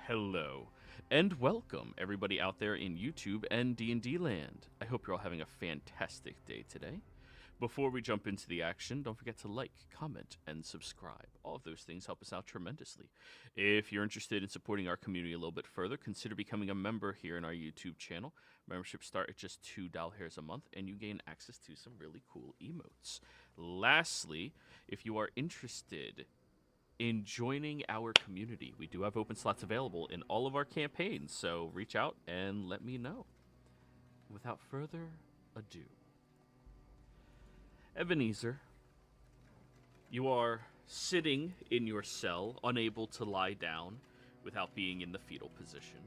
Hello, and welcome everybody out there in YouTube and D&D land. I hope you're all having a fantastic day today. Before we jump into the action, don't forget to like, comment, and subscribe. All of those things help us out tremendously. If you're interested in supporting our community a little bit further, consider becoming a member here in our YouTube channel. Memberships start at just $2 a month, and you gain access to some really cool emotes. Lastly, if you are interested in joining our community, we do have open slots available in all of our campaigns, so reach out and let me know. Without further ado, Ebenezer, you are sitting in your cell, unable to lie down without being in the fetal position,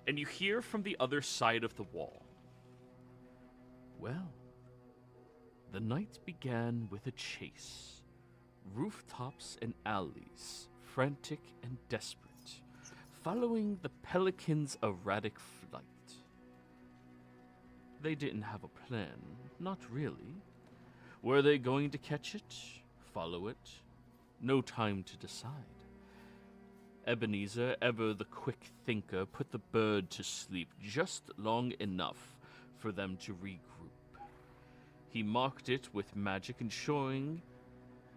and you hear from the other side of the wall. Well, the night began with a chase. Rooftops and alleys, frantic and desperate, following the pelican's erratic flight. They didn't have a plan, not really. Were they going to catch it? Follow it? No time to decide. Ebenezer, ever the quick thinker, put the bird to sleep just long enough for them to regroup. He marked it with magic, ensuring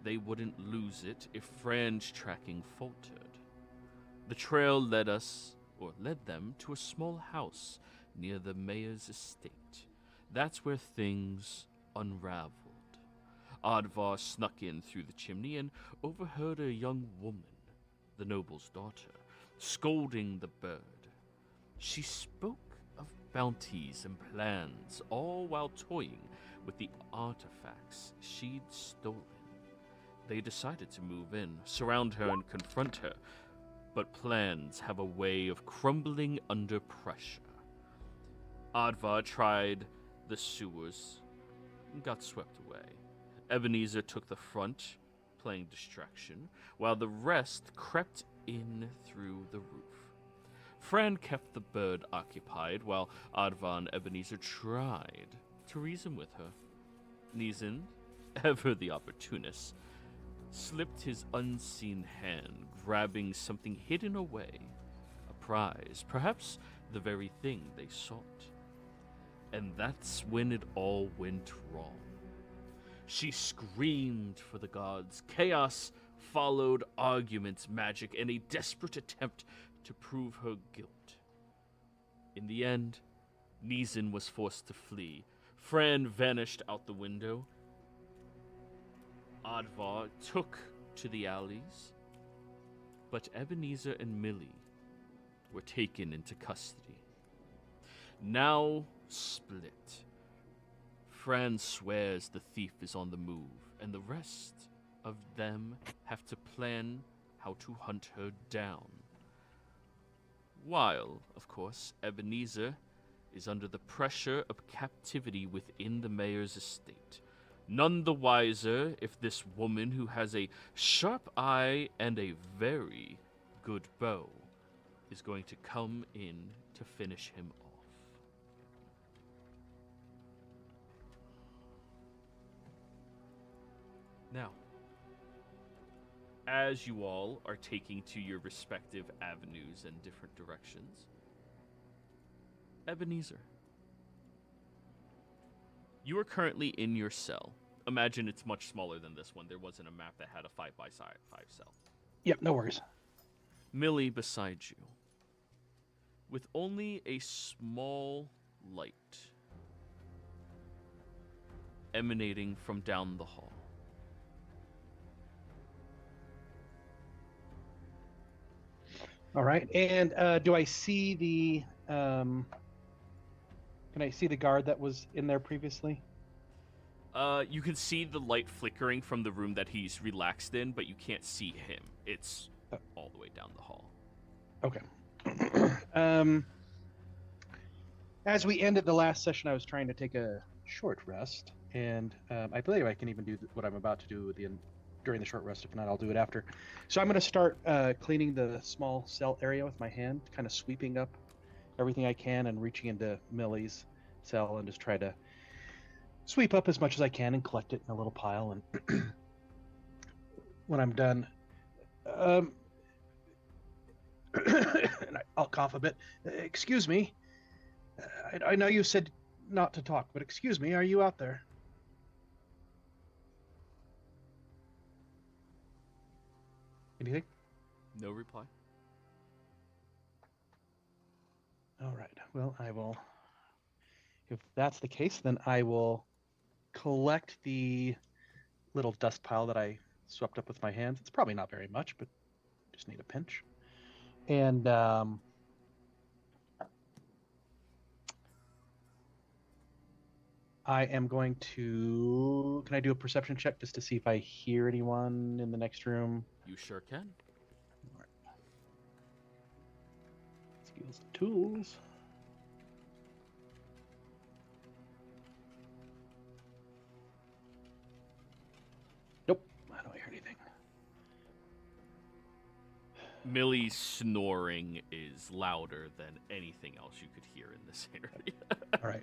they wouldn't lose it if Fran's tracking faltered. The trail led them to a small house near the mayor's estate. That's where things unraveled. Advar snuck in through the chimney and overheard a young woman, the noble's daughter, scolding the bird. She spoke of bounties and plans, all while toying with the artifacts she'd stolen. They decided to move in, surround her, and confront her, but plans have a way of crumbling under pressure. Advar tried the sewers and got swept away. Ebenezer took the front, playing distraction, while the rest crept in through the roof. Fran kept the bird occupied, while Advar and Ebenezer tried to reason with her. Nizan, ever the opportunist, slipped his unseen hand, grabbing something hidden away, a prize, perhaps the very thing they sought. And that's when it all went wrong. She screamed for the gods. Chaos followed, arguments, magic, and a desperate attempt to prove her guilt. In the end, Nizan was forced to flee. Fran vanished out the window. Advar took to the alleys, but Ebenezer and Millie were taken into custody. Now split. Fran swears the thief is on the move, and the rest of them have to plan how to hunt her down. While, of course, Ebenezer is under the pressure of captivity within the mayor's estate. None the wiser if this woman who has a sharp eye and a very good bow is going to come in to finish him off. Now, as you all are taking to your respective avenues and different directions, Ebenezer, you are currently in your cell. Imagine it's much smaller than this one. There wasn't a map that had a 5x5 cell. Yep, no worries. Millie beside you, with only a small light emanating from down the hall. All right, and do I see the? Can I see the guard that was in there previously? You can see the light flickering from the room that he's relaxed in, but you can't see him. It's all the way down the hall. Okay. As we ended the last session, I was trying to take a short rest, and I believe I can even do what I'm about to do during the short rest. If not, I'll do it after. So I'm going to start cleaning the small cell area with my hand, kind of sweeping up everything I can and reaching into Millie's cell and just try to sweep up as much as I can and collect it in a little pile. And when I'm done, and I'll cough a bit. Excuse me. I know you said not to talk, but excuse me, are you out there? Anything? No reply. All right. Well, I will. If that's the case, then I will collect the little dust pile that I swept up with my hands. It's probably not very much, but just need a pinch. And I am going to. Can I do a perception check just to see if I hear anyone in the next room? You sure can. All right. Skills and tools. Nope, I don't hear anything. Millie's snoring is louder than anything else you could hear in this area. All right.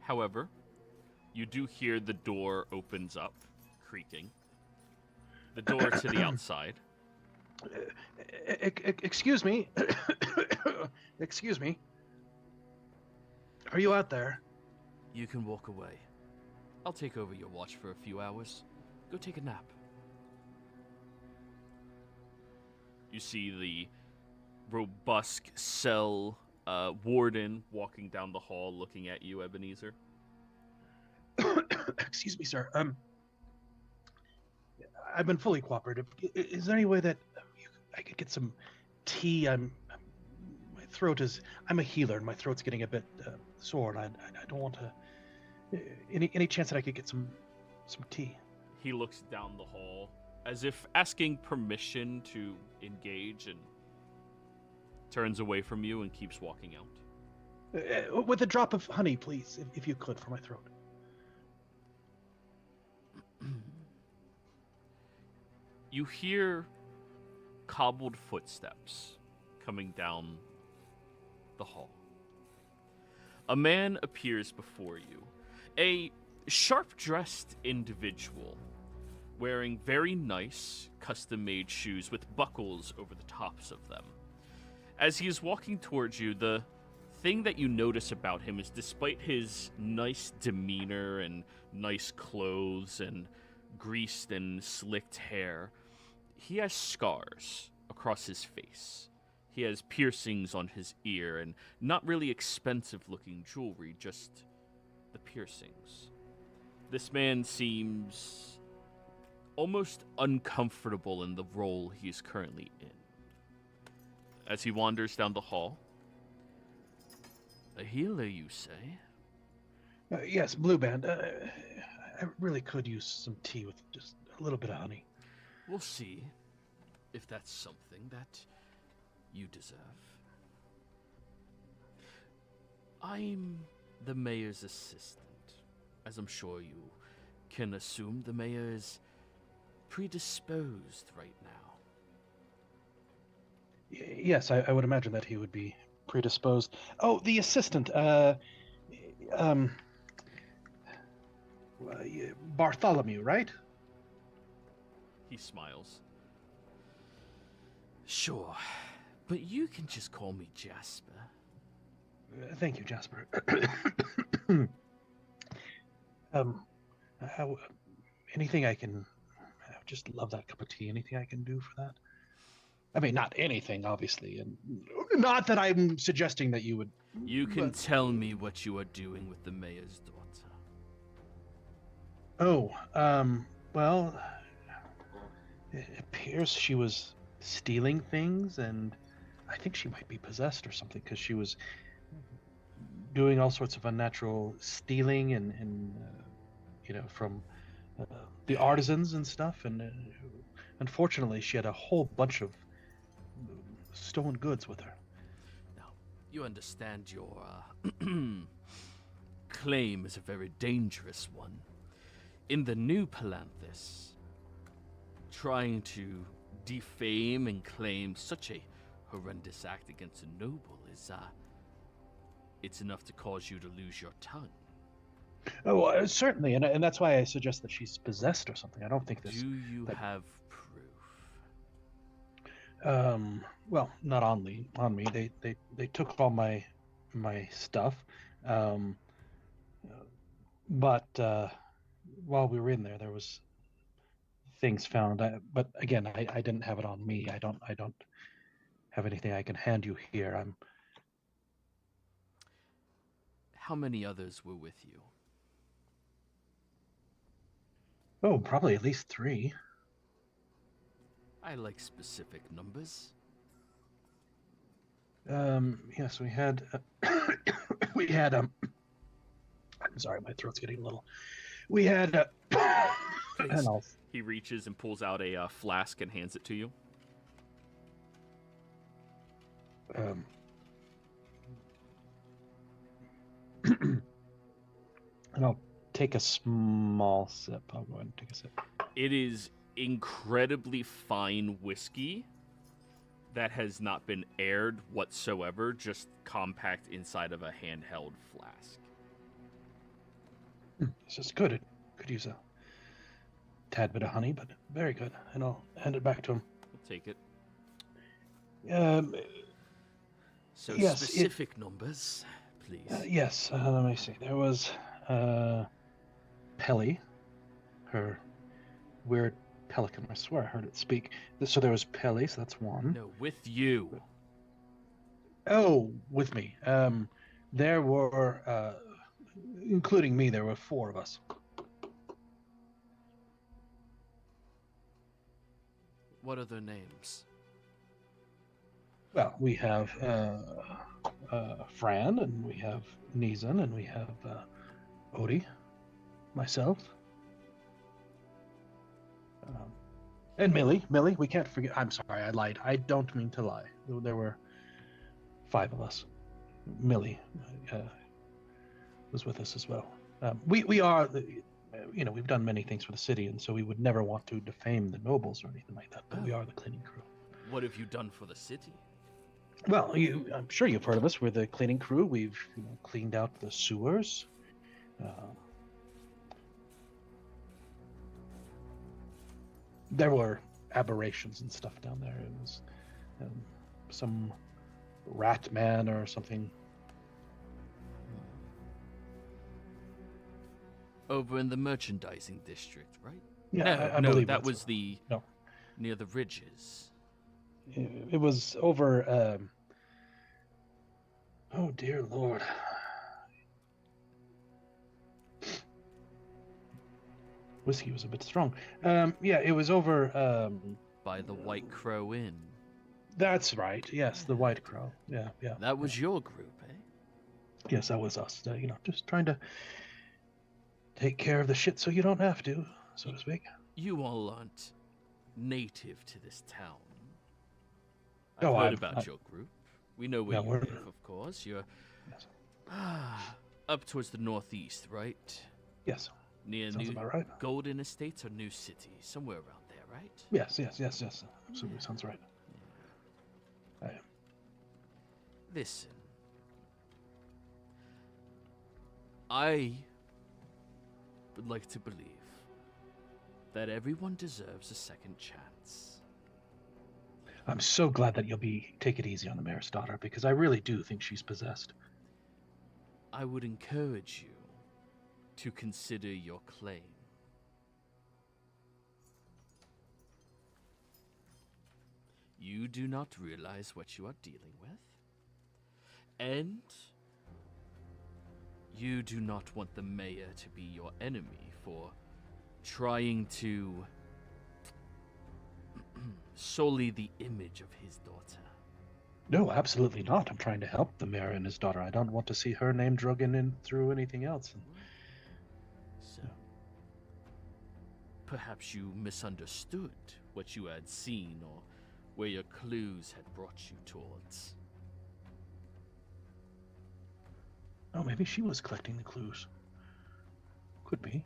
However, you do hear the door opens up, creaking. The door to the outside. Excuse me. Excuse me. Are you out there? You can walk away. I'll take over your watch for a few hours. Go take a nap. You see the robust cell warden walking down the hall looking at you, Ebenezer. Excuse me, sir. I've been fully cooperative. Is there any way that I could get some tea? My throat is. I'm a healer, and my throat's getting a bit sore, and I don't want to. Any chance that I could get some tea? He looks down the hall as if asking permission to engage, and turns away from you and keeps walking out. With a drop of honey, please, if you could, for my throat. You hear cobbled footsteps coming down the hall. A man appears before you, a sharp-dressed individual wearing very nice, custom-made shoes with buckles over the tops of them. As he is walking towards you, the thing that you notice about him is, despite his nice demeanor and nice clothes and greased and slicked hair, he has scars across his face. He has piercings on his ear and not really expensive-looking jewelry, just the piercings. This man seems almost uncomfortable in the role he is currently in. As he wanders down the hall, a healer, you say? Yes, Blue Band. I really could use some tea with just a little bit of honey. We'll see if that's something that you deserve. I'm the mayor's assistant. As I'm sure you can assume, the mayor is predisposed right now. Yes, I would imagine that he would be predisposed. Oh, the assistant. Bartholomew, right? He smiles. Sure, but you can just call me Jasper. Thank you, Jasper. Anything I can... I just love that cup of tea. Anything I can do for that? I mean, not anything, obviously, and not that I'm suggesting that you would... You can tell me what you are doing with the mayor's daughter. Well, it appears she was stealing things, and I think she might be possessed or something, because she was doing all sorts of unnatural stealing and from the artisans and stuff, and unfortunately she had a whole bunch of stolen goods with her. Now, you understand your claim is a very dangerous one. In the new Palanthas, trying to defame and claim such a horrendous act against a noble is, it's enough to cause you to lose your tongue. Oh, certainly, and that's why I suggest that she's possessed or something. I don't think this... Do you have proof? Well, not on me. They took all my stuff. Um, but while we were in there, there was things found. But again, I didn't have it on me. I don't have anything I can hand you here. How many others were with you? Probably at least three. I like specific numbers. Yes, we had we had I'm sorry, my throat's getting a little. We had and I'll He reaches and pulls out a flask and hands it to you. um and I'll take a small sip. I'll go ahead and take a sip. It is incredibly fine whiskey that has not been aired whatsoever, just compact inside of a handheld flask. This is good. It could use a tad bit of honey, but very good. And I'll hand it back to him. We'll take it. So yes, specific numbers, please. Yes, let me see. There was Pelly, her weird pelican. I swear I heard it speak. So there was Pelly, so that's one. No, with you. Oh, with me. There were, including me, there were four of us. What are their names? Well, we have Fran, and we have Nizan, and we have Odie, myself, and Millie. Millie, we can't forget. I'm sorry, I lied. I don't mean to lie. There were five of us. Millie was with us as well. We are, we've done many things for the city, and so we would never want to defame the nobles or anything like that. But we are the cleaning crew. What have you done for the city? Well, I'm sure you've heard of us. We're the cleaning crew. We've cleaned out the sewers. There were aberrations and stuff down there. It was some rat man or something. Over in the merchandising district, right? Yeah, no, I believe that was near the ridges. It was over. Oh dear Lord. Whiskey was a bit strong. Yeah, it was over. By the White Crow Inn. That's right. Yes, the White Crow. Yeah. That was your group, eh? Yes, that was us. Just trying to take care of the shit so you don't have to, so to speak. You all aren't native to this town. I've heard about your group. We know where you live, of course. You're up towards the northeast, right? Yes. Near Sounds New about right. Golden Estates or New City, somewhere around there, right? Yes. Absolutely, sounds right. Yeah. Listen, I would like to believe that everyone deserves a second chance. I'm so glad that you'll take it easy on the mayor's daughter, because I really do think she's possessed. I would encourage you to consider your claim. You do not realize what you are dealing with, and you do not want the mayor to be your enemy for trying to sully the image of his daughter. No, absolutely not. I'm trying to help the mayor and his daughter. I don't want to see her name dragged in through anything else. So, perhaps you misunderstood what you had seen or where your clues had brought you towards. Oh, maybe she was collecting the clues. Could be.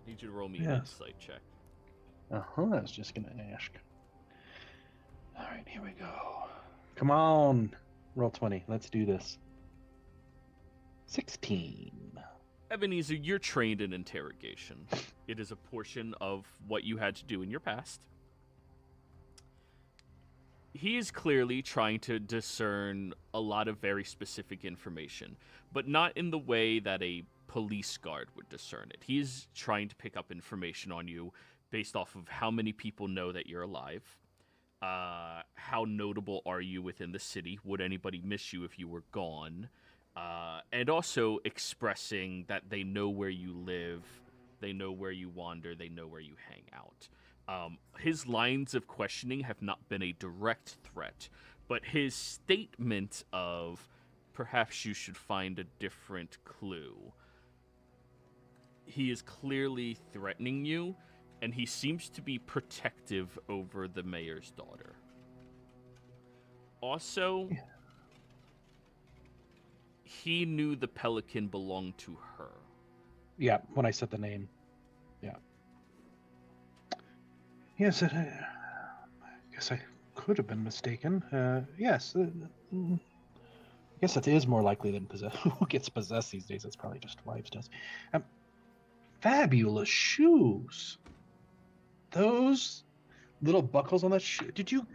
I need you to roll me an insight check. I was just going to ask. All right, here we go. Come on. Roll 20. Let's do this. 16. Ebenezer, you're trained in interrogation. It is a portion of what you had to do in your past. He is clearly trying to discern a lot of very specific information, but not in the way that a police guard would discern it. He is trying to pick up information on you based off of how many people know that you're alive, how notable are you within the city, would anybody miss you if you were gone, and also expressing that they know where you live, they know where you wander, they know where you hang out. His lines of questioning have not been a direct threat, but his statement of perhaps you should find a different clue. He is clearly threatening you, and he seems to be protective over the mayor's daughter. Also, he knew the pelican belonged to her. Yeah, when I said the name. Yeah. Yes, I guess I could have been mistaken. Yes, I guess that is more likely than possess. Who gets possessed these days? It's probably just wives does. Fabulous shoes. Those little buckles on that shoe. Did you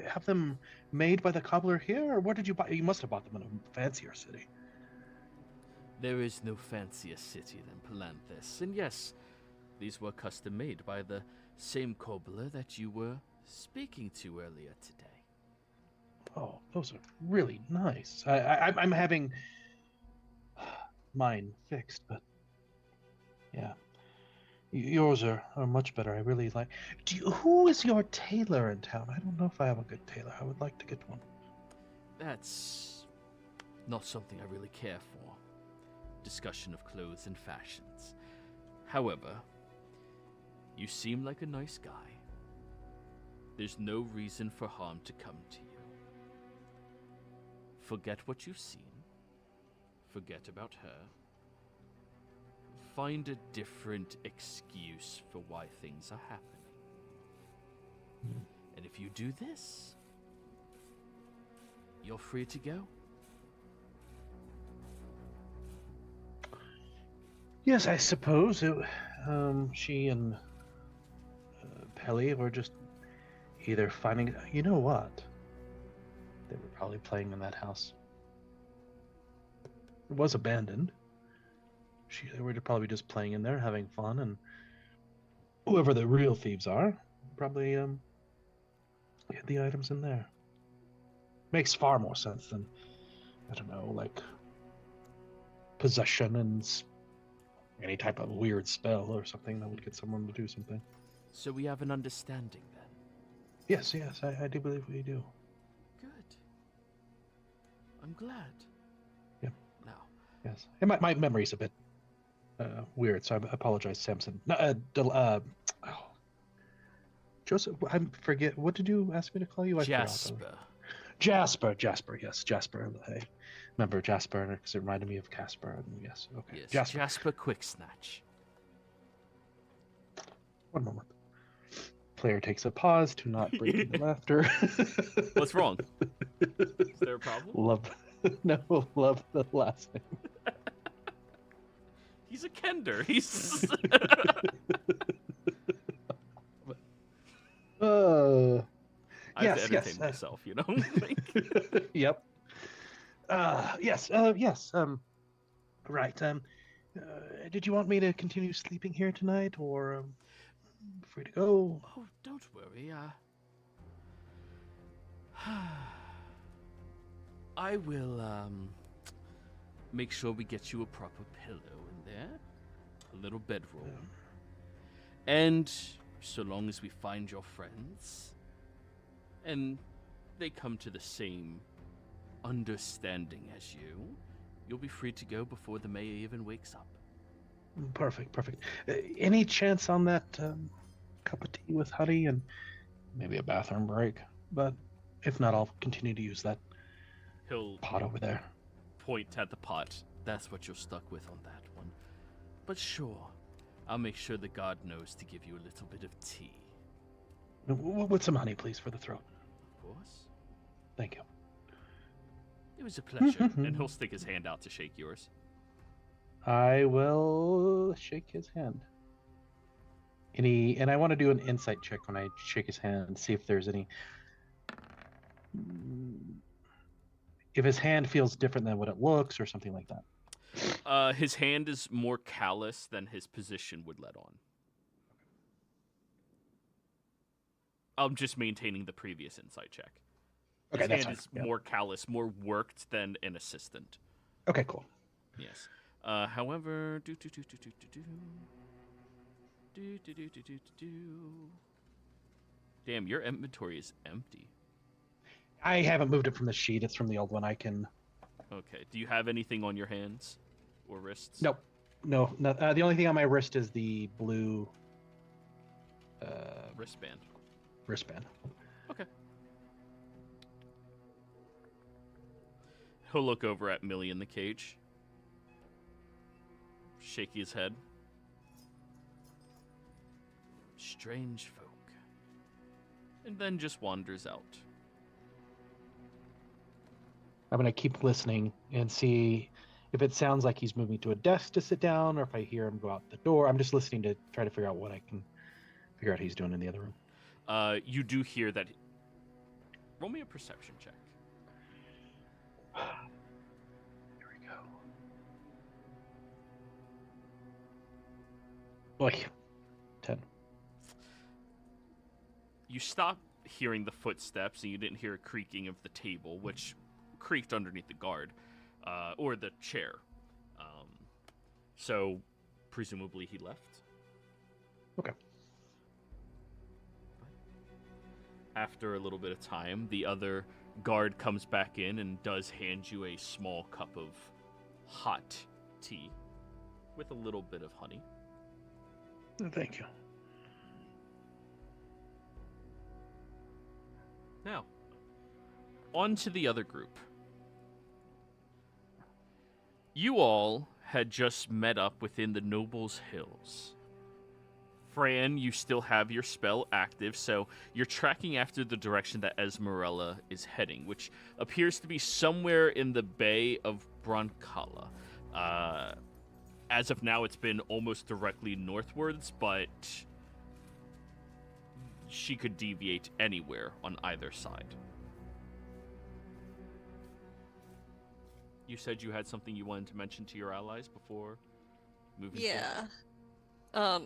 have them made by the cobbler here, or where did you buy? You must have bought them in a fancier city. There is no fancier city than Palanthas, and yes, these were custom made by the same cobbler that you were speaking to earlier today. Oh, those are really nice. I'm having mine fixed, but yeah, yours are much better. I really like. Who is your tailor in town? I don't know if I have a good tailor. I would like to get one. That's not something I really care for. Discussion of clothes and fashions. However, you seem like a nice guy. There's no reason for harm to come to you. Forget what you've seen. Forget about her. Find a different excuse for why things are happening. And if you do this, you're free to go. Yes, I suppose she and Pelly were just either finding. You know what? They were probably playing in that house. It was abandoned. They were probably just playing in there, having fun, and whoever the real thieves are, probably hid the items in there. Makes far more sense than, I don't know, like possession and any type of weird spell or something that would get someone to do something. So we have an understanding then? Yes, I do believe we do. Good. I'm glad. Yeah. Now. Yes. And my memory's a bit weird, so I apologize, Samson. No, Joseph, I forget. What did you ask me to call you? Jasper. Jasper, yes, Jasper. Hey, remember Jasper, because it reminded me of Casper. And yes, okay. Yes, Jasper Quicksnatch. One moment. Player takes a pause to not break into laughter. What's wrong? Is there a problem? Love the last name. He's a Kender. He's. I have to entertain myself, you know. Yep. Yes. Right. Did you want me to continue sleeping here tonight, or free to go? Oh, don't worry. I will make sure we get you a proper pillow in there, a little bedroll, and so long as we find your friends, and they come to the same understanding as you, you'll be free to go before the mayor even wakes up. Perfect. Any chance on that cup of tea with honey and maybe a bathroom break? But if not, I'll continue to use that pot over there. Point at the pot. That's what you're stuck with on that one. But sure, I'll make sure the guard knows to give you a little bit of tea. With some honey, please, for the throat. Of course. Thank you. It was a pleasure. And he'll stick his hand out to shake yours. I will shake his hand. And I want to do an insight check when I shake his hand, see if there's any. If his hand feels different than what it looks, or something like that. His hand is more callous than his position would let on. I'm just maintaining the previous insight check. His Okay, that's hand fine. is more callous, more worked than an assistant. Okay, cool. Yes. However, damn, your inventory is empty. I haven't moved it from the sheet. It's from the old one. I can. Okay. Do you have anything on your hands or wrists? Nope. No. The only thing on my wrist is the blue Wristband. wristband. Okay. He'll look over at Millie in the cage. Shake his head. Strange folk. And then just wanders out. I'm going to keep listening and see if it sounds like he's moving to a desk to sit down, or if I hear him go out the door. I'm just listening to try to figure out what I can figure out he's doing in the other room. You do hear that. Roll me a perception check. Here we go. Boy, 10. You stop hearing the footsteps, and you didn't hear a creaking of the table, which creaked underneath the guard, or the chair. So, presumably he left. Okay. After a little bit of time, the other guard comes back in and does hand you a small cup of hot tea with a little bit of honey. Thank you. Now, on to the other group. You all had just met up within the Nobles Hills. Fran, you still have your spell active, so you're tracking after the direction that Esmeralda is heading, which appears to be somewhere in the Bay of Broncala. As of now, it's been almost directly northwards, but she could deviate anywhere on either side. You said you had something you wanted to mention to your allies before moving forward? Yeah.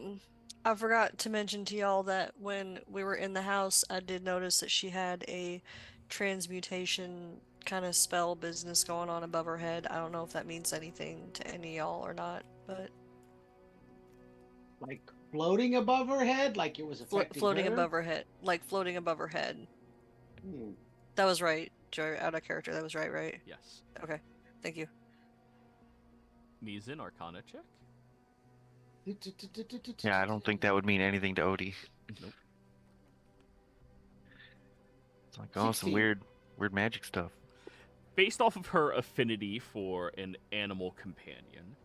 I forgot to mention to y'all that when we were in the house, I did notice that she had a transmutation kind of spell business going on above her head. I don't know if that means anything to any of y'all or not, but Like floating above her head, like it was affecting floating her? above her head, like floating above her head. Hmm. That was right, Joe. Out of character. That was right? Yes. Okay. Thank you. Needs an Arcana check? Yeah, I don't think that would mean anything to Odie. Nope. It's like, oh, some 16. weird magic stuff. Based off of her affinity for an animal companion,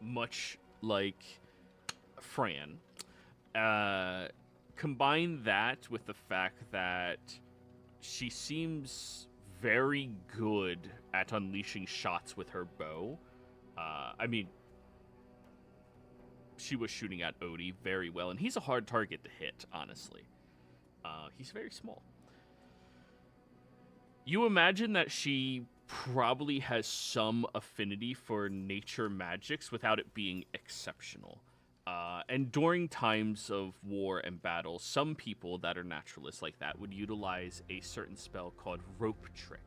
much like Fran, combine that with the fact that she seems very good at unleashing shots with her bow. I mean, she was shooting at Odie very well, and he's a hard target to hit, honestly. He's very small. You imagine that she probably has some affinity for nature magics without it being exceptional. And during times of war and battle, some people that are naturalists like that would utilize a certain spell called rope trick,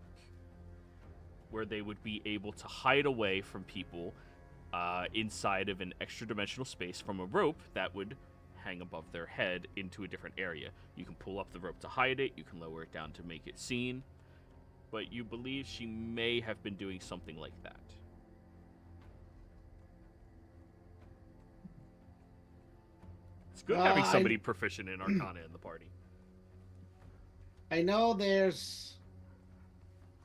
where they would be able to hide away from people inside of an extra-dimensional space from a rope that would hang above their head into a different area. You can pull up the rope to hide it, you can lower it down to make it seen, but you believe she may have been doing something like that. It's good having somebody proficient in Arcana in the party. I know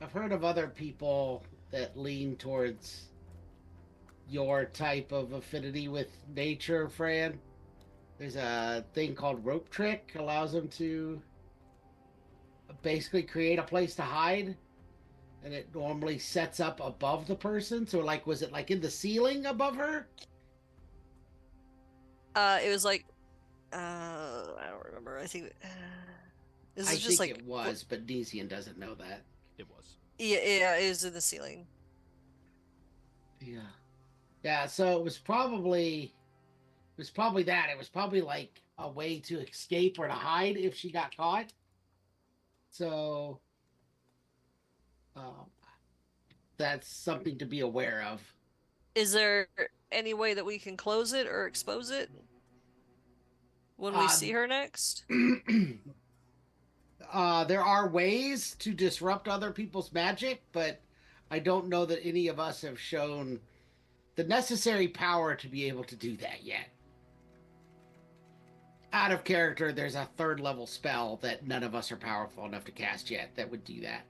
I've heard of other people that lean towards your type of affinity with nature, Fran. There's a thing called rope trick, allows them to basically create a place to hide, And it normally sets up above the person. So, like, was it like in the ceiling above her? It was like, I don't remember. I think this I is just think like it was, but Nesian doesn't know that. It was. yeah, it was in the ceiling. Yeah. Yeah, so it was probably that. It was probably like a way to escape or to hide if she got caught. So that's something to be aware of. Is there any way that we can close it or expose it when we see her next? There are ways to disrupt other people's magic, but I don't know that any of us have shown the necessary power to be able to do that yet. Out of character, there's a 3rd level spell that none of us are powerful enough to cast yet that would do that.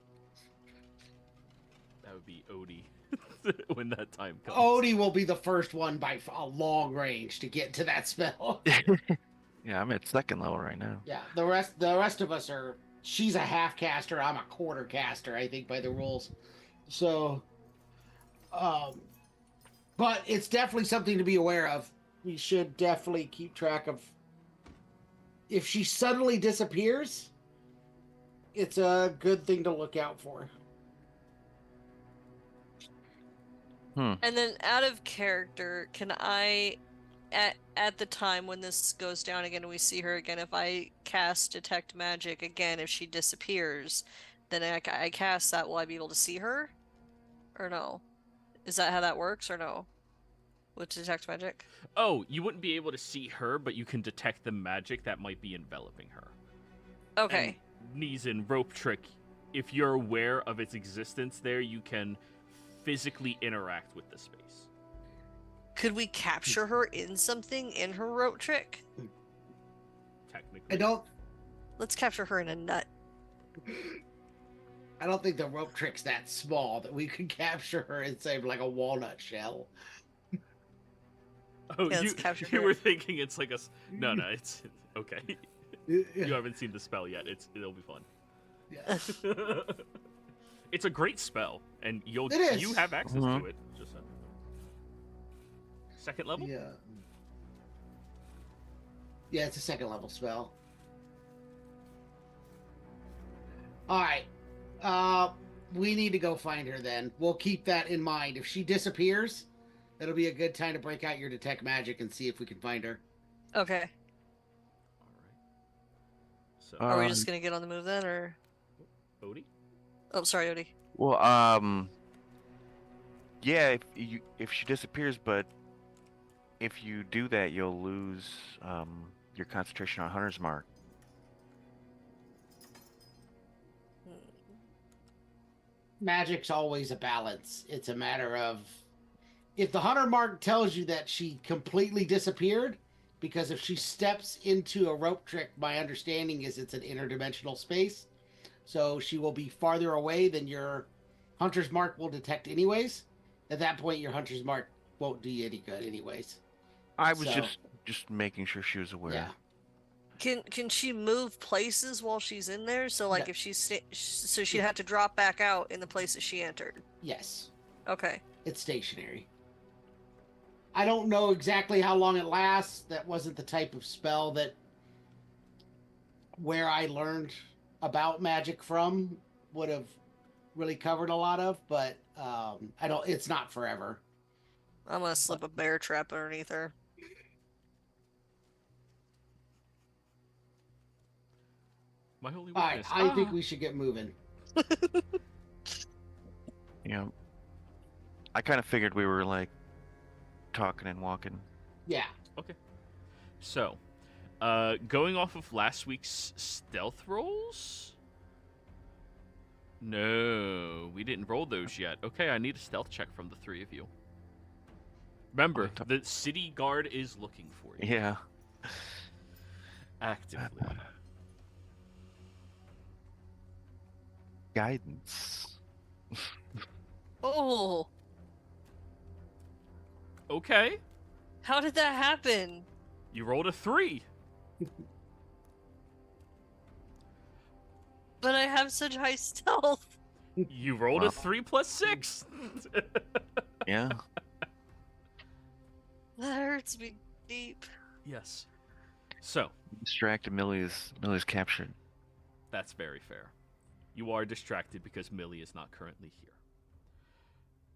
That would be Odie when that time comes. Odie will be the first one by a long range to get to that spell. Yeah, I'm at 2nd level right now. Yeah, the rest of us are. She's a half caster. I'm a quarter caster, I think, by the rules. So, but it's definitely something to be aware of. We should definitely keep track of. If she suddenly disappears, it's a good thing to look out for. And then out of character, can I, at the time when this goes down again and we see her again, if I cast Detect Magic again, if she disappears, then I cast that, will I be able to see her? Or no? Is that how that works, or no? With Detect Magic? Oh, you wouldn't be able to see her, but you can detect the magic that might be enveloping her. Okay. And Nesian, Rope Trick, if you're aware of its existence there, you can physically interact with the space. Could we capture her in something in her rope trick? Technically. Let's capture her in a nut. I don't think the rope trick's that small that we could capture her inside like a walnut shell. Oh, Yeah, you were thinking it's like a... No, it's... Okay. You haven't seen the spell yet. It'll be fun. Yeah. It's a great spell, and you have access to it. Just 2nd level? Yeah. Yeah, it's a 2nd level spell. Alright. We need to go find her then. We'll keep that in mind. If she disappears, it'll be a good time to break out your Detect Magic and see if we can find her. Okay. Alright. So, Are we just gonna get on the move then, or? Odie? Oh, sorry, Odie. Well, yeah, if she disappears, but if you do that, you'll lose your concentration on Hunter's Mark. Magic's always a balance. It's a matter of if the Hunter Mark tells you that she completely disappeared, because if she steps into a rope trick, my understanding is it's an interdimensional space. So she will be farther away than your Hunter's Mark will detect anyways. At that point, your Hunter's Mark won't do you any good anyways. I was just making sure she was aware. Yeah. Can she move places while she's in there? So like No. if so she'd have to drop back out in the places she entered. Yes. Okay. It's stationary. I don't know exactly how long it lasts. That wasn't the type of spell where I learned about magic from would have really covered a lot of, but it's not forever. I'm gonna slip a bear trap underneath her. My holy All right, witness. I think we should get moving. Yeah. I kind of figured we were like talking and walking. Yeah. Okay. So, going off of last week's stealth rolls? No, we didn't roll those yet. Okay, I need a stealth check from the 3 of you. Remember, the city guard is looking for you. Yeah. Actively. Guidance. Oh, Okay, how did that happen? you rolled a 3. But I have such high stealth. You rolled Wow. a 3 plus 6. Yeah. That hurts me deep. Yes. So, Distracted. Millie's captured. that's very fair. You are distracted because Millie is not currently here.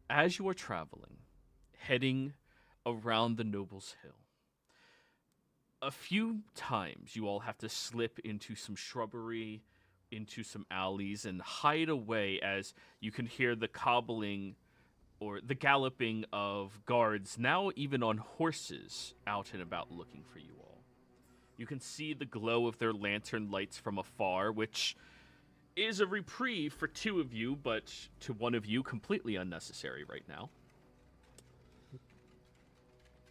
As you are traveling, heading around the Noble's Hill, a few times you all have to slip into some shrubbery, into some alleys, and hide away as you can hear the cobbling or the galloping of guards, now even on horses, out and about looking for you all. You can see the glow of their lantern lights from afar, which is a reprieve for two of you, but to one of you, completely unnecessary right now.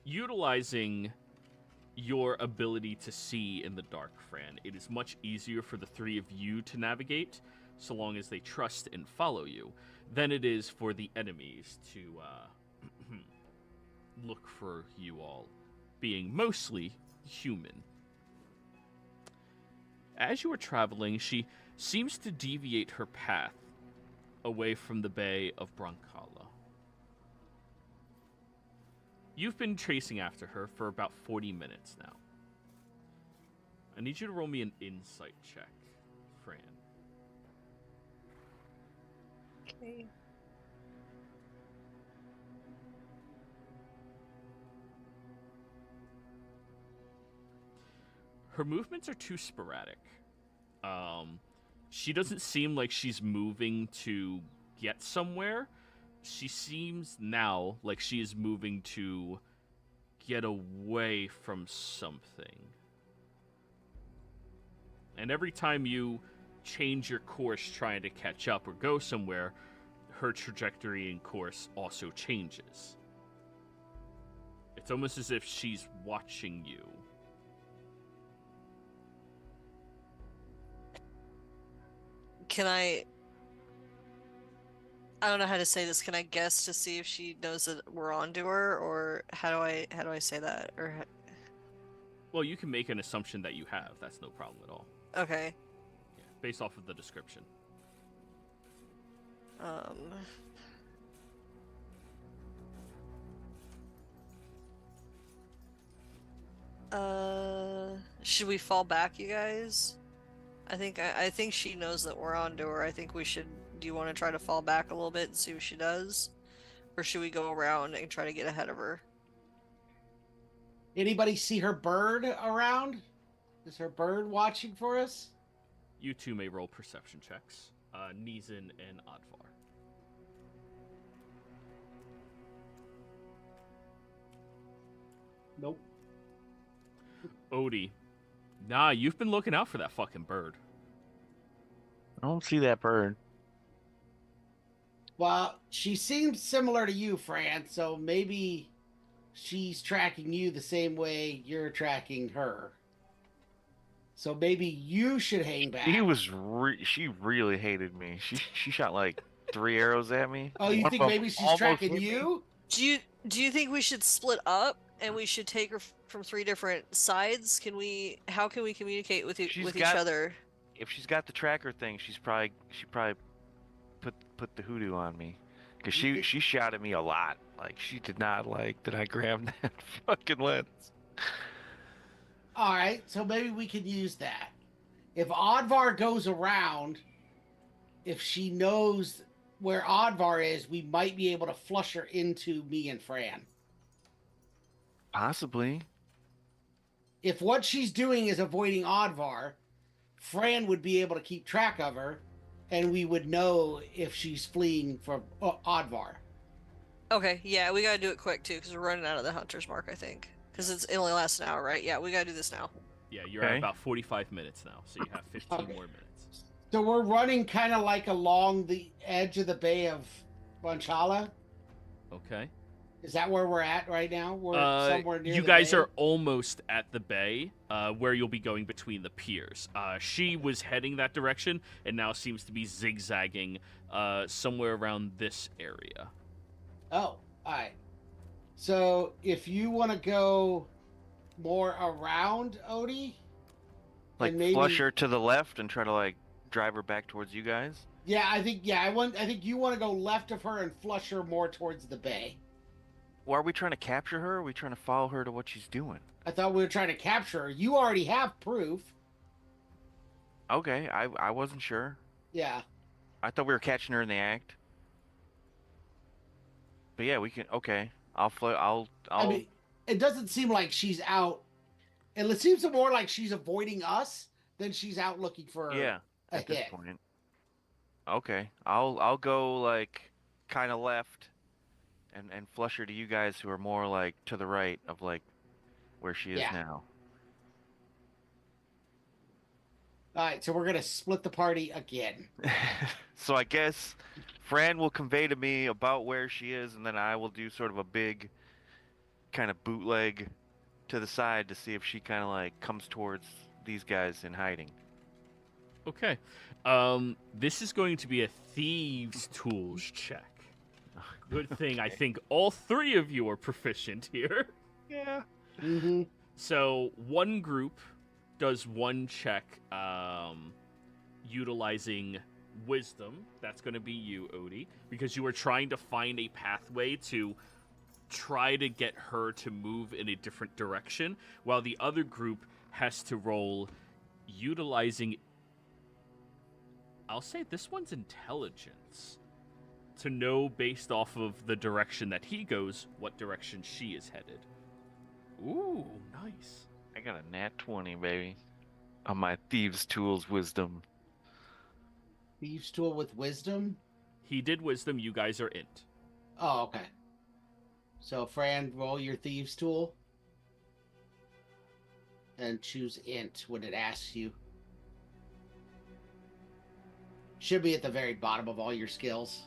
Utilizing your ability to see in the dark, Fran, it is much easier for the three of you to navigate, so long as they trust and follow you, than it is for the enemies to look for you all, being mostly human. As you are traveling, she seems to deviate her path away from the Bay of Brancala. You've been chasing after her for about 40 minutes now. I need you to roll me an insight check, Fran. Okay. Her movements are too sporadic. She doesn't seem like she's moving to get somewhere. She seems now like she is moving to get away from something. And every time you change your course trying to catch up or go somewhere, her trajectory and course also changes. It's almost as if she's watching you. Can I don't know how to say this. Can I guess to see if she knows that we're onto her, or how do I say that? Or Well, you can make an assumption that you have. That's no problem at all. okay. Yeah, based off of the description. Should we fall back, you guys? I think she knows that we're onto her. I think we should. Do you want to try to fall back a little bit and see what she does, or should we go around and try to get ahead of her? Anybody see her bird around? Is her bird watching for us? You two may roll perception checks. Nizan and Advar. Nope. Odie. Nah, you've been looking out for that fucking bird. I don't see that bird. Well, she seems similar to you, Fran, so maybe she's tracking you the same way you're tracking her. So maybe you should hang back. She really hated me. She shot like 3 arrows at me. Oh, you One think of them maybe she's almost tracking hit me. you? Do you think we should split up and we should take her from 3 different sides? How can we communicate with each other? If she's got the tracker thing, she probably put the hoodoo on me, because she shot at me a lot. Like, she did not like that I grabbed that fucking lens. All right, so maybe we could use that. If Advar goes around, if she knows where Advar is, we might be able to flush her into me and Fran. Possibly. If what she's doing is avoiding Advar, Fran would be able to keep track of her, and we would know if she's fleeing from Advar. Okay, yeah, we gotta do it quick too, because we're running out of the hunter's mark, I think. Because it only lasts an hour, right? Yeah, we gotta do this now. Yeah, you're at about 45 minutes now, so you have 15 Okay. more minutes. So we're running kind of like along the edge of the Bay of Branchala. Okay. Is that where we're at right now? We're somewhere near you the guys bay? are almost at the bay, where you'll be going between the piers. She was heading that direction and now seems to be zigzagging somewhere around this area. Oh, all right. So if you want to go more around Like, and maybe... flush her to the left and try to, like, drive her back towards you guys. Yeah, I think you want to go left of her and flush her more towards the bay. Well, are we trying to capture her? Or are we trying to follow her to what she's doing? I thought we were trying to capture her. You already have proof. Okay, I wasn't sure. Yeah. I thought we were catching her in the act. But yeah, we can. Okay, I'll. I mean, it doesn't seem like she's out. It seems more like she's avoiding us than she's out looking for yeah. a At this hit. point. Okay, I'll go like kind of left, and flush her to you guys who are more like to the right of like where she is Yeah. now. All right, so we're gonna split the party again. So I guess Fran will convey to me about where she is, and then I will do sort of a big kind of bootleg to the side to see if she kind of like comes towards these guys in hiding. Okay. This is going to be a thieves' tools check. Good thing I think all three of you are proficient here. Yeah. Mm-hmm. So one group does one check utilizing wisdom. That's going to be you, Odie, because you are trying to find a pathway to try to get her to move in a different direction, while the other group has to roll utilizing, I'll say this one's intelligence, to know based off of the direction that he goes, what direction she is headed. Ooh, nice. I got a nat 20, baby, on my thieves' tools wisdom. Thieves' tool with wisdom. He did wisdom, you guys are int. Oh, okay. So, Fran, roll your thieves' tool. And choose int when it asks you. Should be at the very bottom of all your skills.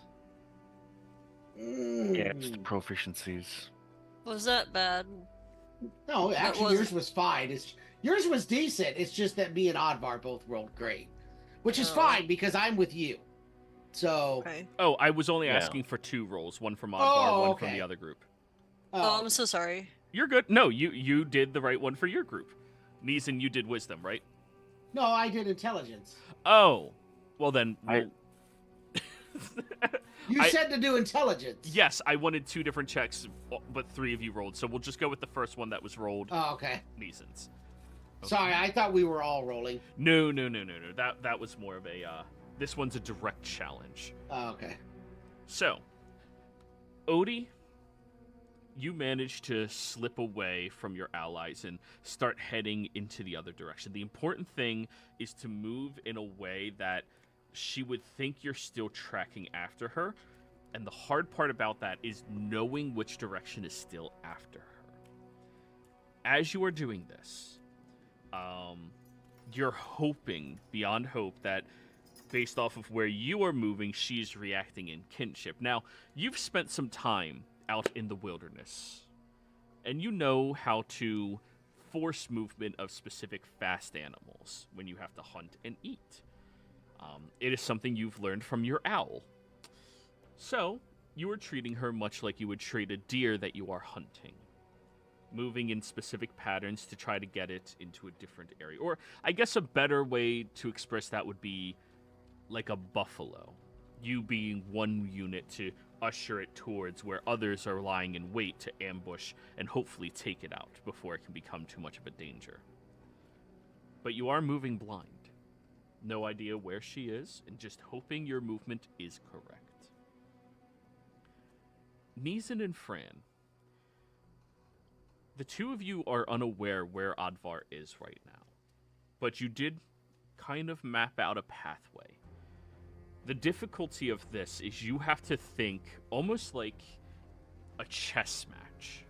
Yeah, it's the proficiencies. Was that bad? No, actually, wasn't- yours was fine. Yours was decent. It's just that me and Oddvar both rolled great. Which is Oh. fine, because I'm with you. So... Okay. Oh, I was only Yeah. asking for 2 rolls, one from Oddvar, Oh, one okay. from the other group. Oh, I'm so sorry. You're good. No, you did the right one for your group. Neeson, you did wisdom, right? No, I did intelligence. Oh, well then. You said to do intelligence. Yes, I wanted 2 different checks, but 3 of you rolled, so we'll just go with the first one that was rolled. Oh, okay. Neeson's. Sorry, I thought we were all rolling. No. That was more of a. This one's a direct challenge. Oh, okay. So, Odie, you managed to slip away from your allies and start heading into the other direction. The important thing is to move in a way that she would think you're still tracking after her. And the hard part about that is knowing which direction is still after her. As you are doing this, you're hoping beyond hope that based off of where you are moving, she's reacting in kinship. Now, you've spent some time out in the wilderness, and you know how to force movement of specific fast animals when you have to hunt and eat. It is something you've learned from your owl. So, you are treating her much like you would treat a deer that you are hunting. Moving in specific patterns to try to get it into a different area. Or, I guess a better way to express that would be like a buffalo. You being one unit to usher it towards where others are lying in wait to ambush and hopefully take it out before it can become too much of a danger. But you are moving blind. No idea where she is, and just hoping your movement is correct. Neeson and Fran, the two of you are unaware where Oddvar is right now, but you did kind of map out a pathway. The difficulty of this is you have to think almost like a chess match,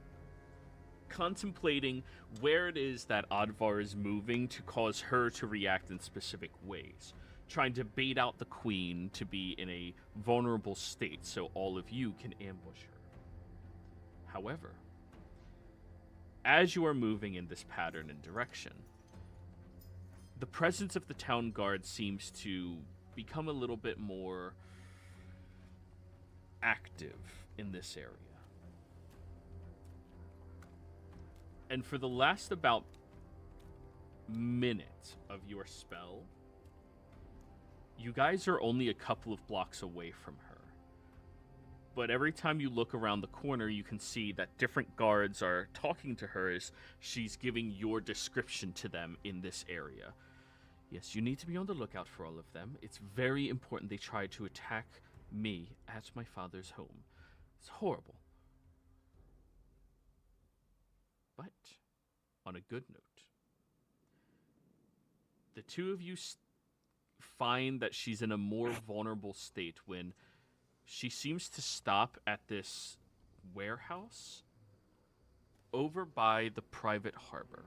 contemplating where it is that Oddvar is moving to cause her to react in specific ways, trying to bait out the queen to be in a vulnerable state so all of you can ambush her. However, as you are moving in this pattern and direction, the presence of the town guard seems to become a little bit more active in this area. And for the last about minute of your spell, You guys are only a couple of blocks away from her. But every time you look around the corner, you can see that different guards are talking to her as she's giving your description to them in this area. Yes, you need to be on the lookout for all of them. It's very important they try to attack me at my father's home. It's horrible. But, on a good note, the two of you find that she's in a more vulnerable state when she seems to stop at this warehouse over by the private harbor.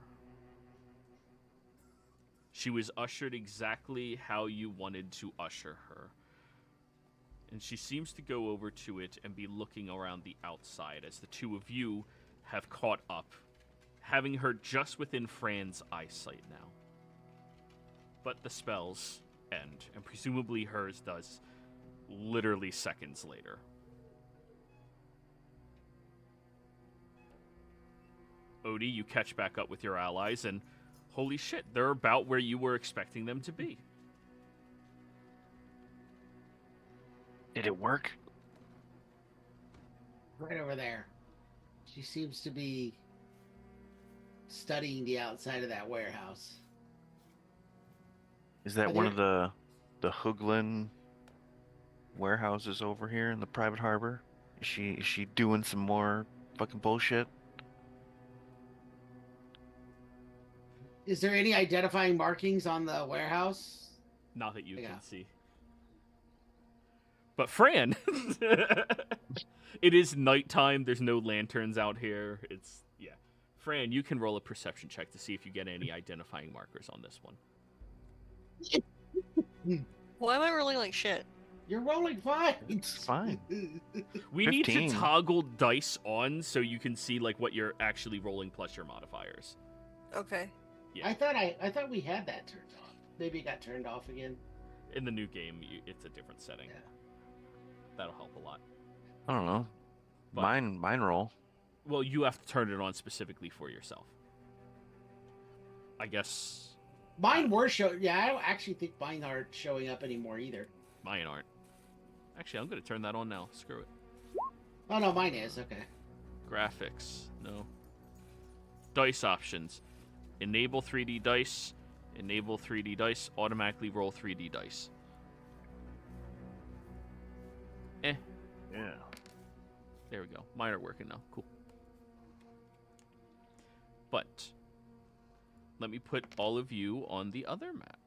She was ushered exactly how you wanted to usher her. And she seems to go over to it and be looking around the outside as the two of you have caught up, having her just within Fran's eyesight now. But the spells end, and presumably hers does literally seconds later. Odie, you catch back up with your allies, and holy shit, they're about where you were expecting them to be. Did it work? Right over there. She seems to be studying the outside of that warehouse. Is that one of the Hooglin warehouses over here in the private harbor? Is she doing some more fucking bullshit? Is there any identifying markings on the warehouse? Not that you Yeah. can see. But Fran, it is nighttime. There's no lanterns out here. Yeah. Fran, you can roll a perception check to see if you get any identifying markers on this one. Why am I rolling like shit? You're rolling fine. It's fine. We need to 15. toggle dice on so you can see like what you're actually rolling plus your modifiers. Okay. Yeah. I thought we had that turned on. Maybe it got turned off again. In the new game, it's a different setting. Yeah. That'll help a lot. I don't know. But- Mine roll. Well, you have to turn it on specifically for yourself. I guess Mine were showing. Yeah, I don't actually think mine aren't showing up anymore either. mine aren't. Actually, I'm going to turn that on now. Screw it. Oh no, mine is okay. Graphics. No. Dice options. Enable 3D dice. Enable 3D dice. Automatically roll 3D dice. Yeah. There we go. Mine are working now. Cool. But let me put all of you on the other map.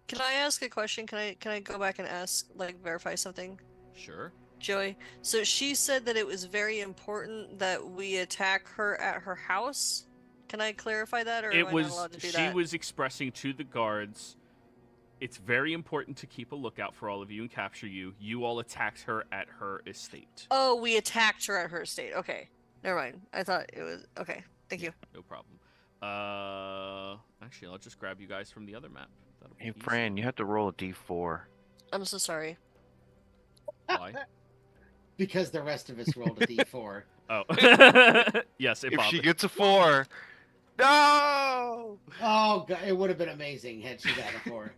Can I ask a question? Can I go back and ask, like, verify something? Sure. Joey, so she said that it was very important that we attack her at her house. Can I clarify that, or am I not allowed to do she that? was expressing to the guards, it's very important to keep a lookout for all of you and capture you. You all attacked her at her estate. Oh, we attacked her at her estate. Okay, never mind. I thought it was okay. Thank you. No problem. Actually, I'll just grab you guys from the other map. That'll be Hey, easy. Fran, you have to roll a d4. I'm so sorry. Why? Because the rest of us rolled a d4. Oh. Yes, it If she bothered. gets a 4, no! Oh god, it would have been amazing had she got a 4.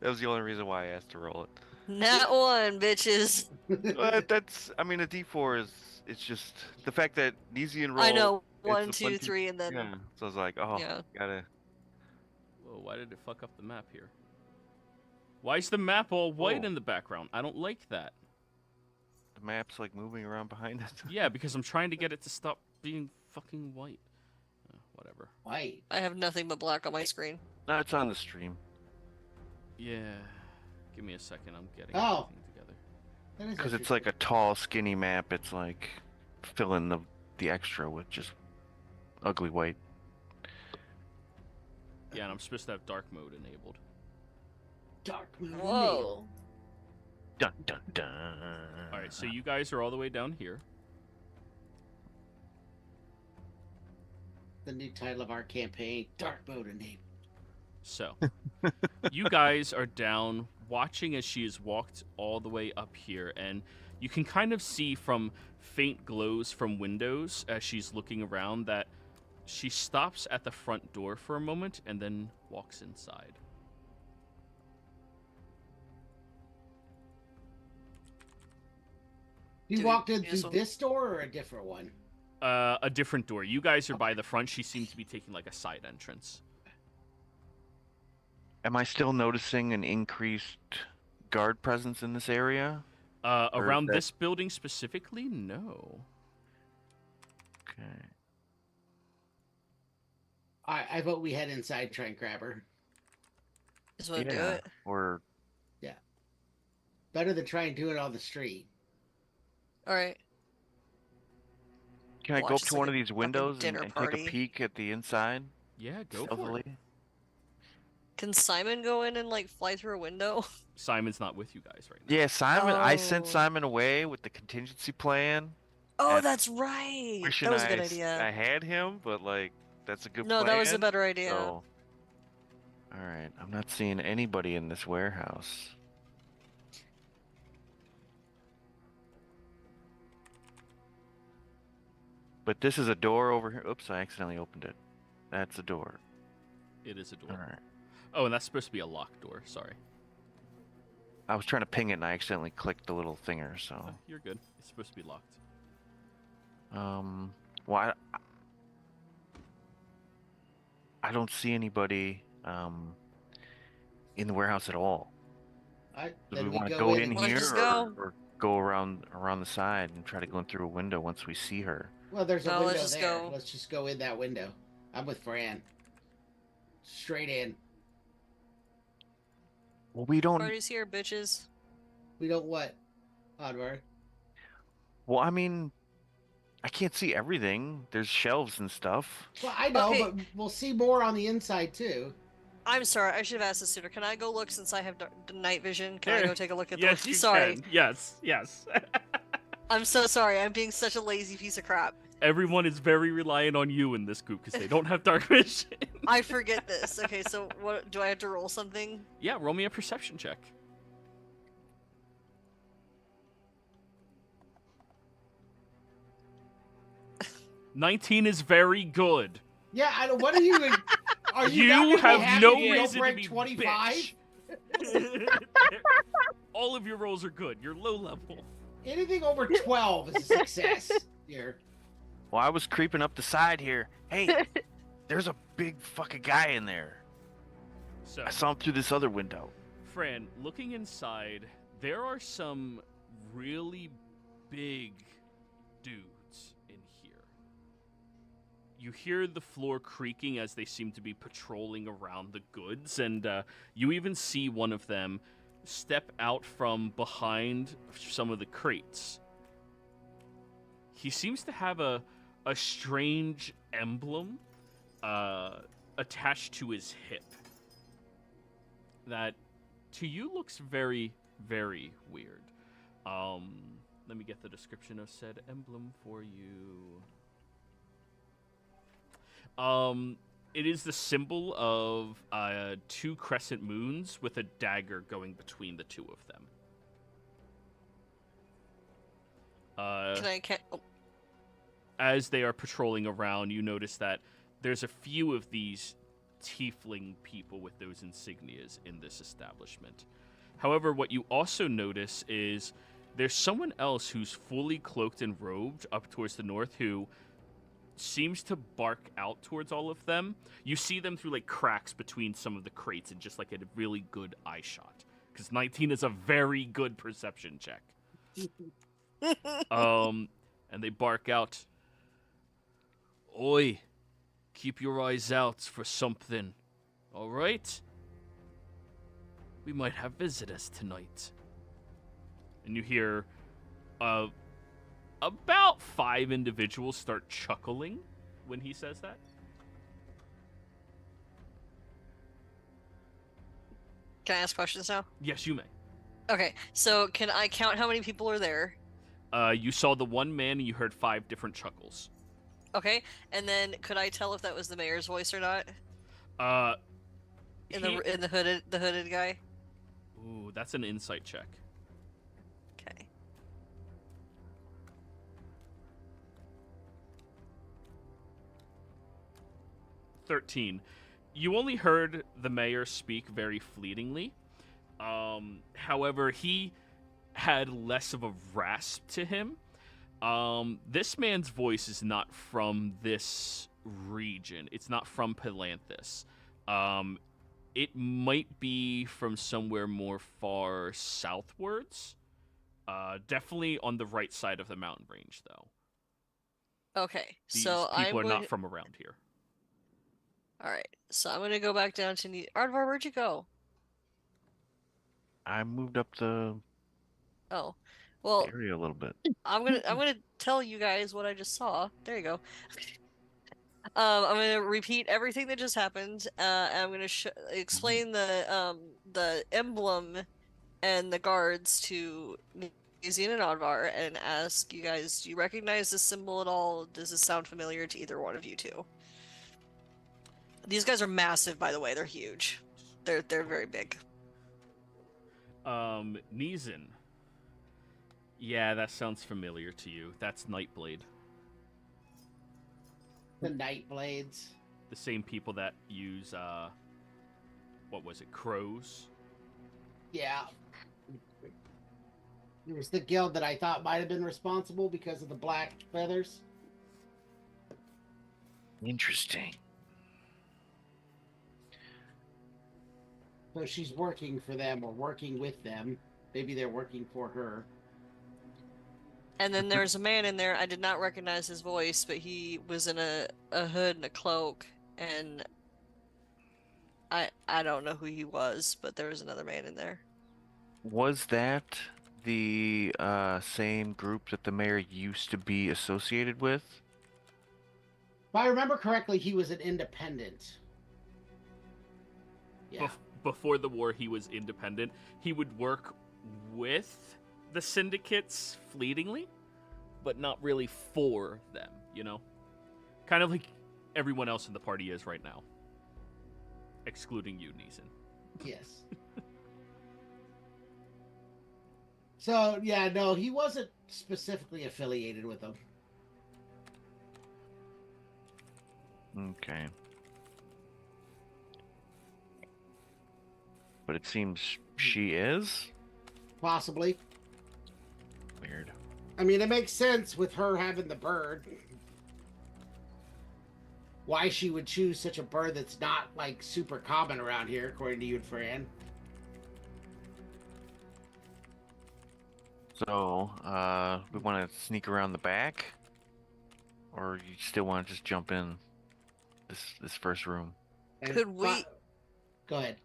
That was the only reason why I asked to roll it. Not one, bitches. But that's, I mean, a d4 is, it's just the fact that Nezian rolled. I know. it's 1, the 2, 3, and then Yeah. So I was like, oh, Yeah. gotta. Whoa, why did it fuck up the map here? Why is the map all white Oh. in the background? I don't like that. The map's like moving around behind us. Yeah, because I'm trying to get it to stop being fucking white. Whatever. White. I have nothing but black on my screen. No, it's on the stream. Yeah. Give me a second. I'm getting Oh. everything together. That is Because it's like a tall, skinny map. It's like filling the extra with just ugly white. Yeah, and I'm supposed to have dark mode enabled. dark moon. Whoa. Dun dun dun. All right, so you guys are all the way down here. The new title of our campaign, Dark Mode Enabled. So, you guys are down watching as she has walked all the way up here, and you can kind of see from faint glows from windows as she's looking around that She stops at the front door for a moment and then walks inside. You Do walked in you just through want- this door or a different one? A different door. You guys are by the front. She seems to be taking like a side entrance. Am I still noticing an increased guard presence in this area? Or is Around that- this building specifically, no. Okay. I vote we head inside and try and grab her. Just want to do Yeah. it. Or Better than trying to do it on the street. All right. can I go Watch up this to like one a of these fucking windows and, dinner and take party. a peek at the inside? Yeah, go for it. Stealthily? Can Simon go in and like fly through a window? Simon's not with you guys right now. Yeah, Simon. I sent Oh. Simon away with the contingency plan. Oh, And that's right. Wishing That was a good I idea. had him, but like that's a good No, plan. that was a better idea. So, all right, I'm not seeing anybody in this warehouse. But this is a door over here. Oops, I accidentally opened it. That's a door. It is a door. All right. Oh, and that's supposed to be a locked door. Sorry. I was trying to ping it and I accidentally clicked the little thinger. So, You're good. It's supposed to be locked. well, I don't see anybody in the warehouse at all. Alright, Do then we we want to go go in in and- Let's here just go. or go around the side and try to go in through a window once we see her? Well, there's a No, window let's just there. go. Let's just go in that window. I'm with Fran. Straight in. Well, we don't. Party's here, bitches. We don't what? Onward. Well, I mean, I can't see everything. There's shelves and stuff. Well, I know, Okay. but we'll see more on the inside too. I'm sorry. I should have asked this sooner. Can I go look since I have night vision? Can I Yeah. go take a look at Yes, the? you Sorry. can. Yes, yes. I'm so sorry. I'm being such a lazy piece of crap. Everyone is very reliant on you in this group because they don't have dark vision. I forget this. Okay, so what do I have to roll something? Yeah, roll me a perception check. "19 is very good. Yeah, I don't. What are you? Are you? You not gonna be have happy no if you don't reason to break be 25. bitch. All of your rolls are good. You're low level. Anything over 12 is a success. Here. Well, I was creeping up the side here. Hey, there's a big fucking guy in there. So, I saw him through this other window. Fran, looking inside, there are some really big dudes in here. You hear the floor creaking as they seem to be patrolling around the goods, and you even see one of them step out from behind some of the crates. He seems to have a strange emblem attached to his hip that to you looks very, very weird. Let me get the description of said emblem for you. It is the symbol of 2 crescent moons with a dagger going between the 2 of them. Oh, As they are patrolling around, you notice that there's a few of these tiefling people with those insignias in this establishment. However, what you also notice is there's someone else who's fully cloaked and robed up towards the north who seems to bark out towards all of them. You see them through like cracks between some of the crates and just like a really good eye shot. Because 19 is a very good perception check. And they bark out, "Oi, keep your eyes out for something, all right? We might have visitors tonight." And you hear about 5 individuals start chuckling when he says that. Can I ask questions now? Yes, you may. Okay, so can I count how many people are there? You saw the one man and you heard 5 different chuckles. Okay, and then could I tell if that was the mayor's voice or not? In He- the hooded guy. Ooh, that's an insight check. Okay. 13. You only heard the mayor speak very fleetingly. However, he had less of a rasp to him. This man's voice is not from this region. It's not from Palanthas. It might be from somewhere more far southwards. Definitely on the right side of the mountain range, though. Okay, These so people I'm are going. not from around here. All right, so I'm gonna go back down to Aardvar. Where'd you go? I moved up the Oh, well, area a little bit. I'm gonna tell you guys what I just saw. There you go. I'm gonna repeat everything that just happened. And I'm gonna explain the emblem and the guards to Nizian and Aardvar and ask you guys, do you recognize this symbol at all? Does this sound familiar to either one of you two? These guys are massive, by the way. They're huge. They're very big. Nizan. Yeah, that sounds familiar to you. That's Nightblade. The Nightblades. The same people that use, what was it, crows? Yeah. It was the guild that I thought might have been responsible because of the black feathers. Interesting. So she's working for them or working with them. Maybe they're working for her. And then there's a man in there. I did not recognize his voice, but he was in a hood and a cloak, and I don't know who he was, but there was another man in there. Was that the same group that the mayor used to be associated with? If I remember correctly, he was an independent. Yeah. Before the war, he was independent. He would work with the syndicates fleetingly, but not really for them, you know? Kind of like everyone else in the party is right now. Excluding you, Neeson. Yes. So, yeah, no, he wasn't specifically affiliated with them. Okay. But it seems she is? Possibly. Weird. I mean, it makes sense with her having the bird. Why she would choose such a bird that's not, like, super common around here, according to you and Fran. So, we want to sneak around the back? Or you still want to just jump in this first room? And Could we- Go ahead.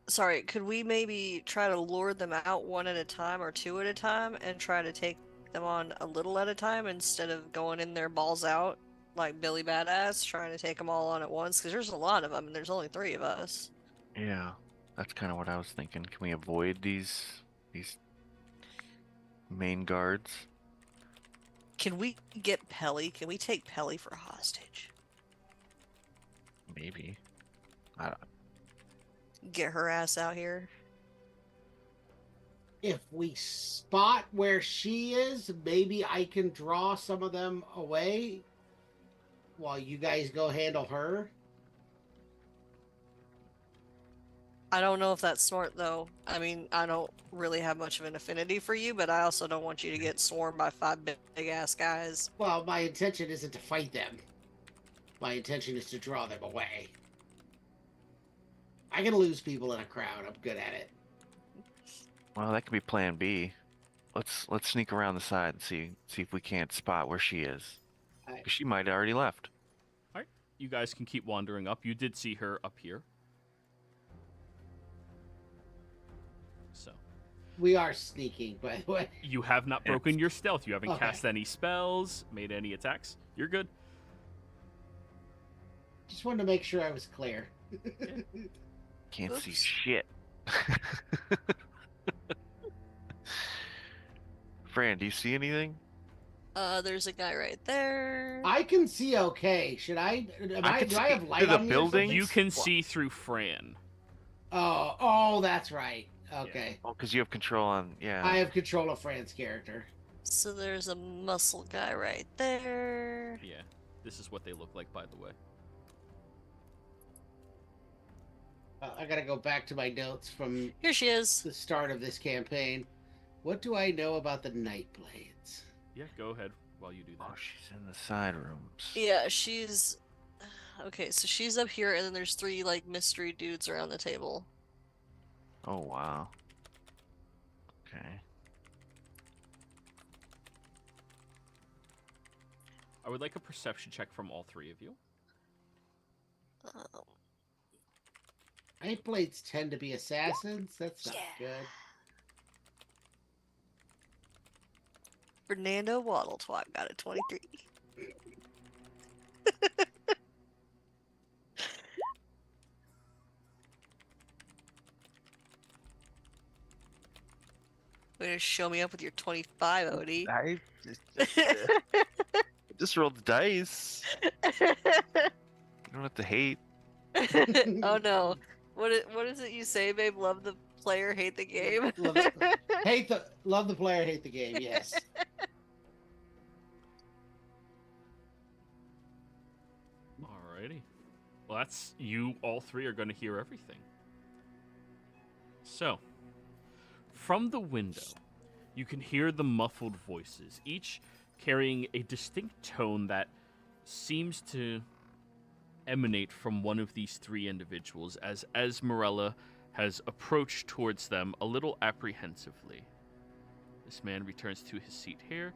Sorry, could we maybe try to lure them out one at a time or two at a time and try to take them on a little at a time instead of going in there balls out like Billy Badass, trying to take them all on at once? Because there's a lot of them and there's only 3 of us. Yeah, that's kind of what I was thinking. Can we avoid these main guards? Can we get Pelly? Can we take Pelly for hostage? Maybe. Get her ass out here. If we spot where she is, maybe I can draw some of them away while you guys go handle her. I don't know if that's smart though. I mean, I don't really have much of an affinity for you, but I also don't want you to get swarmed by 5 big ass guys. Well, my intention isn't to fight them. My intention is to draw them away. I can lose people in a crowd. I'm good at it. Well, that could be plan B. Let's sneak around the side and see if we can't spot where she is. Alright. 'Cause she might have already left. All right, you guys can keep wandering up. You did see her up here. So. We are sneaking, by the way. You have not broken your stealth. You haven't Okay. cast any spells, made any attacks. You're good. Just wanted to make sure I was clear. Can't see Oops. shit. Fran, do you see anything? There's a guy right there. I can see okay. Should I? Do I have through light the on me or building? something? You can see through Fran. Oh, that's right. Okay. Oh, because you have control on. Yeah. I have control of Fran's character. So there's a muscle guy right there. Yeah, this is what they look like, by the way. I gotta go back to my notes from Here she is. the start of this campaign. What do I know about the Nightblades? Yeah, go ahead while you do Oh, that. she's in the side rooms. Yeah, she's okay. So she's up here, and then there's 3 like mystery dudes around the table. Oh, wow. Okay. I would like a perception check from all 3 of you. Um, Nightblades tend to be assassins. That's not Yeah. good. Fernando Waddletwat got a 23. Way to show me up with your 25, Odie. I just rolled the dice. You don't have to hate. Oh no. What is it you say, babe? Love the player, hate the game? Love the player, hate the game. Yes. Alrighty. Well, that's you. All 3 are going to hear everything. So, from the window, you can hear the muffled voices, each carrying a distinct tone that seems to emanate from one of these 3 individuals as Esmeralda has approached towards them a little apprehensively. This man returns to his seat here.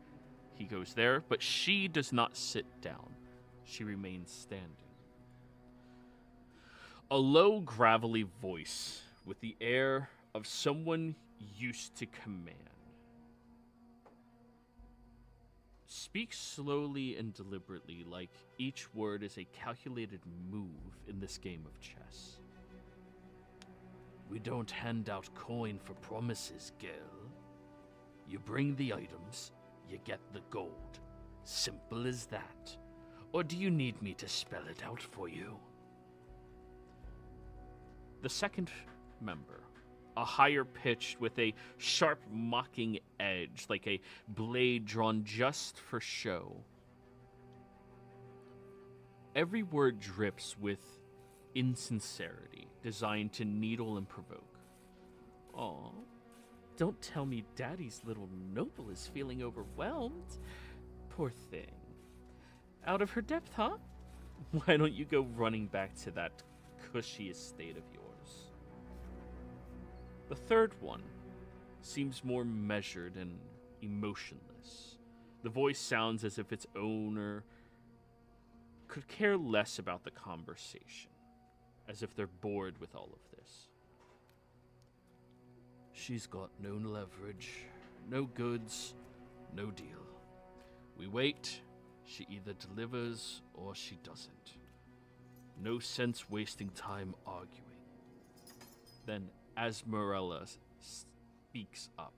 He goes there, but she does not sit down. She remains standing. A low, gravelly voice with the air of someone used to command speaks slowly and deliberately, like each word is a calculated move in this game of chess. We don't hand out coin for promises, girl. You bring the items, you get the gold. Simple as that. Or do you need me to spell it out for you? The second member, a higher pitched with a sharp mocking edge, like a blade drawn just for show. Every word drips with insincerity, designed to needle and provoke. Aw, don't tell me Daddy's little noble is feeling overwhelmed. Poor thing. Out of her depth, huh? Why don't you go running back to that cushy estate of yours? The third one seems more measured and emotionless. The voice sounds as if its owner could care less about the conversation, as if they're bored with all of this. She's got no leverage, no goods, no deal. We wait, she either delivers or she doesn't. No sense wasting time arguing. Then Esmeralda speaks up.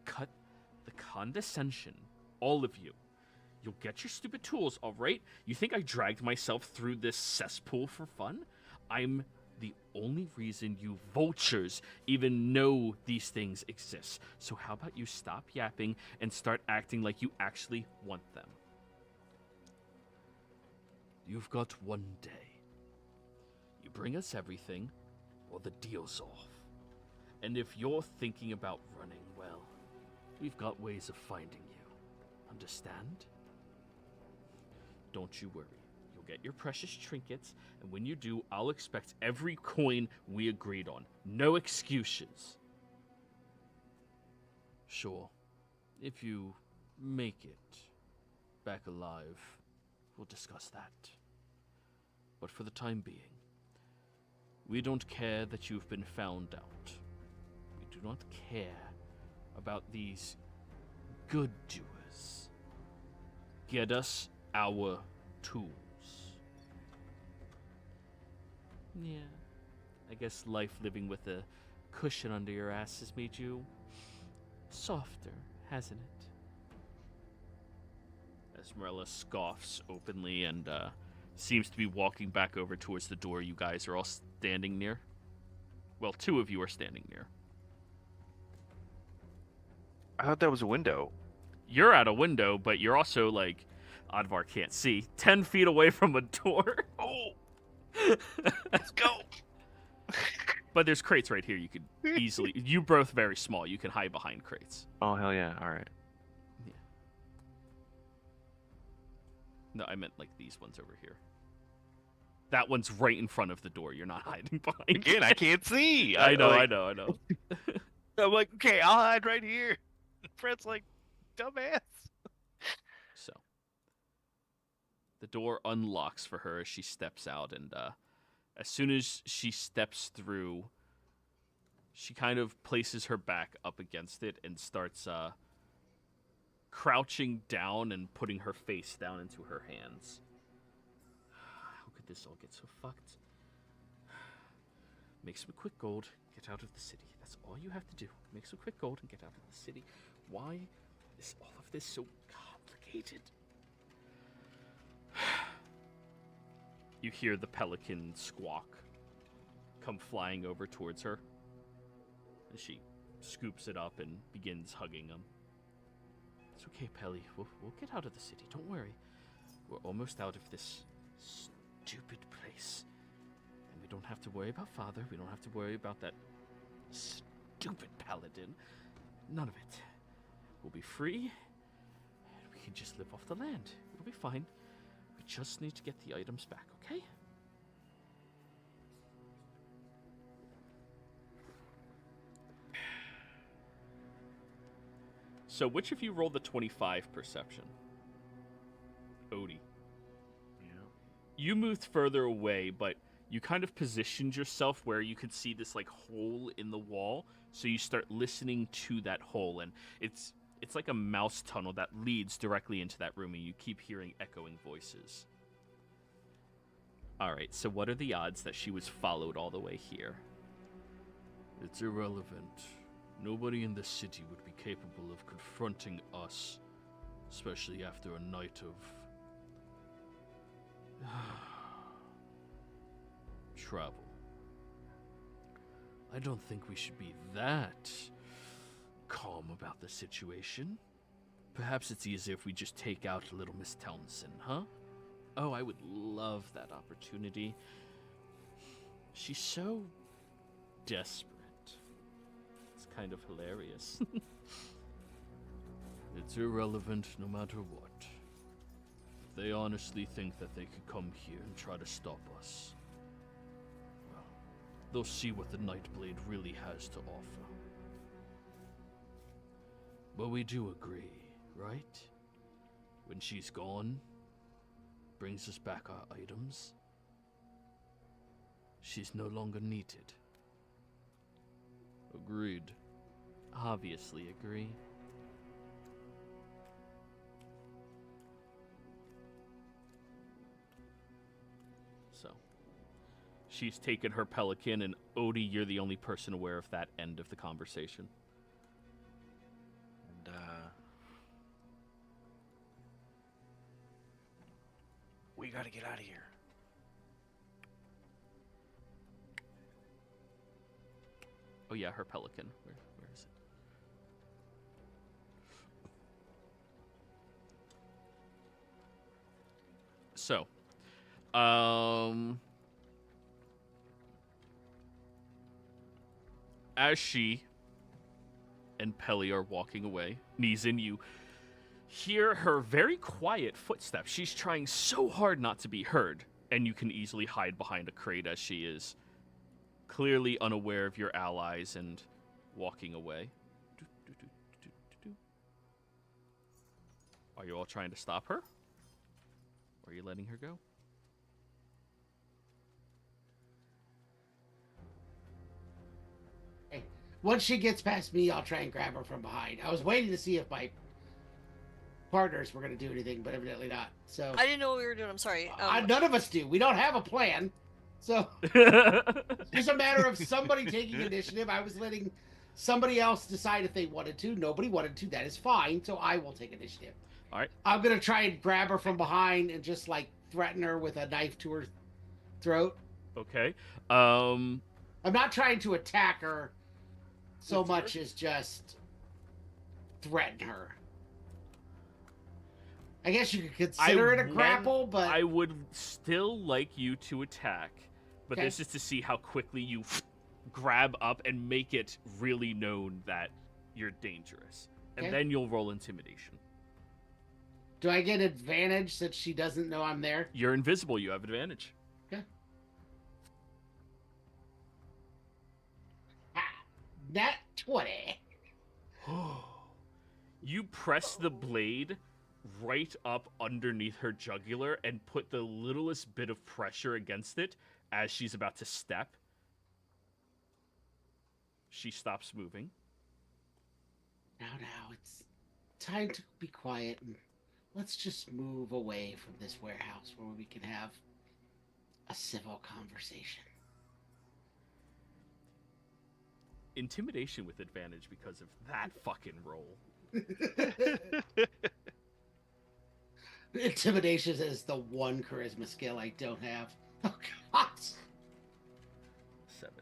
Cut the condescension, all of you. You'll get your stupid tools, all right? You think I dragged myself through this cesspool for fun? I'm the only reason you vultures even know these things exist. So how about you stop yapping and start acting like you actually want them? You've got one day. You bring us everything, or the deal's off. And if you're thinking about running, well, we've got ways of finding you. Understand? Don't you worry. You'll get your precious trinkets, and when you do, I'll expect every coin we agreed on. No excuses. Sure. If you make it back alive, we'll discuss that. But for the time being, we don't care that you've been found out. We do not care about these good doers. Get us our tools. Yeah, I guess life living with a cushion under your ass has made you softer, hasn't it? Esmeralda scoffs openly and seems to be walking back over towards the door you guys are all standing near. Well, 2 of you are standing near. I thought that was a window. You're at a window, but you're also, like, Advar can't see, 10 feet away from a door. Oh! Let's go. But there's crates right here. You could easily. You're both very small. You can hide behind crates. Oh hell yeah! All right. Yeah. No, I meant like these ones over here. That one's right in front of the door. You're not hiding behind. Again, I can't see. I know. like, I know. I'm like, okay, I'll hide right here. Fred's like, dumbass. So the door unlocks for her as she steps out, and as soon as she steps through, she kind of places her back up against it and starts crouching down and putting her face down into her hands. How could this all get so fucked? Make some quick gold, get out of the city. That's all you have to do. Make some quick gold and get out of the city. Why is all of this so complicated? You hear the pelican squawk come flying over towards her. And she scoops it up and begins hugging him. It's okay, Pelly. We'll get out of the city. Don't worry. We're almost out of this stupid place. And we don't have to worry about Father. We don't have to worry about that stupid paladin. None of it. We'll be free. And we can just live off the land. It'll be fine. We just need to get the items back, okay? So which of you rolled the 25 perception? Odie. Yeah. You moved further away, but you kind of positioned yourself where you could see this like hole in the wall. So you start listening to that hole, and it's like a mouse tunnel that leads directly into that room, and you keep hearing echoing voices. All right, so what are the odds that she was followed all the way here? It's irrelevant. Nobody in the city would be capable of confronting us, especially after a night of travel. I don't think we should be that calm about the situation. Perhaps it's easier if we just take out little Miss Townsend, huh? Oh, I would love that opportunity. She's so desperate. It's kind of hilarious. It's irrelevant no matter what. If they honestly think that they could come here and try to stop us, well, they'll see what the Nightblade really has to offer. But we do agree, right? When she's gone, brings us back our items, she's no longer needed. Agreed. Obviously agree. So, she's taken her pelican, and Odie, you're the only person aware of that end of the conversation. And we gotta get out of here. Oh yeah, her pelican. Where is it? So, as she and Pelly are walking away, Nizin, you hear her very quiet footsteps. She's trying so hard not to be heard, and you can easily hide behind a crate as she is clearly unaware of your allies and walking away. Are you all trying to stop her? Or are you letting her go? Hey, once she gets past me, I'll try and grab her from behind. I was waiting to see if my partners were going to do anything, but evidently not. So I didn't know what we were doing. I'm sorry. none of us do. We don't have a plan. So it's just a matter of somebody taking initiative. I was letting somebody else decide if they wanted to. Nobody wanted to. That is fine. So I will take initiative. All right. I'm going to try and grab her from behind and just like threaten her with a knife to her throat. Okay. I'm not trying to attack her so much as just threaten her. I guess you could consider it a grapple, but I would still like you to attack, but Okay. this is to see how quickly you grab up and make it really known that you're dangerous. And Okay. then you'll roll intimidation. do I get advantage since she doesn't know I'm there? You're invisible, you have advantage. Nat 20. You press the blade right up underneath her jugular and put the littlest bit of pressure against it as she's about to step. She stops moving. Now, it's time to be quiet and let's just move away from this warehouse where we can have a civil conversation. Intimidation with advantage because of that fucking roll. Intimidation is the one charisma skill I don't have. Oh God! 7.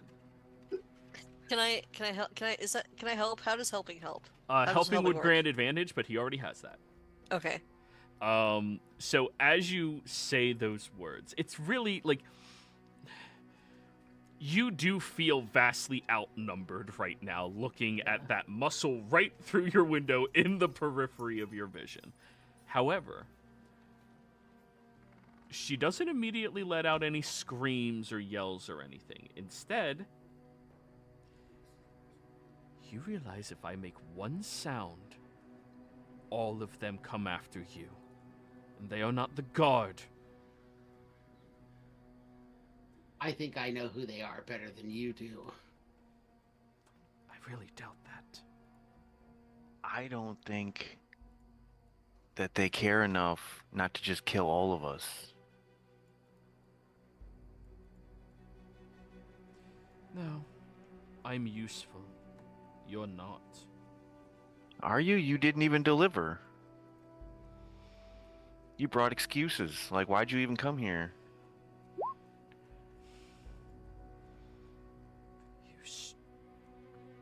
Can I help? Can I help? How does helping help? Helping does helping would work? grant advantage, but he already has that. Okay. So as you say those words, it's really like you do feel vastly outnumbered right now, looking at that muscle right through your window in the periphery of your vision. However, she doesn't immediately let out any screams or yells or anything. Instead, you realize if I make one sound, all of them come after you. And they are not the guard. I think I know who they are better than you do. I really doubt that. I don't think that they care enough not to just kill all of us. No, I'm useful. You're not. Are you? You didn't even deliver. You brought excuses. Like, why'd you even come here? You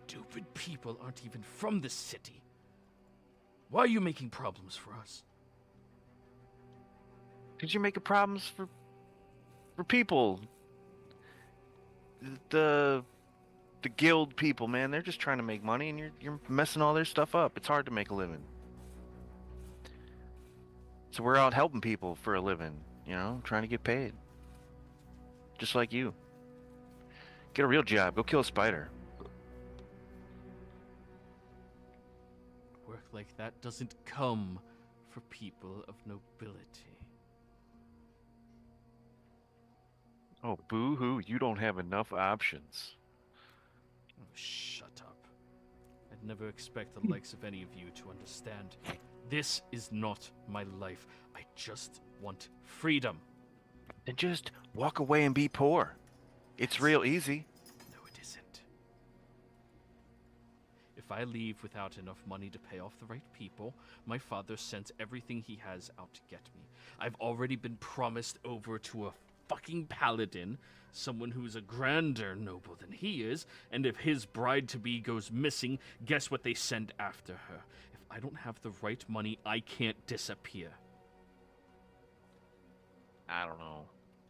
stupid people aren't even from this city. Why are you making problems for us? Because you're making problems for people. The guild people, man, they're just trying to make money, and you're messing all their stuff up. It's hard to make a living. So we're out helping people for a living, you know, trying to get paid. Just like you. Get a real job. Go kill a spider. Work like that doesn't come for people of nobility. Oh, boo-hoo, you don't have enough options. Oh, shut up. I'd never expect the likes of any of you to understand. This is not my life. I just want freedom. Then just walk away and be poor. It's real easy. No, it isn't. If I leave without enough money to pay off the right people, my father sends everything he has out to get me. I've already been promised over to a fucking paladin, someone who's a grander noble than he is, and if his bride-to-be goes missing, guess what they send after her? If I don't have the right money, I can't disappear. I don't know.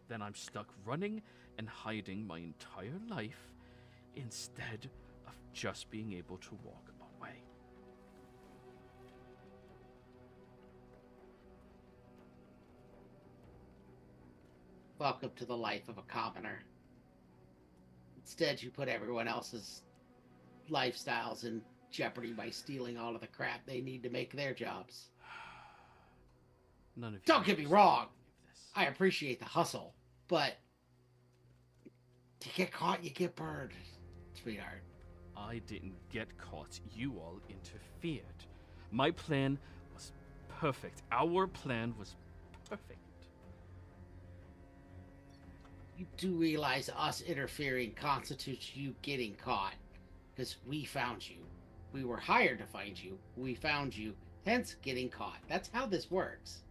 Then I'm stuck running and hiding my entire life instead of just being able to walk away. Welcome to the life of a commoner. Instead, you put everyone else's lifestyles in jeopardy by stealing all of the crap they need to make their jobs. None of you Don't get me understand wrong. any of this. I appreciate the hustle, but to get caught, you get burned, sweetheart. I didn't get caught. You all interfered. My plan was perfect. Our plan was perfect. You do realize us interfering constitutes you getting caught, because we found you. We were hired to find you. We found you, hence getting caught. That's how this works.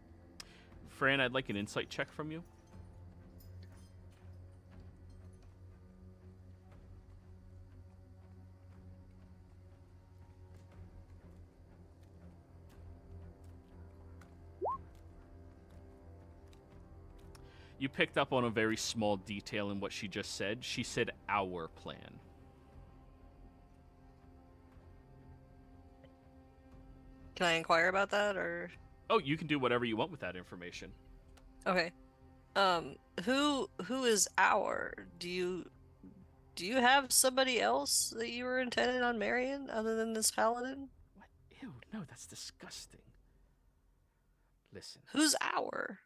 Fran, I'd like an insight check from you. You picked up on a very small detail in what she just said. She said our plan. Can I inquire about that, or? Oh, you can do whatever you want with that information. Okay. Who is our? Do you have somebody else that you were intended on marrying other than this paladin? What? Ew, no, that's disgusting. Listen. Who's our?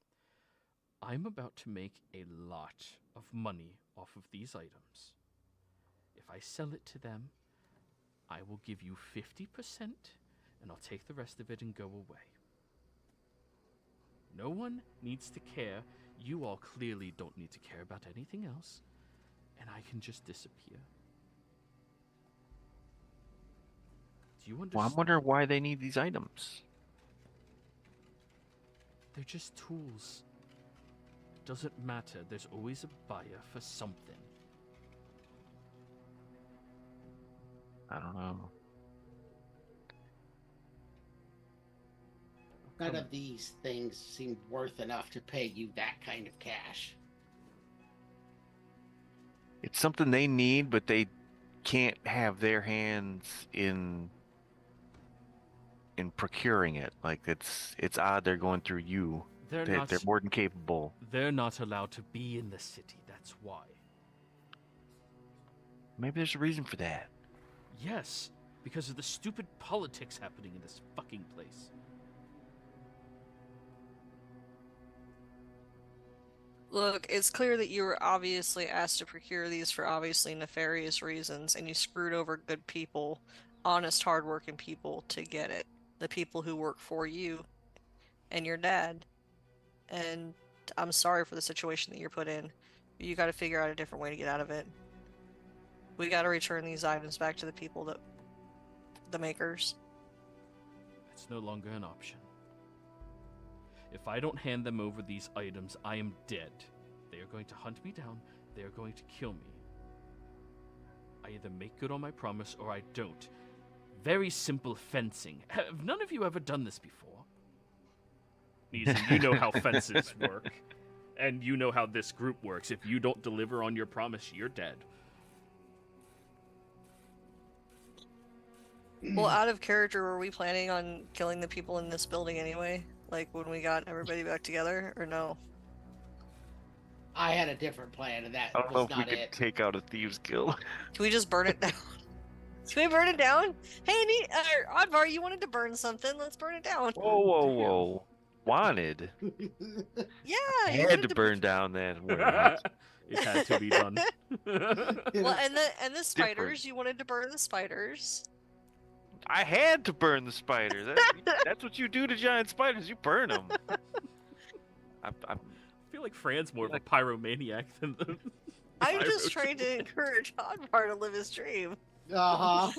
I'm about to make a lot of money off of these items. If I sell it to them, I will give you 50%, and I'll take the rest of it and go away. No one needs to care. You all clearly don't need to care about anything else, and I can just disappear. Do you understand? Well, I'm wondering why they need these items. They're just tools. Doesn't matter. There's always a buyer for something. I don't know. None of these things seem worth enough to pay you that kind of cash. It's something they need, but they can't have their hands in procuring it. Like it's odd they're going through you. They're more than capable. They're not allowed to be in the city. That's why. Maybe there's a reason for that. Yes, because of the stupid politics happening in this fucking place. Look, it's clear that you were obviously asked to procure these for obviously nefarious reasons, and you screwed over good people, honest, hardworking people, to get it. The people who work for you and your dad. And I'm sorry for the situation that you're put in. You gotta figure out a different way to get out of it. We gotta return these items back to the people the makers. It's no longer an option. If I don't hand them over these items, I am dead. They are going to hunt me down. They are going to kill me. I either make good on my promise or I don't. Very simple fencing. Have none of you ever done this before? Neeson, you know how fences work. And you know how this group works. If you don't deliver on your promise, you're dead. Well, out of character, were we planning on killing the people in this building anyway? Like when we got everybody back together, or no? I had a different plan, and that I don't know was if we not could it. take out a thieves guild. Can we just burn it down? Can we burn it down? Hey, Oddvar, you wanted to burn something. Let's burn it down. Whoa. Wanted. Yeah, I you had wanted to burn down that word. It had to be done. Well, and the spiders, you wanted to burn the spiders. I had to burn the spider. That's what you do to giant spiders. You burn them. I feel like Fran's more of a pyromaniac than the. I'm just trying to encourage Oddvar to live his dream. I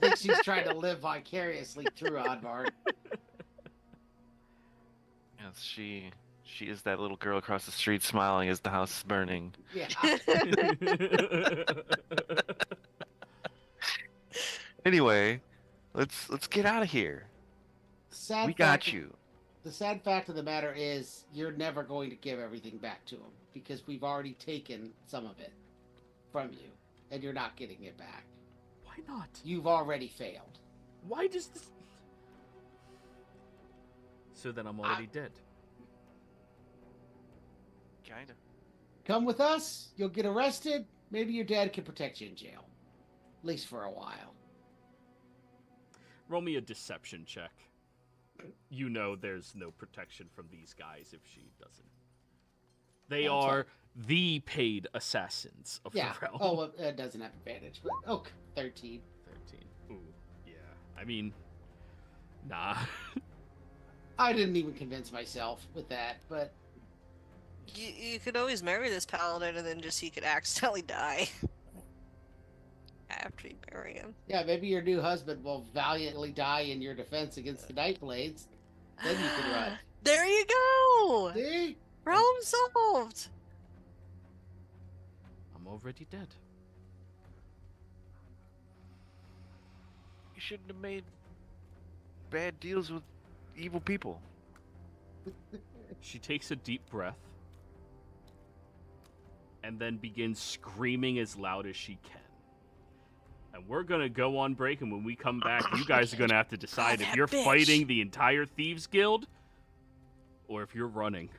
think she's trying to live vicariously through Oddvar. Yes, she is that little girl across the street smiling as the house is burning. Yeah. Anyway, let's get out of here. We got you. The sad fact of the matter is you're never going to give everything back to him because we've already taken some of it from you and you're not getting it back. Why not? You've already failed. Why does this... So then I'm already dead. Kinda. Come with us, you'll get arrested, maybe your dad can protect you in jail. At least for a while. Roll me a deception check. You know there's no protection from these guys if she doesn't. They are the paid assassins of the realm. Oh, well, it doesn't have advantage, but 13. 13. Ooh, yeah. I mean, nah. I didn't even convince myself with that, but... You could always marry this paladin and then he could accidentally die. After you marry him. Yeah, maybe your new husband will valiantly die in your defense against the Nightblades. Then you can run. There you go! See? Problem solved! I'm already dead. You shouldn't have made bad deals with evil people. She takes a deep breath. and then begins screaming as loud as she can. And we're going to go on break, and when we come back, you guys are going to have to decide if that you're bitch. fighting the entire Thieves Guild or if you're running.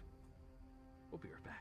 We'll be right back.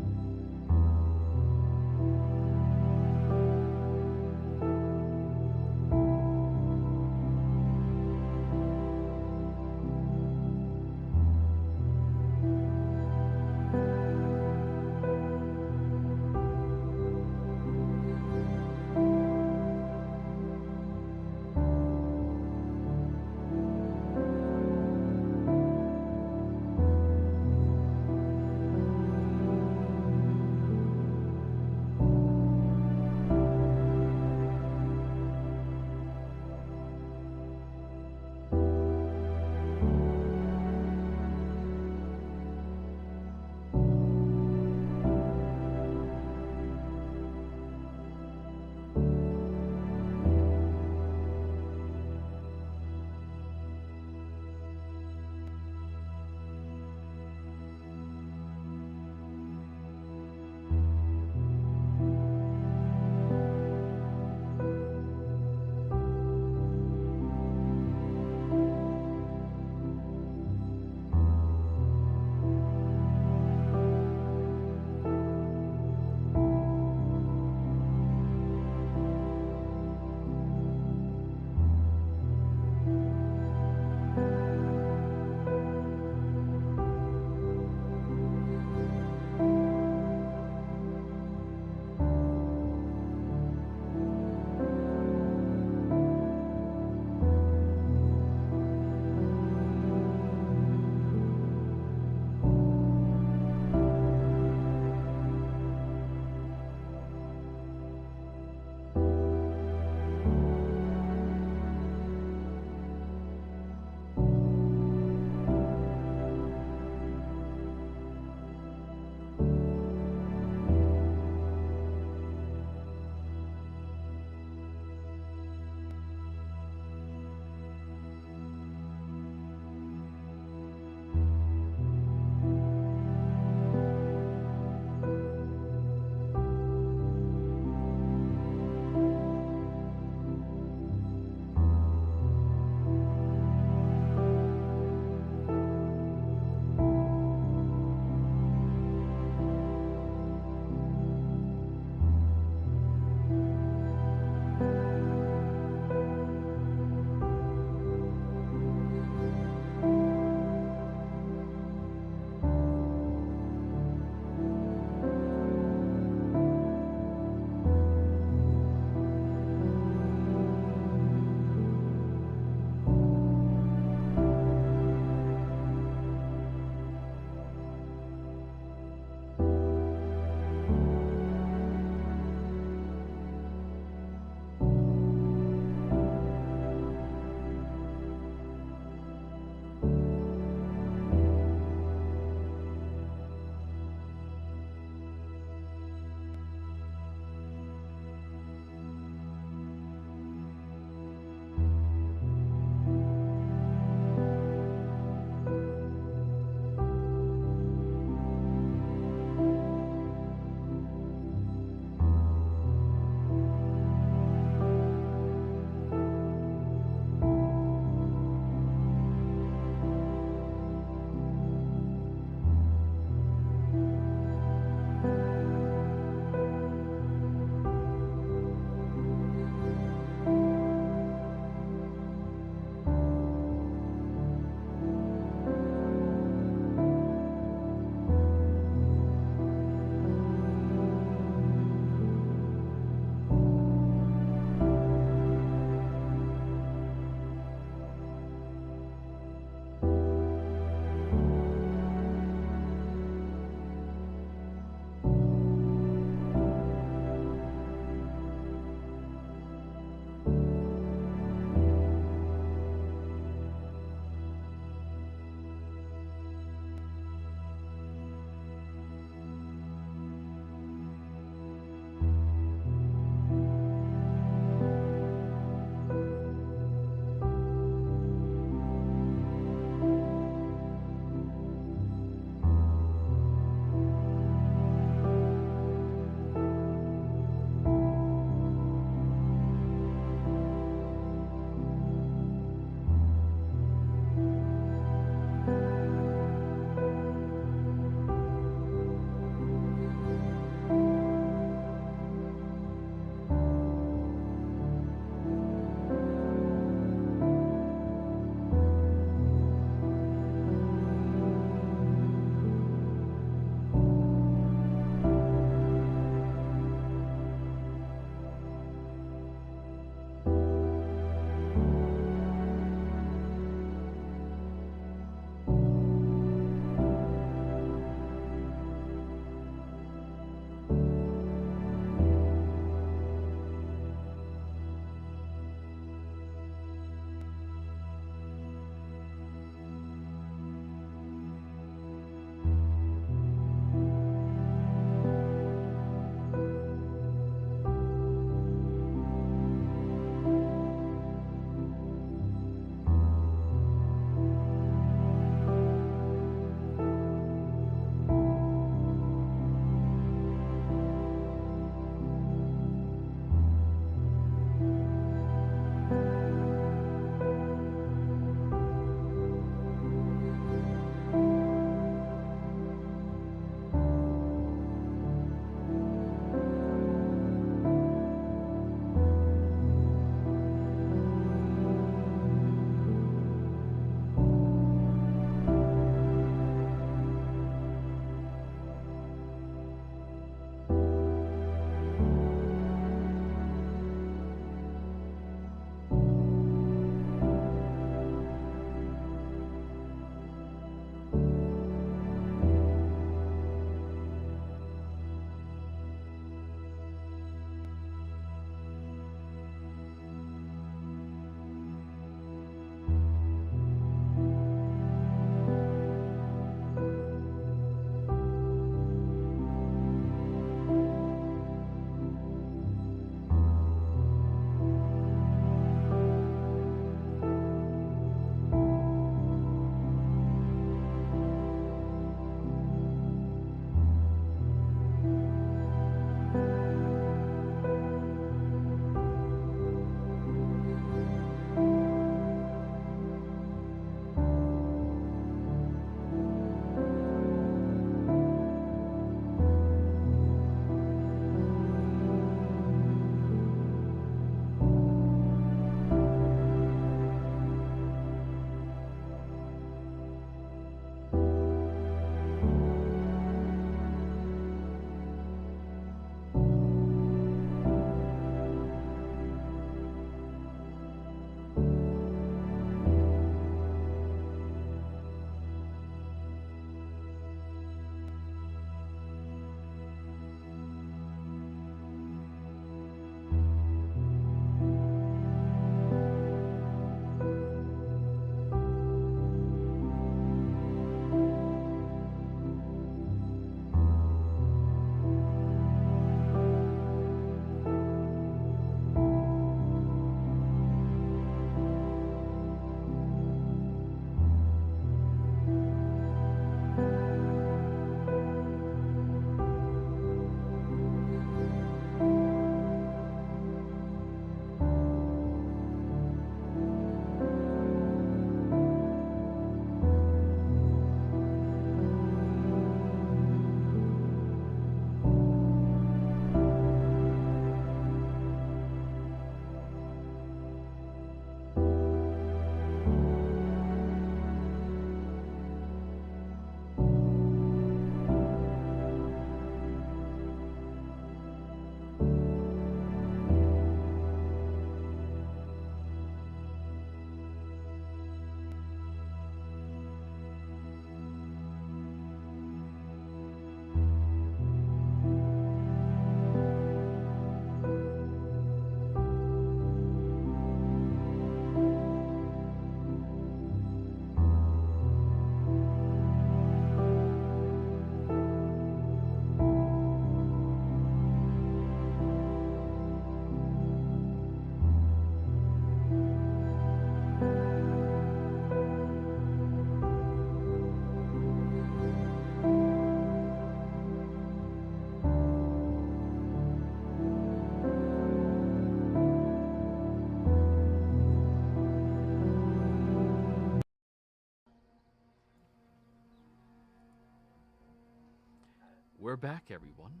We're back, everyone.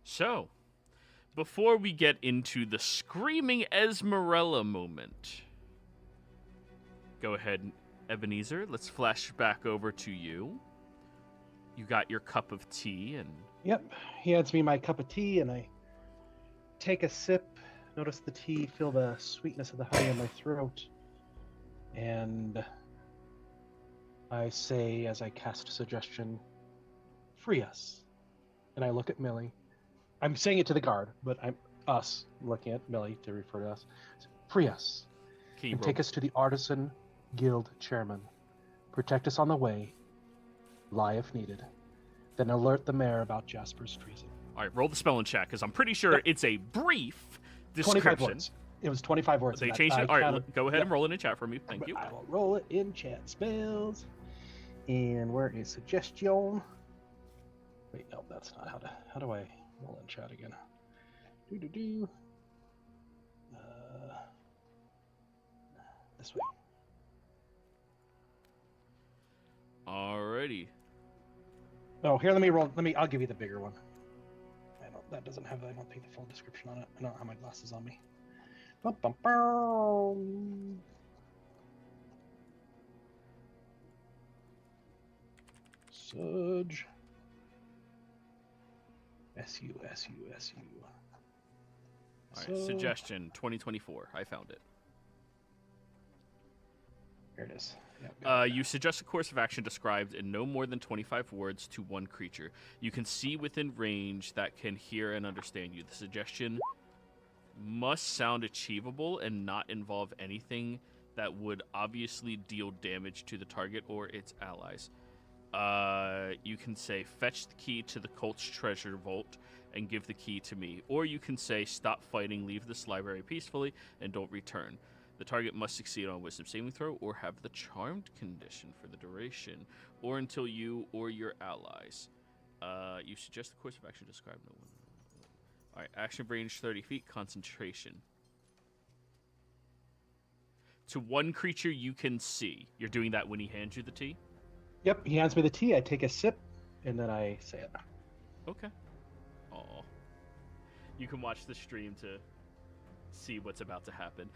So, before we get into the screaming Esmerella moment, go ahead, Ebenezer. Let's flash back over to you. You got your cup of tea, and Yep. He hands me my cup of tea, and I take a sip. Notice the tea, feel the sweetness of the honey in my throat, and I say, as I cast a suggestion, "Free us." And I look at Millie. I'm saying it to the guard, but I'm us looking at Millie to refer to us. "Free us, can you and roll? take us to the Artisan Guild Chairman. Protect us on the way. Lie if needed. Then alert the mayor about Jasper's treason." All right, roll the spell and check, because I'm pretty sure it's a brief 25 description. words. It was 25 words. They and changed I it. All right, counted- go ahead Yep. and roll it in chat for me. Thank But you. I will roll it in chat spells. And where is suggestion? Wait, no, that's not how do I roll in chat again? Do. This way. Alrighty. Oh, here, let me roll. I'll give you the bigger one. That doesn't have, I don't think, the full description on it. I don't have my glasses on me. Bum, bum, bum. Sudge. SU. All right, suggestion 2024. I found it. There it is. Yep, You suggest a course of action described in no more than 25 words to one creature. You can see within range that can hear and understand you. The suggestion must sound achievable and not involve anything that would obviously deal damage to the target or its allies. You can say, "Fetch the key to the cult's treasure vault and give the key to me." Or you can say, "Stop fighting, leave this library peacefully, and don't return." The target must succeed on a wisdom saving throw or have the charmed condition for the duration, or until you or your allies. You suggest the course of action described. No one. All right, action range 30 feet, concentration. To one creature you can see. You're doing that when he hands you the tea? Yep, he hands me the tea. I take a sip, and then I say it. Okay. Aw. You can watch the stream to see what's about to happen.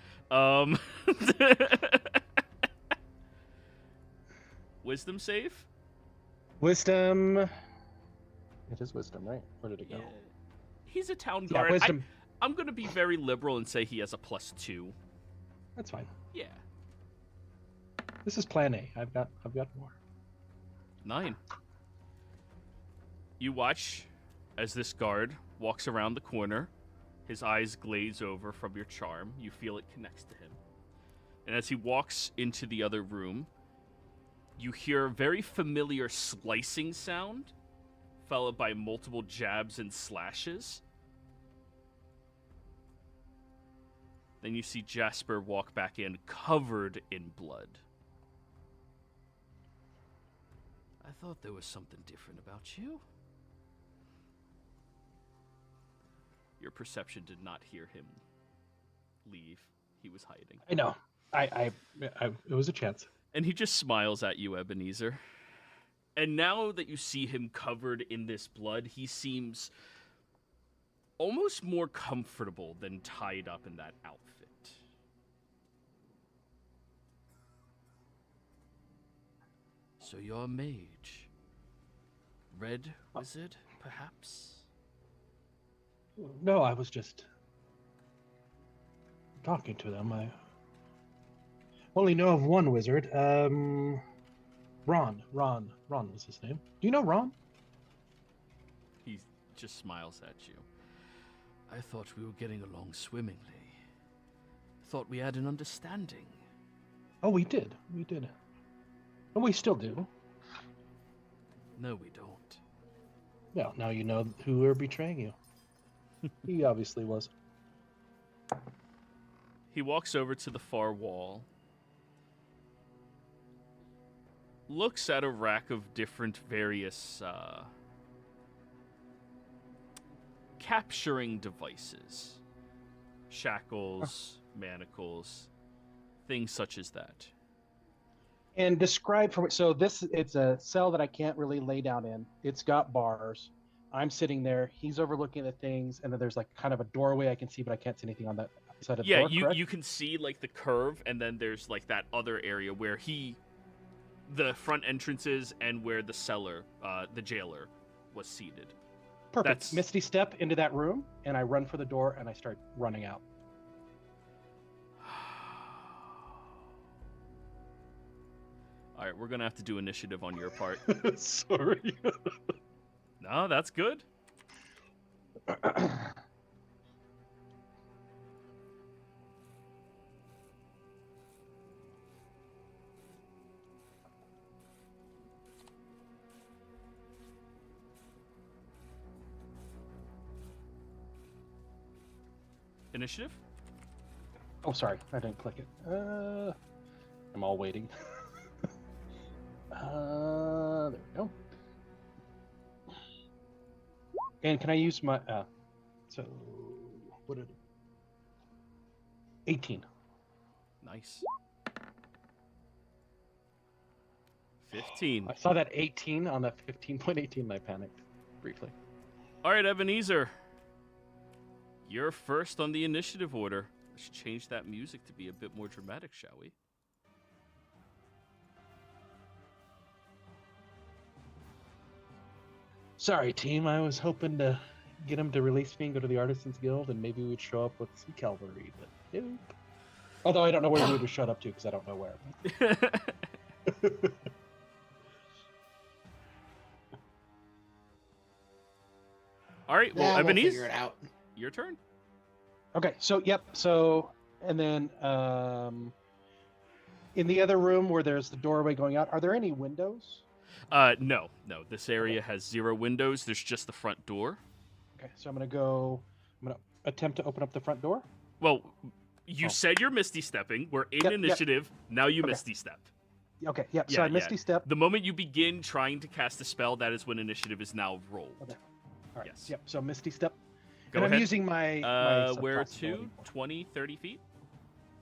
Wisdom save? Wisdom. It is wisdom, right? Where did it go? Yeah. He's a town Yeah, guard. wisdom. I'm going to be very liberal and say he has a +2. That's fine. Yeah. This is Plan A. I've got more. 9. You watch as this guard walks around the corner. His eyes glaze over from your charm. You feel it connects to him. And as he walks into the other room, you hear a very familiar slicing sound, followed by multiple jabs and slashes. Then you see Jasper walk back in, covered in blood. I thought there was something different about you. Your perception did not hear him leave. He was hiding. I know. I it was a chance. And he just smiles at you, Ebenezer. And now that you see him covered in this blood, he seems almost more comfortable than tied up in that outfit. So you're a mage. Red wizard, perhaps? No, I was just talking to them. I only know of one wizard. Ron was his name. Do you know Ron? He just smiles at you. I thought we were getting along swimmingly. Thought we had an understanding. Oh, we did. And we still do. No, we don't. Well, now you know who are betraying you. He obviously was. He walks over to the far wall, looks at a rack of different various capturing devices. Shackles, manacles, things such as that. And describe for me. So it's a cell that I can't really lay down in. It's got bars. I'm sitting there. He's overlooking the things, and then there's like kind of a doorway I can see, but I can't see anything on that side of the Yeah, door. Correct? you can see like the curve, and then there's like that other area where the front entrances and where the cellar, the jailer, was seated. Perfect. That's- Misty step into that room, and I run for the door, and I start running out. All right, we're gonna have to do initiative on your part. Sorry. No, that's good. Initiative? Oh, sorry, I didn't click it. I'm all waiting. There we go. And can I use my so what did 18. Nice. 15. I saw that 18 on that 15.18 and I panicked briefly. All right, Ebenezer. You're first on the initiative order. Let's change that music to be a bit more dramatic, shall we? Sorry, team. I was hoping to get him to release me and go to the Artisans Guild, and maybe we'd show up with some cavalry, but nope. Although I don't know where we would have showed up to because I don't know where. All right, well, We'll Ebenezer, figure it out. your turn. Okay, so yep, so and then in the other room where there's the doorway going out, are there any windows? No. This area has 0 windows. There's just the front door. Okay, so I'm gonna attempt to open up the front door. Well, you Oh. said you're misty stepping. We're in Yep, initiative. Now you Okay. misty step. Okay, yep. So Yeah, I misty step. The moment you begin trying to cast a spell, that is when initiative is now rolled. Okay. All right. Yes. Yep. So misty step. Go and ahead. I'm using my Where subclass to? ability. 20, 30 feet?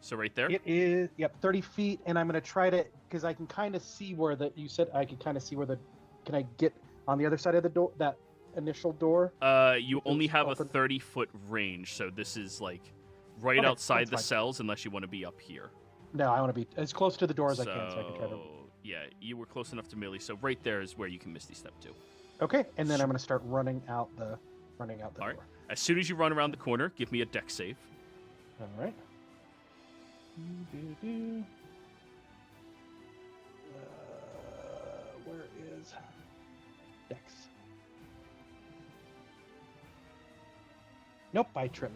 So right there? It is 30 feet, and I'm gonna try to because I can kind of see where you said I can kind of see where the. Can I get on the other side of the door? That initial door. You If only it's have a open. 30-foot range, so this is like right Okay, outside that's the fine. cells unless you want to be up here. No, I want to be as close to the door as I can, so I can try to. Yeah, you were close enough to Millie, so right there is where you can misty step to. Okay, and then I'm gonna start running out the All right. door. As soon as you run around the corner, give me a dex save. All right. Where is Dex? Nope, I tripped.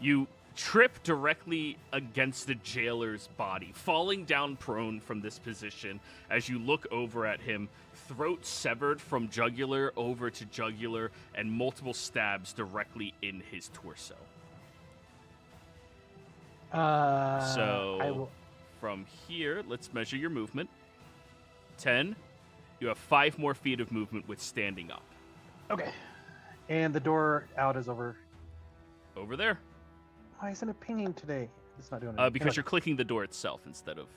You trip directly against the jailer's body, falling down prone from this position as you look over at him, throat severed from jugular over to jugular, and multiple stabs directly in his torso. I So will. from here, let's measure your movement. 10. You have 5 more feet of movement with standing up. Okay. And the door out is over. Over there. Why isn't it pinging today? It's not doing it. Because you're clicking the door itself instead of...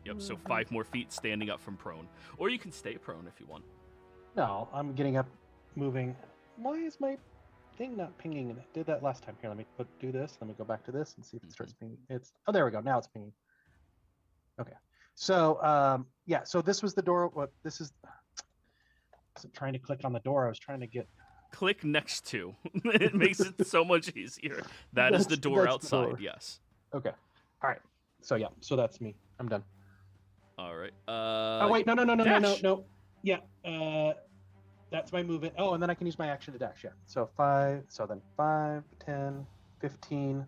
Yep, so 5 more feet standing up from prone. Or you can stay prone if you want. No, I'm getting up, moving. Why is my thing not pinging? It did that last time. Here, let me do this. Let me go back to this and see if it starts pinging. Oh, there we go. Now it's pinging. Okay. So, yeah. So this was the door. What this is? I wasn't trying to click on the door. I was trying to get. Click next to. It makes it so much easier. That is the door That's the outside, door. yes. Okay. All right. So yeah. So that's me. I'm done. All right. Oh wait, no. dash. Yeah. That's my movement. Oh, and then I can use my action to dash. Yeah. So 5. So then 5, 10, 15.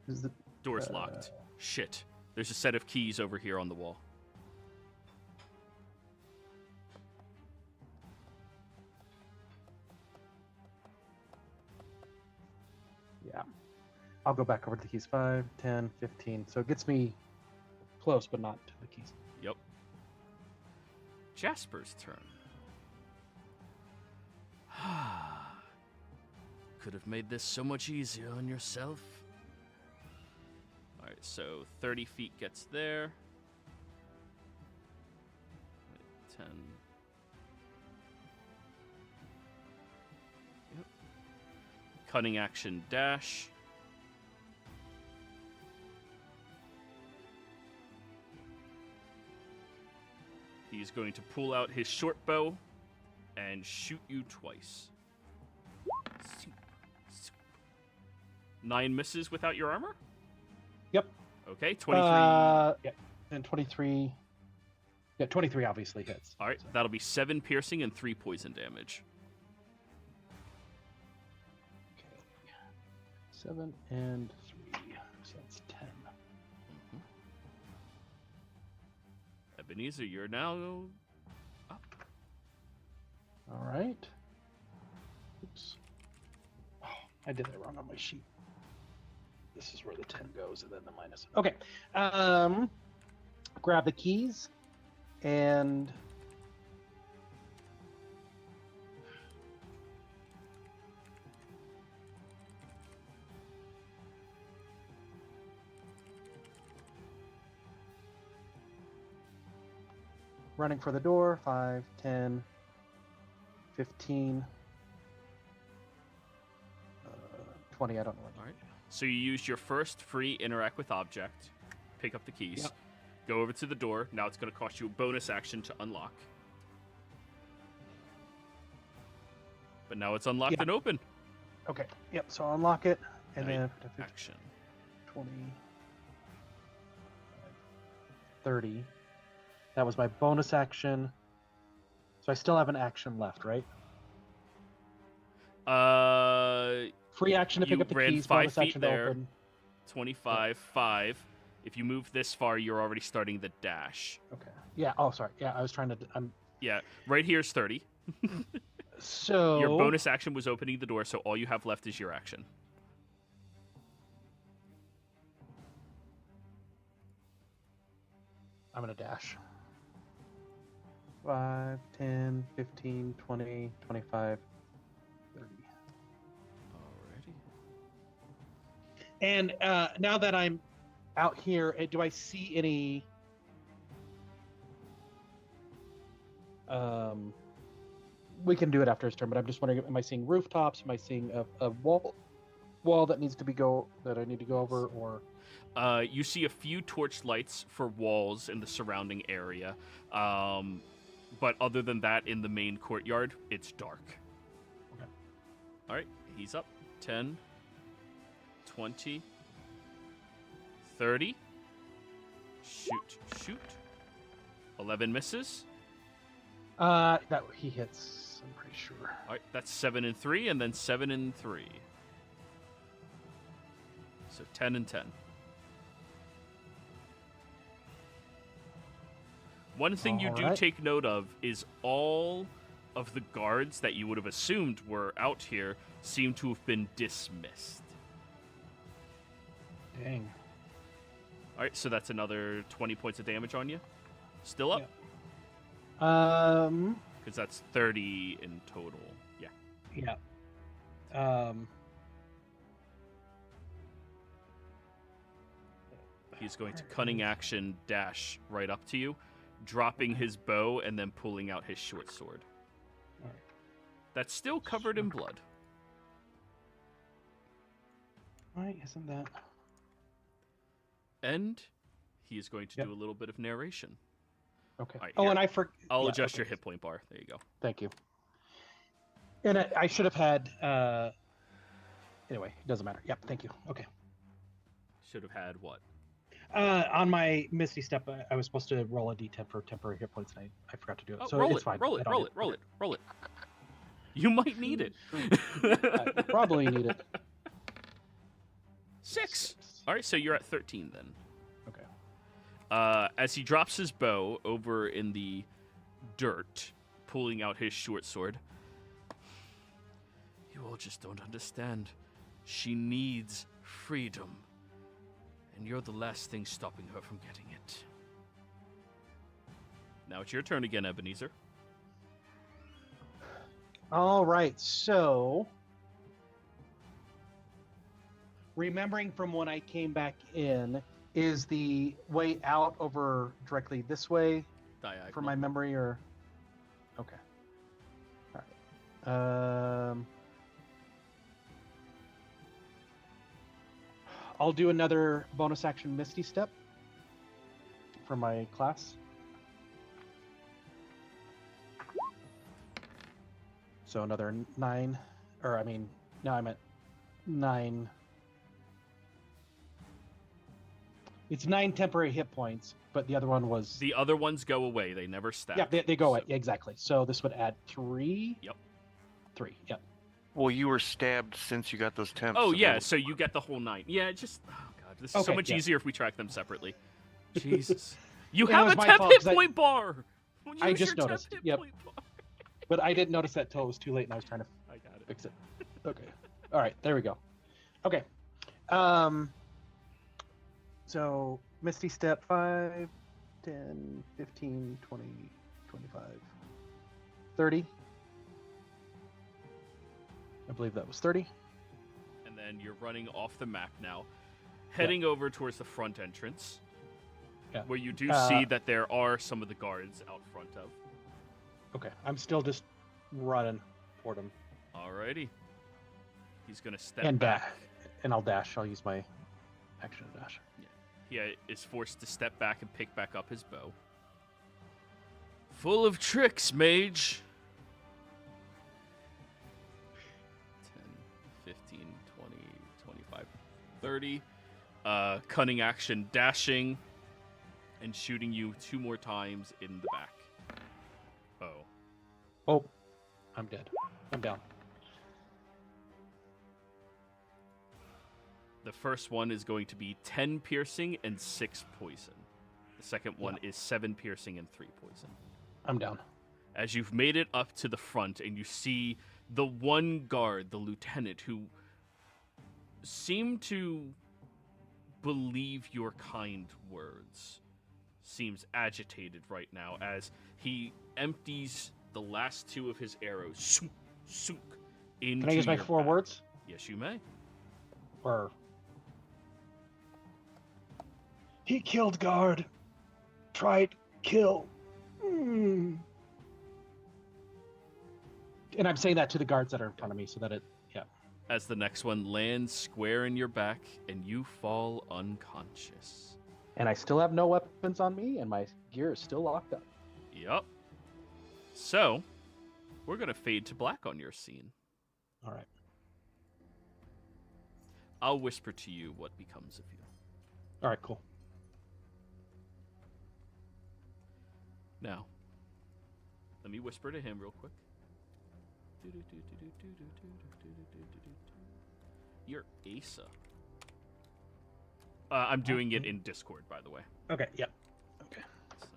Is the Door's locked. Shit. There's a set of keys over here on the wall. Yeah. I'll go back over to the keys. 5, 10, 15. So it gets me close, but not to the keys. Yep. Jasper's turn. Could have made this so much easier on yourself. Alright, so 30 feet gets there. 10. cunning action dash. He's going to pull out his short bow and shoot you twice. 9 misses without your armor? Yep. Okay, 23. Yeah, and 23. Yeah, 23 obviously hits. All right, So. that'll be 7 piercing and 3 poison damage. Okay. 7 and 3. So that's 10. Ebenezer, you're now up. All right. Oops. Oh, I did that wrong on my sheet. This is where the 10 goes, and then the minus. Okay. Grab the keys, and running for the door. 5, 10, 15, 20. I don't know what. All right. So you use your first free interact with object, pick up the keys, Yep. go over to the door. Now it's going to cost you a bonus action to unlock. But now it's unlocked Yeah. and open. Okay. Yep. So I'll unlock it, and Right. then Action. 20, 30. That was my bonus action. So I still have an action left, right? Free action to pick You up the ran keys, 5 bonus feet action there. to open. 25, 5. If you move this far, you're already starting the dash. Okay. Yeah. Oh, sorry. Yeah, I was trying to. Yeah, right here's 30. So Your bonus action was opening the door, so all you have left is your action. I'm gonna dash. 5, 10, 15, 20, 25, 30. Alrighty. And now that I'm out here, do I see any? We can do it after his turn, but I'm just wondering: am I seeing rooftops? Am I seeing a wall that needs to be that I need to go over, or? You see a few torch lights for walls in the surrounding area. But other than that, in the main courtyard, it's dark. Okay. All right, he's up. 10, 20, 30. Shoot. 11 misses. That he hits. I'm pretty sure. All right, that's 7 and 3, and then 7 and 3. So 10 and 10. One thing you do Alright. take note of is all of the guards that you would have assumed were out here seem to have been dismissed. Dang. All right, so that's another 20 points of damage on you. Still up? Yeah. Because that's 30 in total. Yeah. Yeah. He's going to cunning action dash right up to you, dropping his bow and then pulling out his short sword. Alright. That's still covered in blood. Why isn't that? And he is going to Yep. do a little bit of narration. Okay. Alright, Oh, here. and I forgot. I'll adjust your hit point bar. There you go. Thank you. And I should have had. Anyway, it doesn't matter. Yep. Thank you. Okay. Should have had what? On my Misty Step, I was supposed to roll a D10 for temporary hit points, and I forgot to do it. Oh, so roll it's it, fine. roll I it, don't roll need it, roll it, roll it. You might need it. I probably need it. 6. All right, so you're at 13 then. Okay. As he drops his bow over in the dirt, pulling out his short sword. You all just don't understand. She needs freedom. And you're the last thing stopping her from getting it. Now it's your turn again, Ebenezer. All right. So, remembering from when I came back in, is the way out over directly this way Diagonal. from my memory, or? Okay. All right. I'll do another bonus action Misty Step for my class. So another 9, or I mean, no, I'm at 9. It's 9 temporary hit points, but the other one was... The other ones go away. They never stack. Yeah, they go away. Exactly. So this would add 3. Yep. 3, yep. Well, you were stabbed since you got those temps. Oh, so yeah, they'll- so you get the whole 9. Yeah, just... Oh, God. This is so Okay, much yeah. easier if we track them separately. Jesus. You Yeah, it have was a my temp fault, hit 'cause I- point bar! I Use just your temp noticed. hit Yep. point bar. But I didn't notice that till it was too late, and I was trying to I got it. fix it. Okay. All right, there we go. Okay. So Misty Step 5, 10, 15, 20, 25, 30. I believe that was 30. And then you're running off the map now, heading over towards the front entrance, Yeah. where you do see that there are some of the guards out front of. Okay, I'm still just running toward him. Alrighty. He's gonna step And back. and I'll dash. I'll use my action to dash. He is forced to step back and pick back up his bow. Full of tricks, mage. 10, 15, 20, 25, 30. Cunning action, dashing, and shooting you 2 more times in the back. Oh. Oh, I'm dead. I'm down. The first one is going to be 10 piercing and 6 poison. The second one is 7 piercing and 3 poison. I'm down. As you've made it up to the front and you see the one guard, the lieutenant, who seemed to believe your kind words, seems agitated right now as he empties the last 2 of his arrows sook, sook, into Can I use my your 4 back. words? Yes, you may. Or he killed guard. Tried kill. And I'm saying that to the guards that are in front of me, so that it. Yeah. As the next one lands square in your back and you fall unconscious. And I still have no weapons on me, and my gear is still locked up. Yep. So, we're going to fade to black on your scene. All right. I'll whisper to you what becomes of you. All right. Cool. Now, let me whisper to him real quick. You're Asa. I'm doing it in Discord, by the way. Okay. Yep. Okay. So.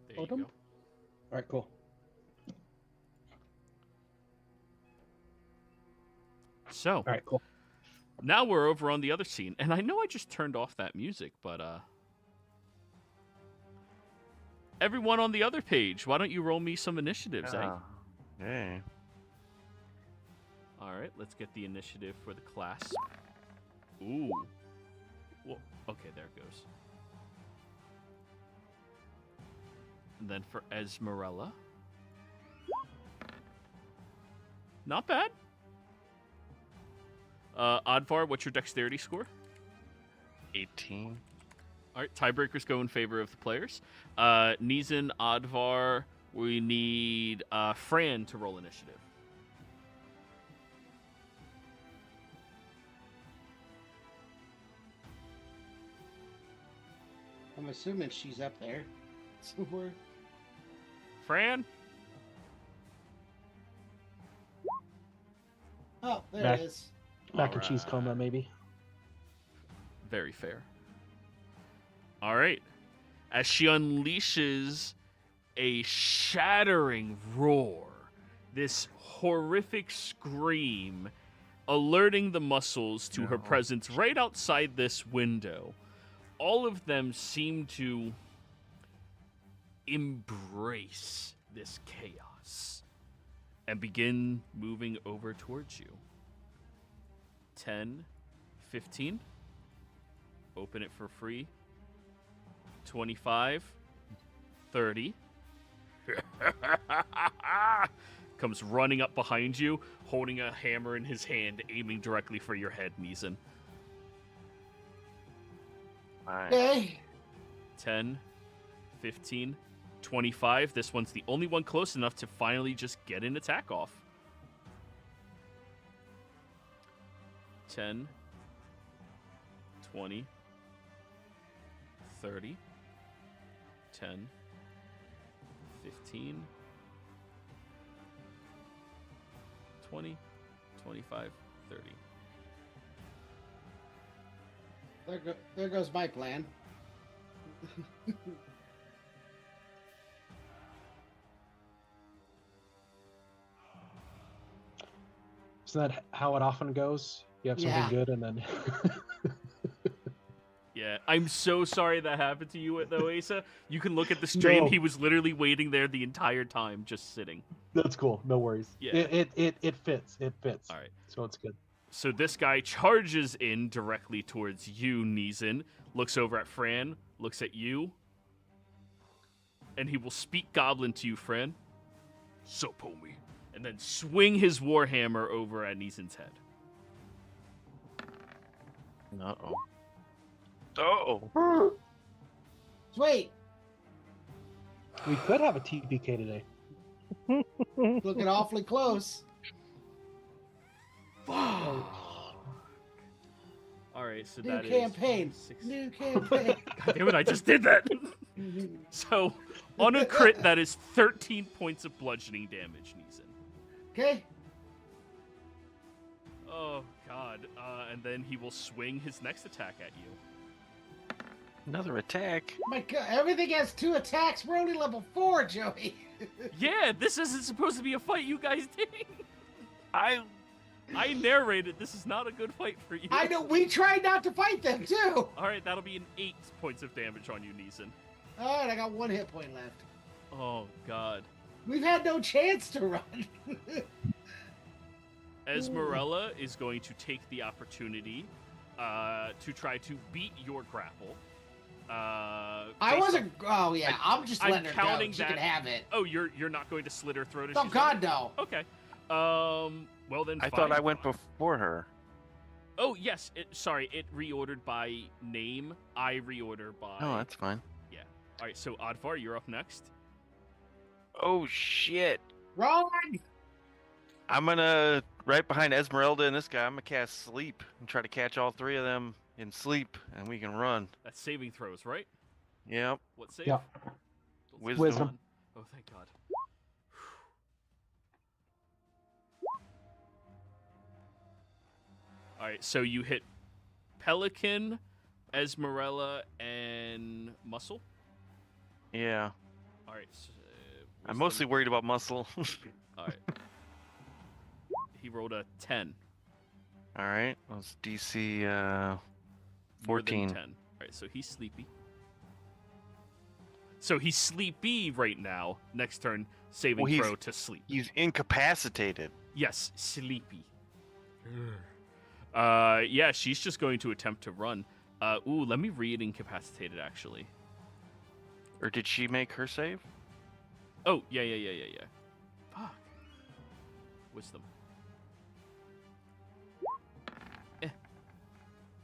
There you Totem? go. All right. Cool. So, All right. Cool. now we're over on the other scene. And I know I just turned off that music, but everyone on the other page, why don't you roll me some initiatives, eh? Hey. All right, let's get the initiative for the class. Ooh. Well, okay, there it goes. And then for Esmerella. Not bad. Oddvar, what's your dexterity score? 18. All right, tiebreakers go in favor of the players. Nizan, Oddvar, we need Fran to roll initiative. I'm assuming she's up there somewhere. Fran? Oh, there Back. it is. Mac and cheese Alright. coma, maybe. Very fair. All right. As she unleashes a shattering roar, this horrific scream, alerting the muscles to her presence right outside this window, all of them seem to embrace this chaos and begin moving over towards you. 10, 15. Open it for free. 25, 30. Comes running up behind you, holding a hammer in his hand, aiming directly for your head, Neeson. Alright. Okay. 10, 15, 25. This one's the only one close enough to finally just get an attack off. 10, 20, 30, 10, 15, 20, 25, 30. There goes my plan. Isn't that how it often goes? You have something Yeah. good and then... Yeah, I'm so sorry that happened to you, though, Asa. You can look at the stream. No. He was literally waiting there the entire time, just sitting. That's cool. No worries. Yeah. It fits. It fits. All right. So it's good. So this guy charges in directly towards you, Neeson, looks over at Fran, looks at you, and he will speak Goblin to you, Fran. So me. And then swing his warhammer over at Neeson's head. Uh-oh. Oh. Sweet. We could have a TPK today. Looking awfully close. All right, so New that campaign. is six. New campaign. God damn it, I just did that. So, on a crit, that is 13 points of bludgeoning damage, Neeson. Okay. Oh, God. And then he will swing his next attack at you. Another attack. My God, everything has 2 attacks. We're only level 4, Joey. Yeah, this isn't supposed to be a fight you guys did. I I narrated. This is not a good fight for you. I know. We tried not to fight them too. All right, that'll be an 8 points of damage on you, Neeson. All right, I got 1 hit point left. Oh, God. We've had no chance to run. Esmerella is going to take the opportunity to try to beat your grapple. I wasn't. Oh yeah, I'm just I'm letting her go. counting She that- can have it. Oh, you're not going to slit her throat? as Oh she's God, running? no. Okay. Well then. I fine. thought I went before her. Oh yes. Sorry, it reordered by name. I reorder by. Oh, that's fine. All right. So Advar, you're up next. Oh shit! Wrong. I'm gonna right behind Esmeralda and this guy. I'm gonna cast Sleep and try to catch all 3 of them in sleep, and we can run. That's saving throws, right? Yep. What save? Yeah. Don't say Wisdom. one. Oh, thank God. All right, so you hit Pelican, Esmerella, and Muscle. Yeah. All right. So, I'm wisdom- mostly worried about Muscle. All right. He rolled a 10. All right. That's DC More than 14. 10. All right, so he's sleepy. So he's sleepy right now. Next turn, saving Well, he's- throw to sleep. He's incapacitated. Yes, sleepy. Yeah, she's just going to attempt to run. Ooh, let me read incapacitated, actually. Or did she make her save? Oh, yeah. Fuck. Wisdom.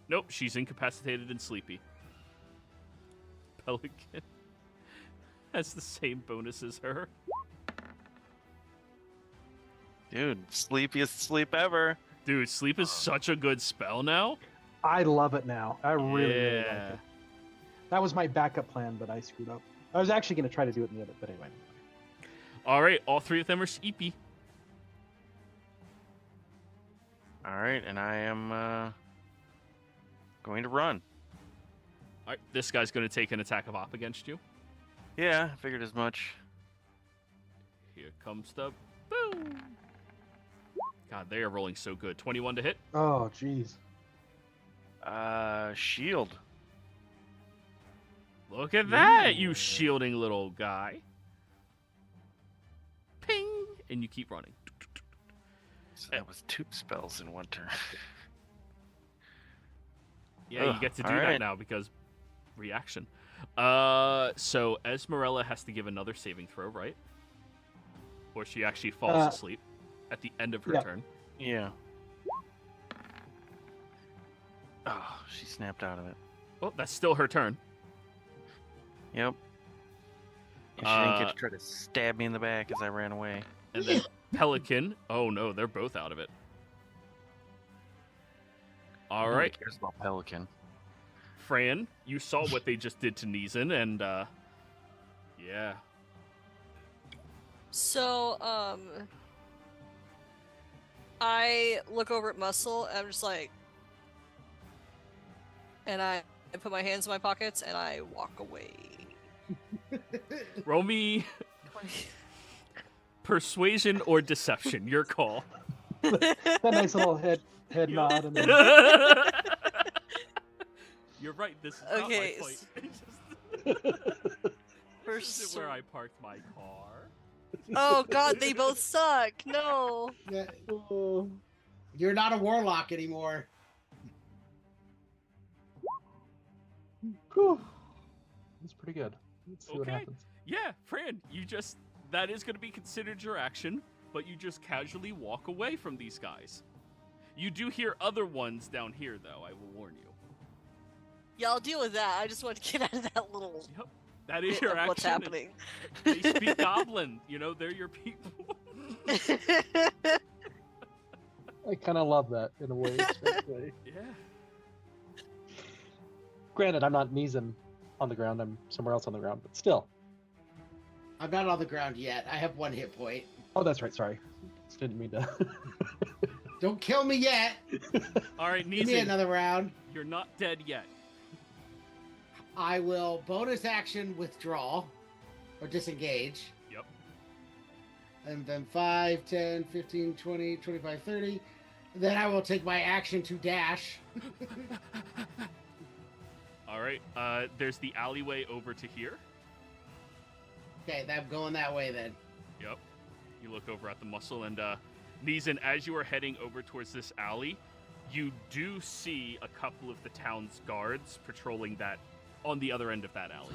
Nope, she's incapacitated and sleepy. Pelican has the same bonus as her. Dude, sleepiest sleep ever. Dude, sleep is such a good spell now. I love it now. I really like Yeah. it. That was my backup plan, but I screwed up. I was actually going to try to do it in the other, but anyway. All right, all three of them are sleepy. All right, and I am going to run. All right, this guy's going to take an attack of op against you. Yeah, I figured as much. Here comes the boom. God, they are rolling so good. 21 to hit. Oh, jeez. Shield. Look at that, you shielding little guy. Ping! And you keep running. So that was 2 spells in one turn. Yeah, Ugh, you get to do all that right. now because reaction. So Esmeralda has to give another saving throw, right? Or she actually falls asleep at the end of her yeah. turn. Yeah. Oh, she snapped out of it. Well, that's still her turn. Yep. If she didn't get to try to stab me in the back as I ran away. And then Pelican. Oh no, they're both out of it. All Nobody right, cares about Pelican. Fran, you saw what they just did to Neeson, and yeah. So, I look over at Muscle, and I'm just like, and I put my hands in my pockets, and I walk away. Roll me persuasion or deception. Your call. That nice little head nod. And then... You're right. This is Okay, not my point. This isn't where I parked my car. Oh god, they both suck. No. Yeah. You're not a warlock anymore. Whew. That's pretty good. Let's see what Okay. happens. Yeah, Fran, that is going to be considered your action, but you just casually walk away from these guys. You do hear other ones down here, though, I will warn you. Yeah, I'll deal with that. I just want to get out of that little Yep, that is bit your of action. what's happening. They speak Goblin. You know, they're your people. I kind of love that in a way. Especially. Yeah. Granted, I'm not Neeson on the ground. I'm somewhere else on the ground, but still. I'm not on the ground yet. I have 1 hit point. Oh, that's right. Sorry. Just didn't mean to. Don't kill me yet. All right, Give me Neeson, another round. you're not dead yet. I will bonus action withdraw or disengage. Yep. And then 5, 10, 15, 20, 25, 30. Then I will take my action to dash. All right, there's the alleyway over to here. Okay, I'm going that way then. Yep. You look over at the muscle, and Neeson, as you are heading over towards this alley, you do see a couple of the town's guards patrolling that on the other end of that alley.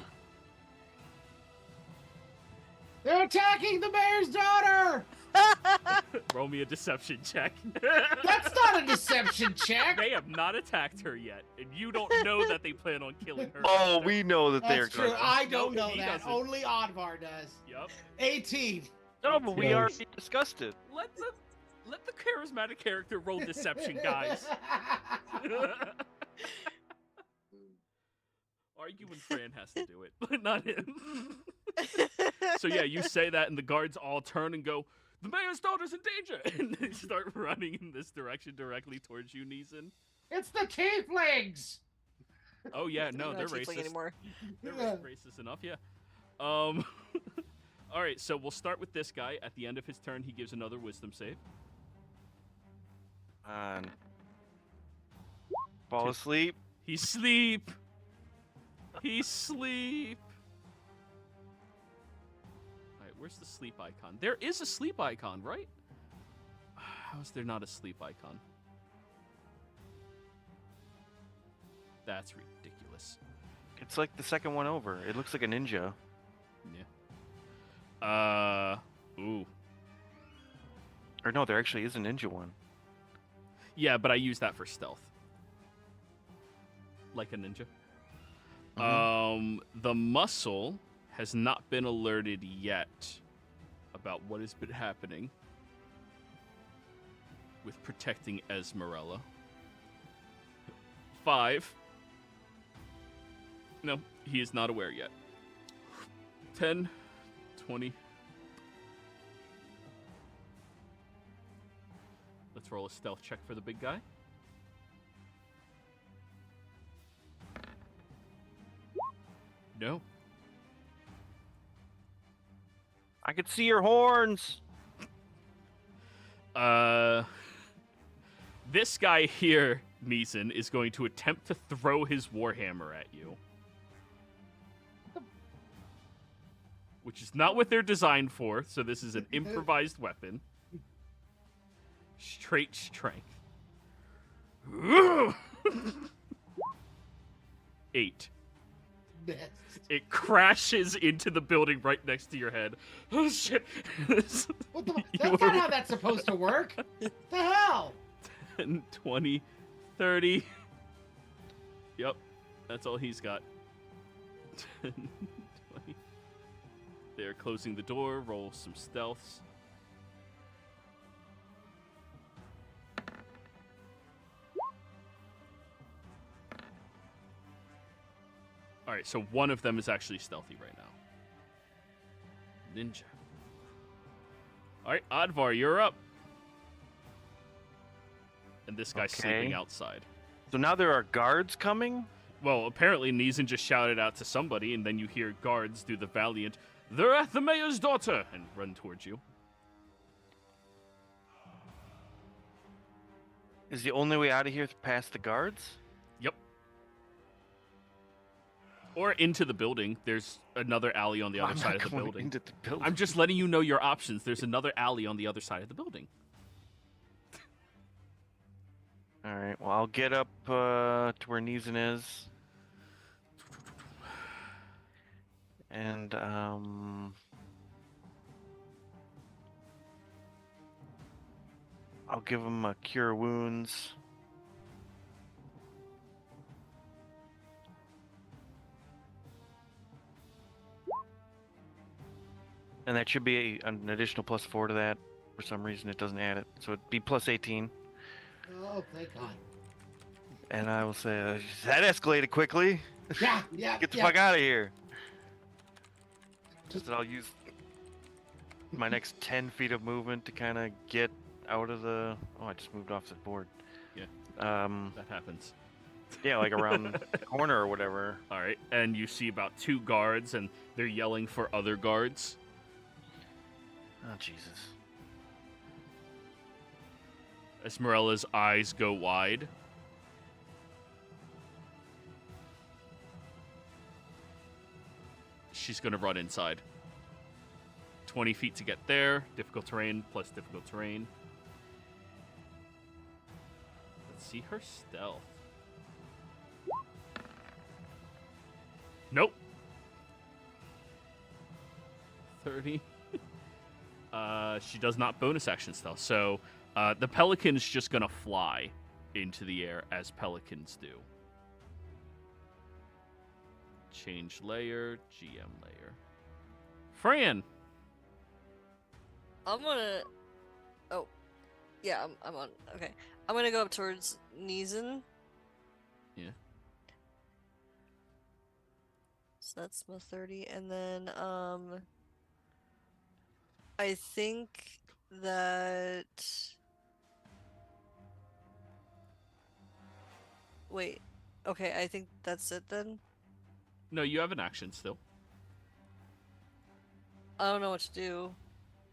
They're attacking the mayor's daughter! Roll me a deception check. That's not a deception check! They have not attacked her yet, and you don't know that they plan on killing her. Oh, we know that they're That's true. going to. I don't No, know he that. doesn't. Only Oddvar does. Yep. 18. No, but we Yes. already discussed it. Let the charismatic character roll deception, guys. Arguing Fran has to do it, but not him. So yeah, you say that, and the guards all turn and go, "The mayor's daughter's in danger!" And they start running in this direction directly towards you, Neeson. It's the tieflings! Oh yeah, no, I'm they're not tiefling racist. anymore. They're Yeah. racist enough, yeah. All right, so we'll start with this guy. At the end of his turn, he gives another wisdom save. Fall asleep. He's sleep. He's sleep. All right, where's the sleep icon? There is a sleep icon, right? How is there not a sleep icon? That's ridiculous. It's like the second one over. It looks like a ninja. Yeah. Ooh. Or no, there actually is a ninja one. Yeah, but I use that for stealth. Like a ninja. The muscle has not been alerted yet about what has been happening with protecting Esmeralda. 5. No, He is not aware yet. 10, 20. Let's roll a stealth check for the big guy. No. I could see your horns. This guy here, Neeson, is going to attempt to throw his warhammer at you. Which is not what they're designed for, so this is an improvised weapon. Straight strength. 8. It crashes into the building right next to your head. Oh shit! What the? That's not how that's supposed to work. The hell? 10, 20, 30. Yep, that's all he's got. 10, 20. They're closing the door. Roll some stealths. All right, so one of them is actually stealthy right now. Ninja. All right, Advar, you're up. And this guy's sleeping outside. So now there are guards coming? Well, apparently Neeson just shouted out to somebody, and then you hear guards do the valiant, "They're at the mayor's daughter," and run towards you. Is the only way out of here past the guards? Yep. Or into the building. There's another alley on the other side of the building. Into the building. I'm just letting you know your options. There's another alley on the other side of the building. All right. Well, I'll get up to where Neeson is. And, I'll give him a cure wounds. And that should be an additional +4 to that. For some reason, it doesn't add it. So it'd be +18. Oh, thank God. And I will say, that escalated quickly. Yeah. Get the fuck out of here. Just that I'll use my next 10 feet of movement to kind of get out of the... Oh, I just moved off the board. Yeah. That happens. Yeah, like around the corner or whatever. All right, and you see about 2 guards, and they're yelling for other guards. Oh, Jesus. Esmeralda's eyes go wide. She's going to run inside. 20 feet to get there. Difficult terrain plus difficult terrain. Let's see her stealth. Nope. 30. She does not bonus action stealth. So the pelican's just going to fly into the air as pelicans do. Change layer, GM layer. Fran! I'm gonna... Oh. Yeah, I'm on. Okay. I'm gonna go up towards Neeson. Yeah. So that's my 30. And then, I think that... Wait. Okay, I think that's it then. No, you have an action still. I don't know what to do.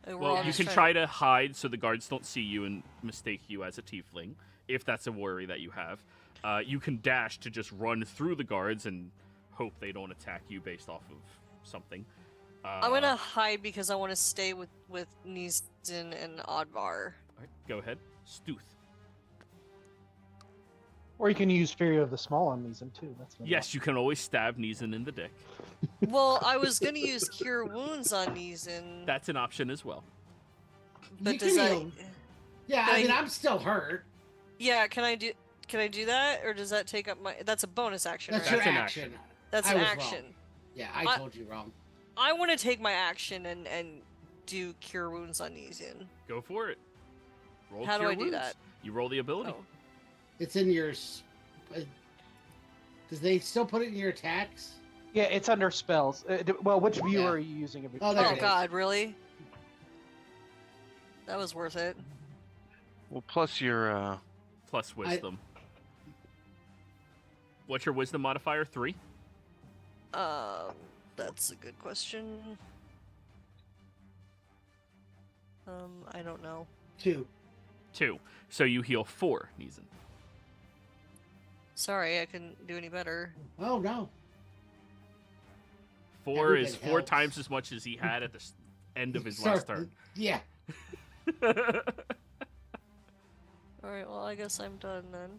Like, we're Well, all you just can trying try to hide so the guards don't see you and mistake you as a tiefling, if that's a worry that you have. You can dash to just run through the guards and hope they don't attack you based off of something. I'm gonna hide because I want to stay with Neeson and Advar. All right, go ahead. Stuth. Or you can use Fury of the Small on Neeson too. That's no Yes, you can always stab Neeson in the dick. Well, I was gonna use Cure Wounds on Neeson. That's an option as well. But You does can that? heal. Yeah, Can I mean, I- I'm still hurt. Yeah, can I do that, or does that take up my? That's a bonus action. That's right? your That's an action. That's I an was action. wrong. Yeah, I told you wrong. I want to take my action and do Cure Wounds on Neeson. Go for it. Roll How do Cure I do Wounds. that? You roll the ability. Oh. It's in your... Does they still put it in your attacks? Yeah, it's under spells. Well, which viewer Yeah. are you using? Oh, there Oh it is. God, really? That was worth it. Well, plus your Plus wisdom. What's your wisdom modifier? 3? That's a good question. I don't know. 2. 2. So you heal 4, Neeson. Sorry, I couldn't do any better. Oh no. 4 is Everything 4 helps. times as much as he had at the end of his last turn. Yeah. Alright, well, I guess I'm done then.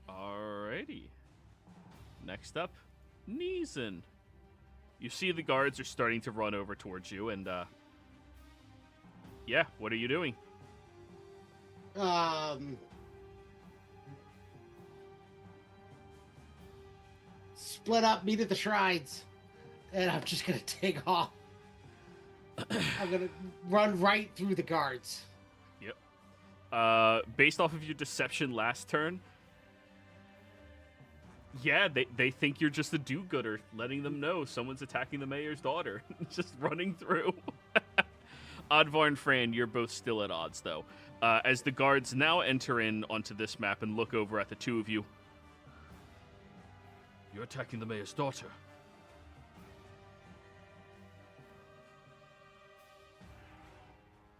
Alrighty. Next up, Neeson. You see the guards are starting to run over towards you, and, yeah, what are you doing? Split up, meet at the shrines. And I'm just gonna take off. I'm gonna run right through the guards. Based off of your deception last turn, yeah, they think you're just a do-gooder, letting them know someone's attacking the mayor's daughter. Just running through. Advar and Fran, you're both still at odds, though. As the guards now enter in onto this map and look over at the two of you. You're attacking the mayor's daughter.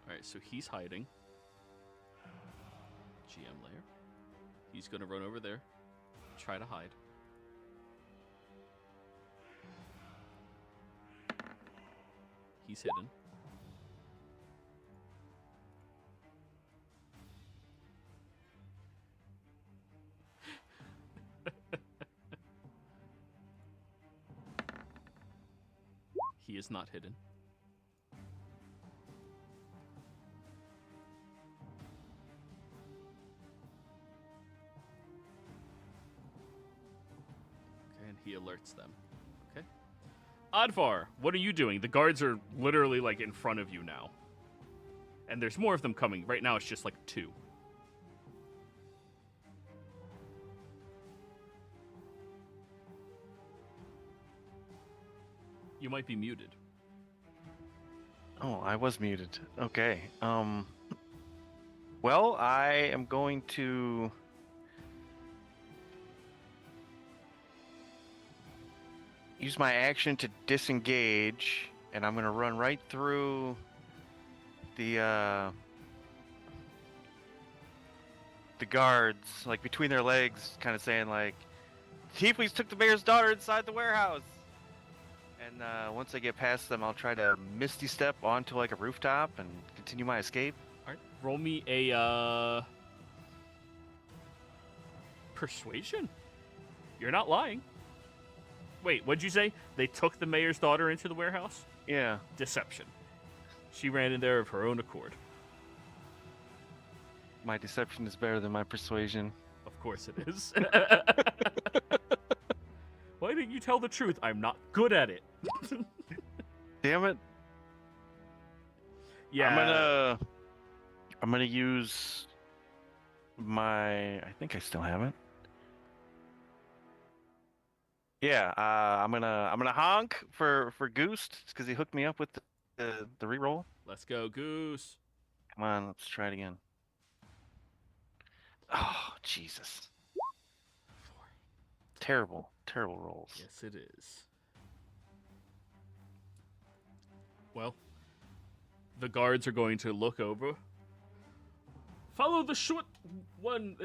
Alright, so he's hiding. GM layer. He's gonna run over there. Try to hide. He's hidden. He is not hidden. Okay, and he alerts them. Okay. Advar, what are you doing? The guards are literally like in front of you now. And there's more of them coming. Right now it's just like 2. You might be muted. Oh, I was muted. Okay. Well, I am going to use my action to disengage, and I'm going to run right through the guards, like between their legs, kind of saying like, "Tieflings took the mayor's daughter inside the warehouse." And once I get past them, I'll try to misty step onto like a rooftop and continue my escape. All right, roll me a persuasion. You're not lying. Wait, what'd you say? They took the mayor's daughter into the warehouse? Yeah. Deception. She ran in there of her own accord. My deception is better than my persuasion. Of course it is. Why didn't you tell the truth? I'm not good at it. Damn it. Yeah. I'm gonna use my. I think I still have it. Yeah. I'm gonna honk for Goose because he hooked me up with the reroll. Let's go, Goose. Come on, let's try it again. Oh Jesus. 4. Terrible rolls. Yes, it is. Well, the guards are going to look over. Follow the short one.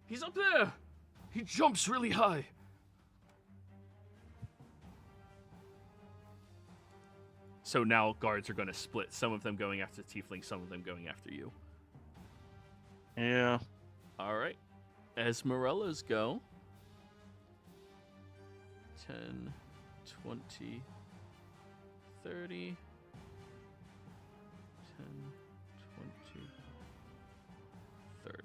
He's up there. He jumps really high. So now guards are going to split. Some of them going after Tiefling, some of them going after you. Yeah. All right. Esmeralda's go. 10, 20, 30. 10, 20, 30.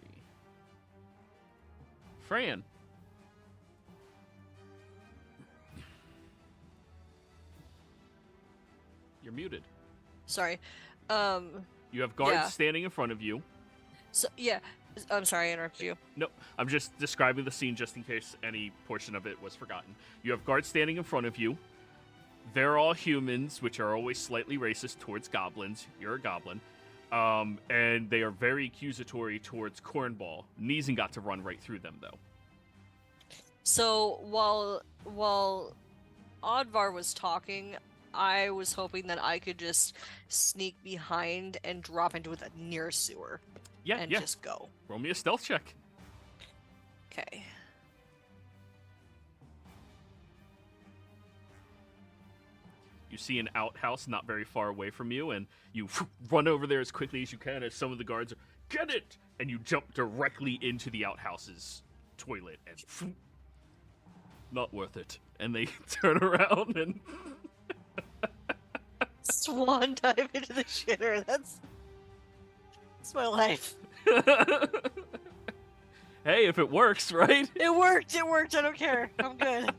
Fran. You're muted. Sorry. You have guards Yeah. standing in front of you. So yeah. I'm sorry, I interrupted you. No, I'm just describing the scene just in case any portion of it was forgotten. You have guards standing in front of you. They're all humans, which are always slightly racist towards goblins. You're a goblin. And they are very accusatory towards Cornball. Neeson got to run right through them, though. So while Oddvar was talking, I was hoping that I could just sneak behind and drop into the nearest sewer. Yeah, and yeah. just go. Roll me a stealth check. Okay. You see an outhouse not very far away from you, and you run over there as quickly as you can as some of the guards are, get it! And you jump directly into the outhouse's toilet, and not worth it. And they turn around and... Swan dive into the shitter. That's my life. Hey, if it works, right? It worked. I don't care. I'm good.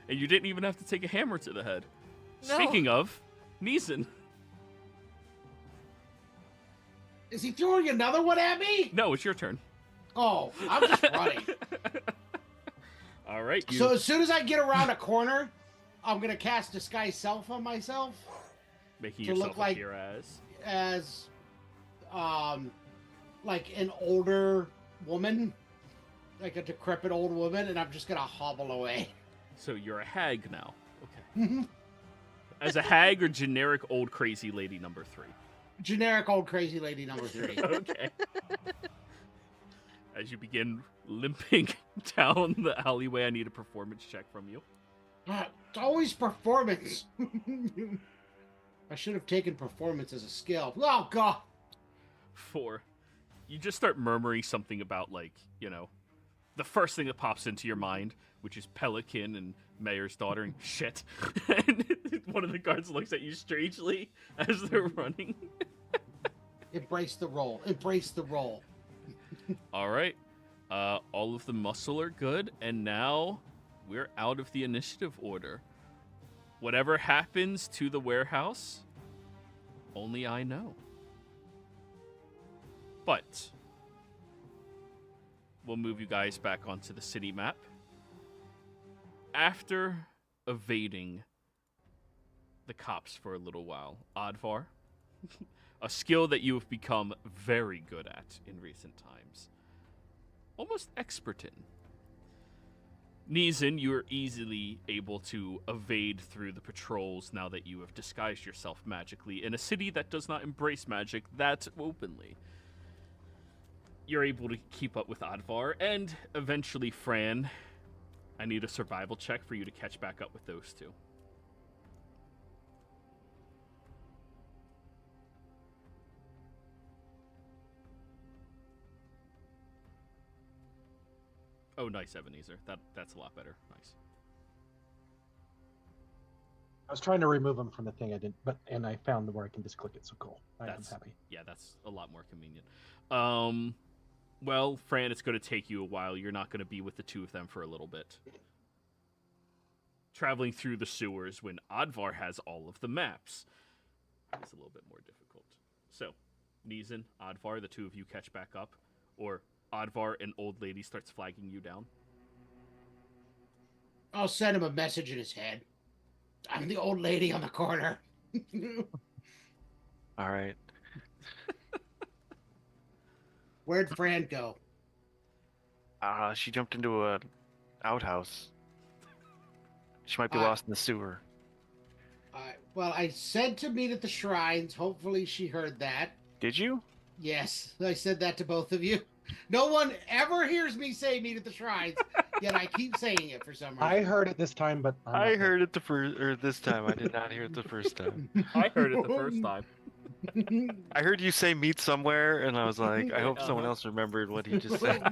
And you didn't even have to take a hammer to the head. No. Speaking of, Neeson. Is he throwing another one at me? No, it's your turn. Oh, I'm just running. All right. So as soon as I get around a corner, I'm gonna cast Disguise Self on myself, making to yourself look like- appear as, like an older woman, like a decrepit old woman, and I'm just gonna hobble away. So you're a hag now. Okay. As a hag or generic old crazy lady number 3? Generic old crazy lady number 3. Okay. As you begin limping down the alleyway, I need a performance check from you. It's always performance. I should have taken performance as a skill. Oh, God. 4. You just start murmuring something about, like, you know, the first thing that pops into your mind, which is Pelican and Mayor's daughter and shit. And one of the guards looks at you strangely as they're running. Embrace the role. Embrace the role. All right. All of the muscle are good, and now we're out of the initiative order. Whatever happens to the warehouse, only I know. But we'll move you guys back onto the city map. After evading the cops for a little while, Oddvar, a skill that you have become very good at in recent times, almost expert in. Neeson, you are easily able to evade through the patrols now that you have disguised yourself magically in a city that does not embrace magic that openly. You're able to keep up with Oddvar, and eventually Fran. I need a survival check for you to catch back up with those two. Oh, nice, Ebenezer. That's a lot better. Nice. I was trying to remove them from the thing I didn't, and I found where I can just click it. So cool. I'm happy. Yeah, that's a lot more convenient. Well, Fran, it's going to take you a while. You're not going to be with the two of them for a little bit. Traveling through the sewers when Oddvar has all of the maps. It's a little bit more difficult. So, Neeson, Oddvar, the two of you catch back up, or Oddvar, an old lady, starts flagging you down. I'll send him a message in his head. I'm the old lady on the corner. All right. Where'd Fran go? She jumped into a outhouse. She might be lost in the sewer. Well, I said to meet at the shrines. Hopefully she heard that. Did you? Yes, I said that to both of you. No one ever hears me say meet at the shrines, yet I keep saying it for some reason. I heard it this time, but I heard it this time. I did not hear it the first time. I heard it the first time. I heard you say meet somewhere, and I was like, I hope someone else remembered what he just said.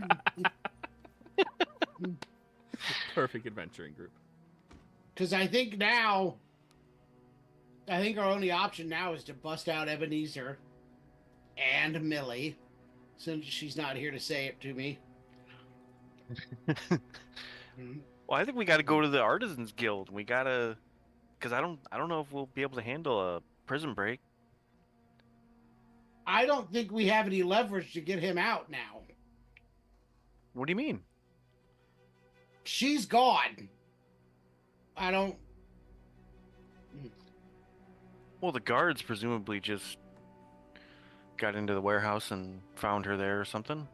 Perfect adventuring group. Because I think our only option now is to bust out Ebenezer and Millie, since she's not here to say it to me. Well, I think we got to go to the Artisans Guild. We gotta, because I don't know if we'll be able to handle a prison break. I don't think we have any leverage to get him out now. What do you mean? She's gone. I don't. Well, the guards presumably just got into the warehouse and found her there or something.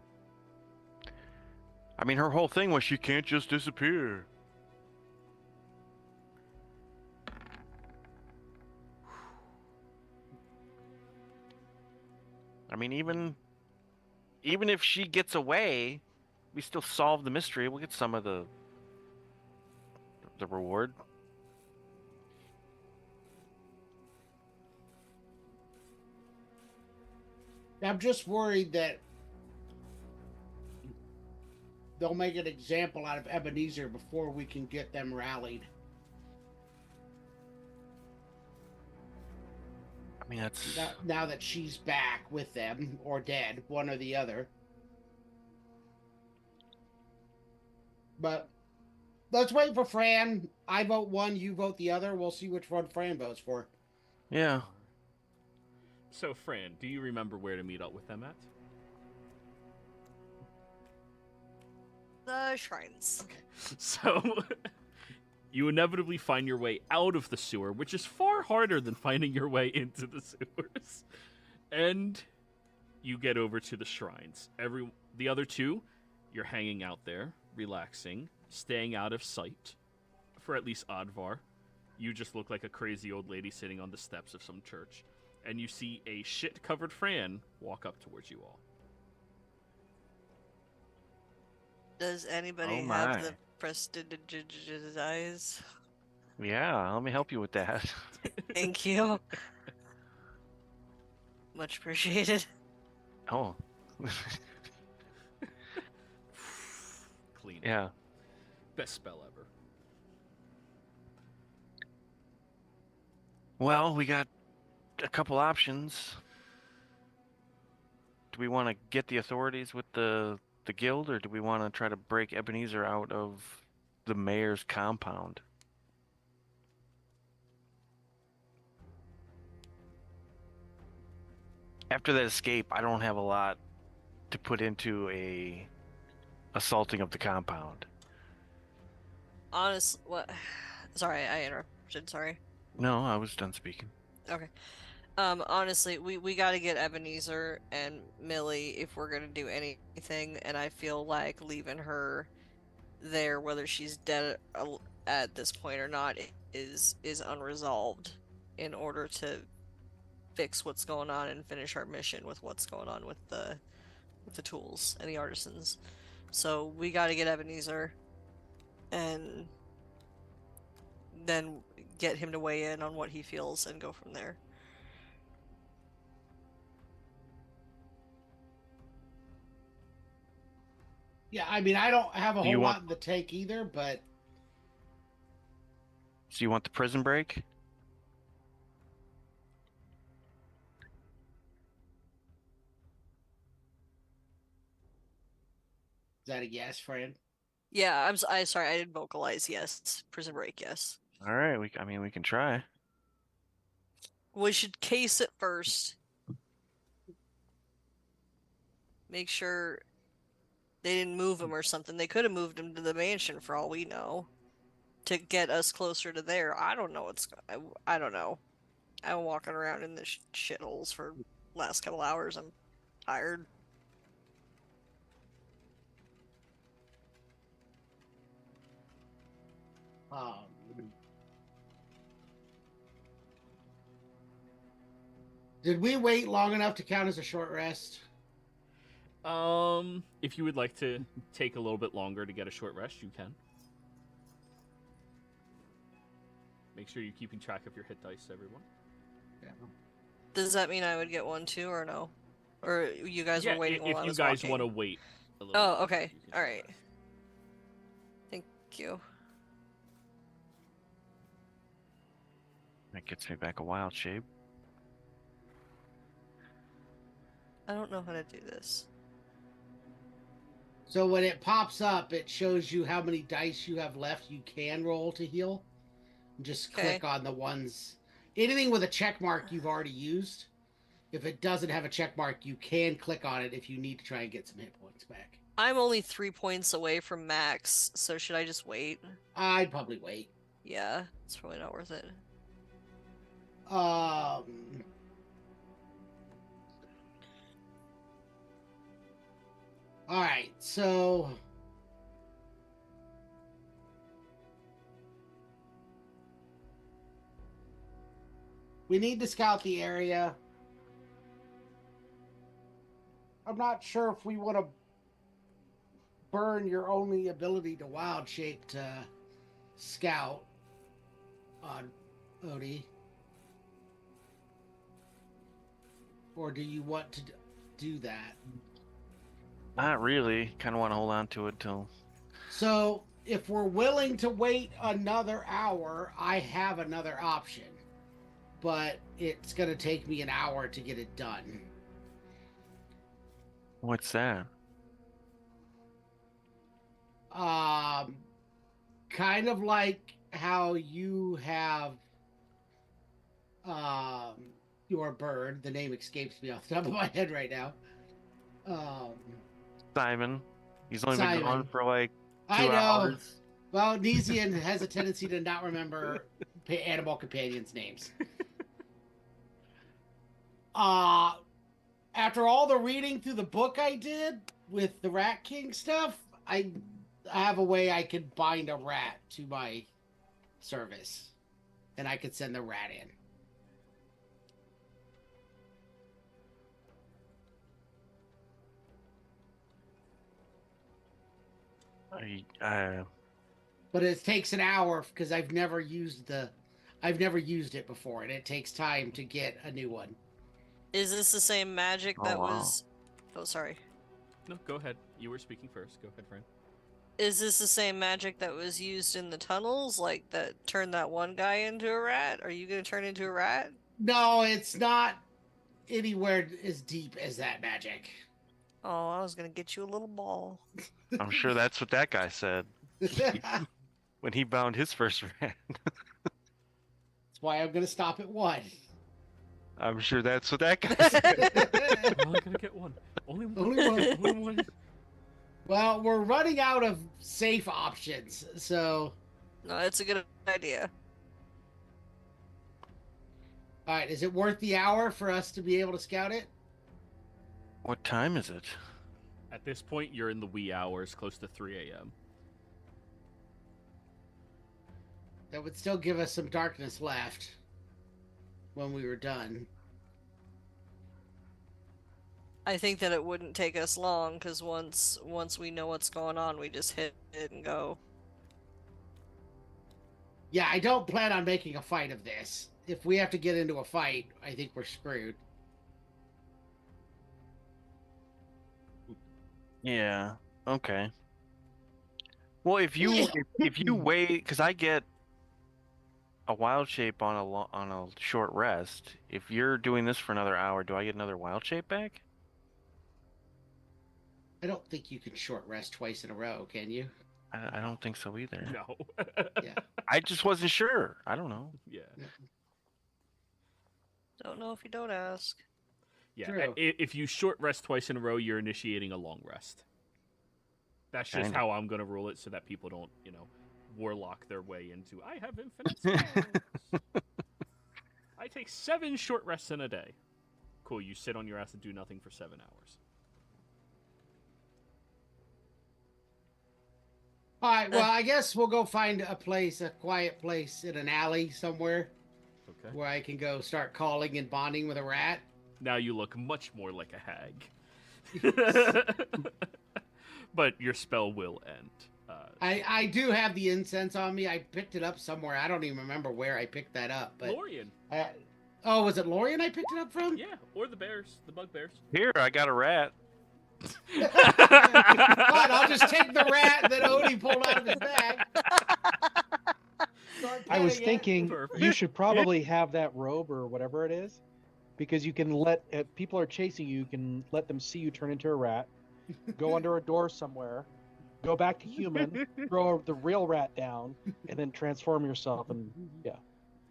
I mean, her whole thing was she can't just disappear. I mean, even if she gets away, we still solve the mystery. We'll get some of the reward. I'm just worried that they'll make an example out of Ebenezer before we can get them rallied. I mean, that's... Now that she's back with them, or dead, one or the other. But let's wait for Fran. I vote one, you vote the other. We'll see which one Fran votes for. Yeah. So, Fran, do you remember where to meet up with them at? The shrines. Okay. So, you inevitably find your way out of the sewer, which is far harder than finding your way into the sewers. And you get over to the shrines. The other two, you're hanging out there, relaxing, staying out of sight. For at least Advar. You just look like a crazy old lady sitting on the steps of some church. And you see a shit-covered Fran walk up towards you all. Does anybody Oh my. have the prestidigize? Yeah, let me help you with that. Thank you. Much appreciated. Oh. Clean. Yeah. Best spell ever. Well, we got a couple options. Do we want to get the authorities with the guild, or do we want to try to break Ebenezer out of the mayor's compound? After that escape, I don't have a lot to put into a assaulting of the compound. Honest, what? Sorry, I interrupted. Sorry. No, I was done speaking. Okay. Honestly, we got to get Ebenezer and Millie if we're gonna do anything, and I feel like leaving her there, whether she's dead at this point or not, is unresolved. In order to fix what's going on and finish our mission with what's going on with the tools and the artisans, so we got to get Ebenezer, and then get him to weigh in on what he feels and go from there. Yeah, I mean, I don't have a whole lot in the take either, but... So you want the prison break? Is that a yes, Fran? Yeah, I'm sorry, I didn't vocalize yes. Prison break, yes. All right, we can try. We should case it first. Make sure they didn't move him or something. They could have moved him to the mansion for all we know, to get us closer to there. I don't know I don't know. I'm walking around in the shitholes for the last couple hours. I'm tired. Did we wait long enough to count as a short rest? If you would like to take a little bit longer to get a short rest, you can. Make sure you're keeping track of your hit dice, everyone. Yeah. Does that mean I would get one too, or no? Or you guys were waiting while I was if you guys walking? want to wait a little Oh, bit, okay. you can All do right. that. Thank you. That gets me back a wild shape. I don't know how to do this. So when it pops up, it shows you how many dice you have left you can roll to heal. Just click on the ones... Anything with a check mark you've already used. If it doesn't have a check mark, you can click on it if you need to try and get some hit points back. I'm only 3 points away from max, so should I just wait? I'd probably wait. Yeah, it's probably not worth it. All right, so we need to scout the area. I'm not sure if we want to burn your only ability to wild shape to scout on Odie. Or do you want to do that? Not really. Kind of want to hold on to it till. So, if we're willing to wait another hour, I have another option. But it's going to take me an hour to get it done. What's that? Kind of like how you have your bird. The name escapes me off the top of my head right now. Simon. He's only been gone for like 2 I know. hours. Well, Nesian has a tendency to not remember animal companions' names. After all the reading through the book I did with the Rat King stuff, I have a way I could bind a rat to my service, and I could send the rat in. But it takes an hour because I've never used it before, and it takes time to get a new one. Is this the same magic Oh, that wow. was... Oh, sorry. No, go ahead. You were speaking first. Go ahead, friend. Is this the same magic that was used in the tunnels, like that turned that one guy into a rat? Are you gonna turn into a rat? No, it's not anywhere as deep as that magic. Oh, I was gonna get you a little ball. I'm sure that's what that guy said That's when he bound his first rat. why I'm going to stop at one. I'm sure that's what that guy said. I'm only gonna get one. Only one. Only one. Only one. Well, we're running out of safe options, so... No, it's a good idea. Alright, is it worth the hour for us to be able to scout it? What time is it? At this point, you're in the wee hours, close to 3 a.m. That would still give us some darkness left when we were done. I think that it wouldn't take us long, because once we know what's going on, we just hit it and go. Yeah, I don't plan on making a fight of this. If we have to get into a fight, I think we're screwed. Yeah. Okay. Well, if you wait, because I get a wild shape on a short rest. If you're doing this for another hour, do I get another wild shape back? I don't think you can short rest twice in a row, can you? I don't think so either. No. Yeah. I just wasn't sure. I don't know. Yeah. Don't know if you don't ask. Yeah. True. If you short rest twice in a row, you're initiating a long rest. That's just Kinda. how I'm gonna rule it, so that people don't, warlock their way into. I have infinite spells. I take 7 short rests in a day. Cool. You sit on your ass and do nothing for 7 hours. All right, well, I guess we'll go find a quiet place in an alley somewhere Okay. where I can go start calling and bonding with a rat. Now you look much more like a hag. But your spell will end. I do have the incense on me. I picked it up somewhere. I don't even remember where I picked that up. But Lorien. oh, was it Lorien I picked it up from? Yeah, or the bears, the bugbears. Here, I got a rat. Fine, I'll just take the rat that Odie pulled out of his bag. Start I was petting it. thinking Perfect. you should probably have that robe or whatever it is, because you can let if people are chasing you, you can let them see you turn into a rat, go under a door somewhere, go back to human, throw the real rat down, and then transform yourself. And yeah,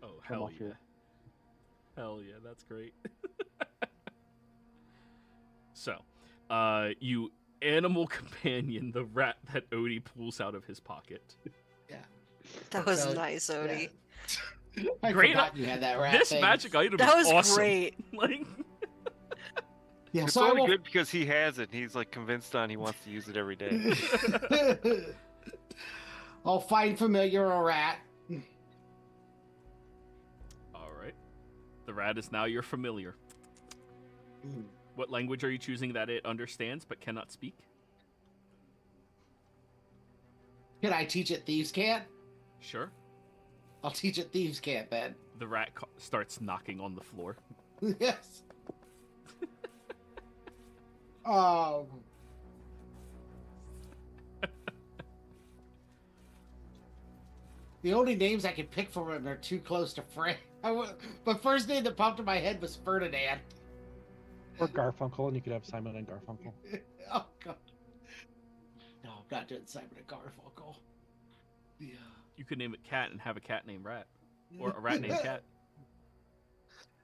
Oh, Come hell off yeah. your- Hell yeah, that's great. So, you animal companion the rat that Odie pulls out of his pocket. Yeah. That was So, nice, Odie. Yeah. I Great. forgot you had that rat This thing. magic item That is was awesome. great. Like, Yeah, It's so I only will... good because he has it. And he's like convinced on he wants to use it every day. I'll find familiar a rat. all right. The rat is now your familiar. Mm. What language are you choosing that it understands but cannot speak? Can I teach it thieves can't? Sure. I'll teach it thieves can't then. The rat starts knocking on the floor. Yes. The only names I could pick for him are too close to Frank. But first name that popped in my head was Ferdinand. Or Garfunkel, and you could have Simon and Garfunkel. Oh god. No, I'm not doing Simon and Garfunkel. Yeah. You could name it Cat and have a cat named Rat. Or a rat named Cat.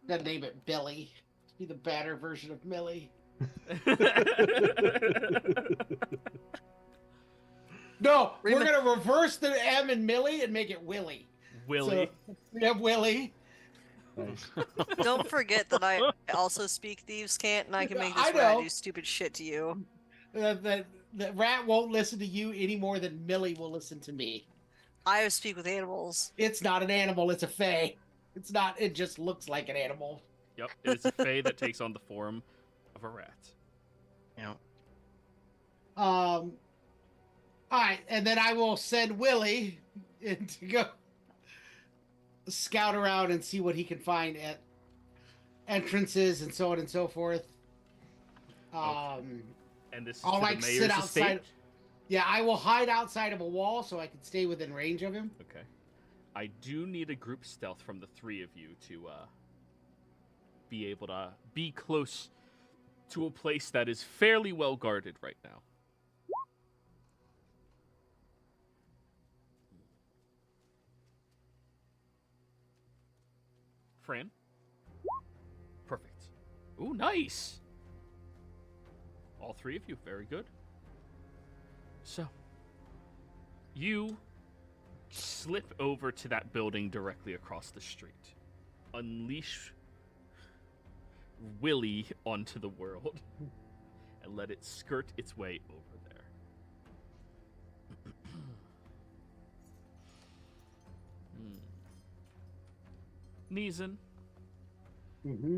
Gotta name it Billy. Be the badder version of Millie. No, we're gonna reverse the M in Millie and make it Willie. Willie. So, we have Willie. Nice. Don't forget that I also speak thieves can't, and I can make I this rat know. do stupid shit to you. The rat won't listen to you any more than Millie will listen to me. I speak with animals. It's not an animal, it's a fae. It's not, it just looks like an animal. Yep, it's a fae that takes on the form of a rat. Yeah. Alright, and then I will send Willie in to go scout around and see what he can find at entrances and so on and so forth. And this is I'll, to like, the sit mayor's outside- estate? Yeah, I will hide outside of a wall so I can stay within range of him. Okay. I do need a group stealth from the three of you to be able to be close to a place that is fairly well guarded right now. Fran? Perfect. Ooh, nice! All three of you, very good. So, you slip over to that building directly across the street. Unleash Willie onto the world and let it skirt its way over there. Neeson, Mm-hmm.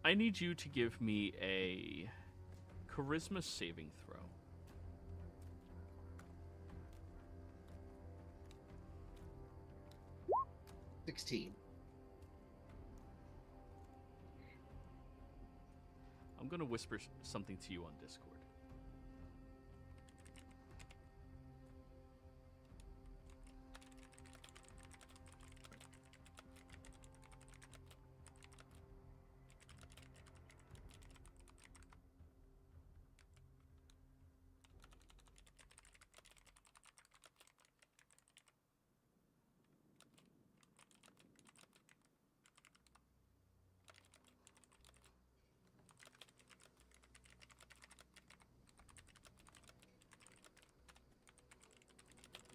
I need you to give me a charisma saving throw. I'm going to whisper something to you on Discord.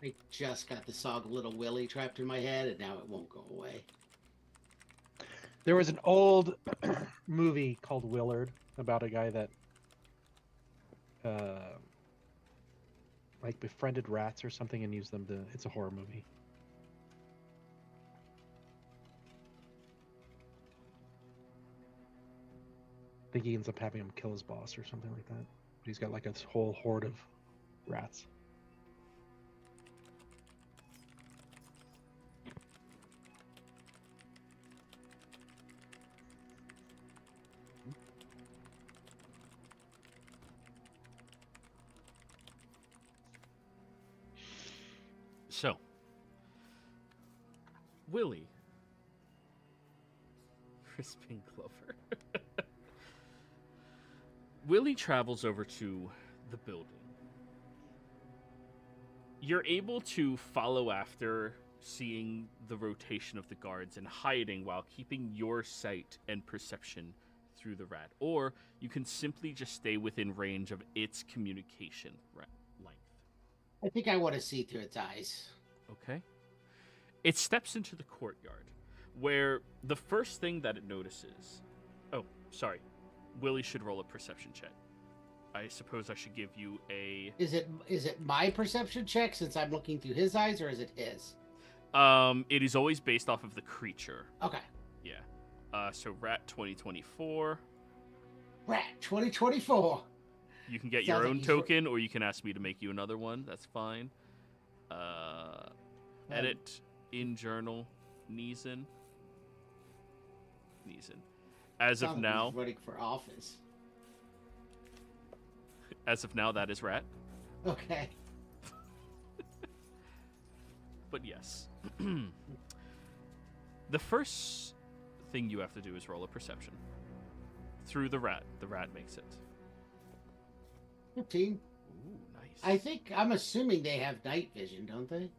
I just got the song Little Willie trapped in my head, and now it won't go away. There was an old movie called Willard about a guy that like befriended rats or something and used them to. It's a horror movie. I think he ends up having him kill his boss or something like that. But he's got like a whole horde of rats. So, Willie, Crispin Clover. Willie travels over to the building. You're able to follow after, seeing the rotation of the guards and hiding while keeping your sight and perception through the rat, or you can simply just stay within range of its communication length. I think I want to see through its eyes. Okay. It steps into the courtyard, where the first thing that it notices... Oh, sorry. Willie should roll a perception check. I suppose I should give you a... Is it my perception check since I'm looking through his eyes, or is it his? It is always based off of the creature. Okay. Yeah. So Rat 2024. Rat 2024. You can get Sounds your like own he's token, or you can ask me to make you another one. That's fine. Edit in journal. Neeson. As of Sounds like now, he's running for office. that is Rat. Okay. But yes. The first thing you have to do is roll a perception. Through the rat. The rat makes it. 15. Ooh, nice. I think I'm assuming they have night vision, don't they?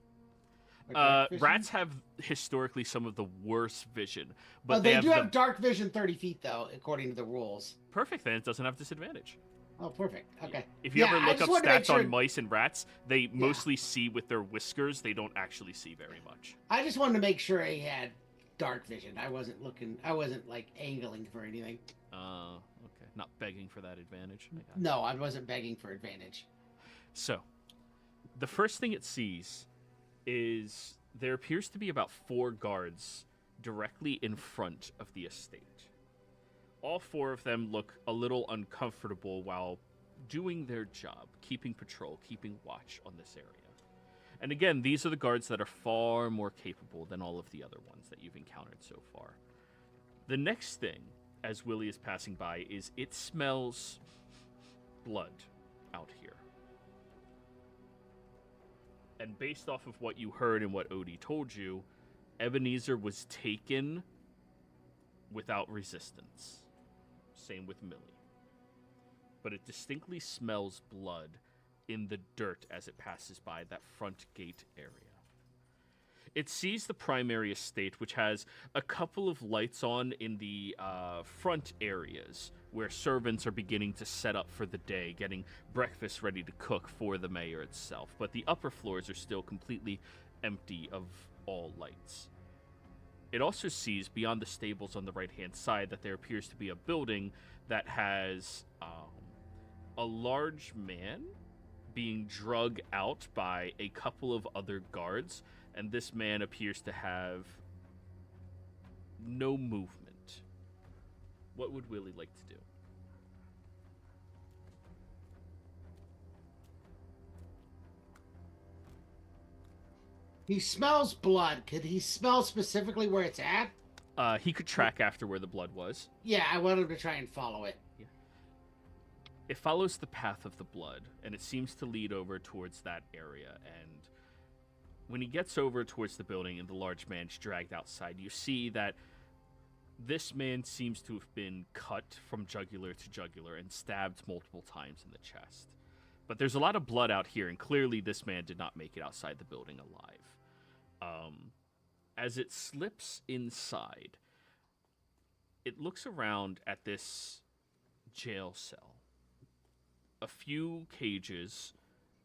Or dark vision? Rats have historically some of the worst vision, but But they do have dark vision 30 feet, though, according to the rules. Perfect, then it doesn't have disadvantage. Oh, perfect. Okay. If you ever I look just up wanted to make stats sure- on mice and rats, they mostly see with their whiskers. They don't actually see very much. I just wanted to make sure he had dark vision. I wasn't like angling for anything. Okay. Not begging for that advantage. I got it. No, I wasn't begging for advantage. So, the first thing it sees is there appears to be about 4 guards directly in front of the estate. All 4 of them look a little uncomfortable while doing their job, keeping patrol, keeping watch on this area. And again, these are the guards that are far more capable than all of the other ones that you've encountered so far. The next thing, as Willie is passing by, is it smells blood out here. And based off of what you heard and what Odie told you, Ebenezer was taken without resistance. Same with Millie. But it distinctly smells blood in the dirt as it passes by that front gate area. It sees the primary estate, which has a couple of lights on in the front areas where servants are beginning to set up for the day, getting breakfast ready to cook for the mayor itself. But the upper floors are still completely empty of all lights. It also sees beyond the stables on the right-hand side that there appears to be a building that has a large man being drug out by a couple of other guards, and this man appears to have no movement. What would Willie like to do? He smells blood. Could he smell specifically where it's at? He could track after where the blood was. Yeah, I want him to try and follow it. It follows the path of the blood, and it seems to lead over towards that area. And when he gets over towards the building and the large man's dragged outside, you see that this man seems to have been cut from jugular to jugular and stabbed multiple times in the chest. But there's a lot of blood out here, and clearly this man did not make it outside the building alive. As it slips inside, it looks around at this jail cell. A few cages,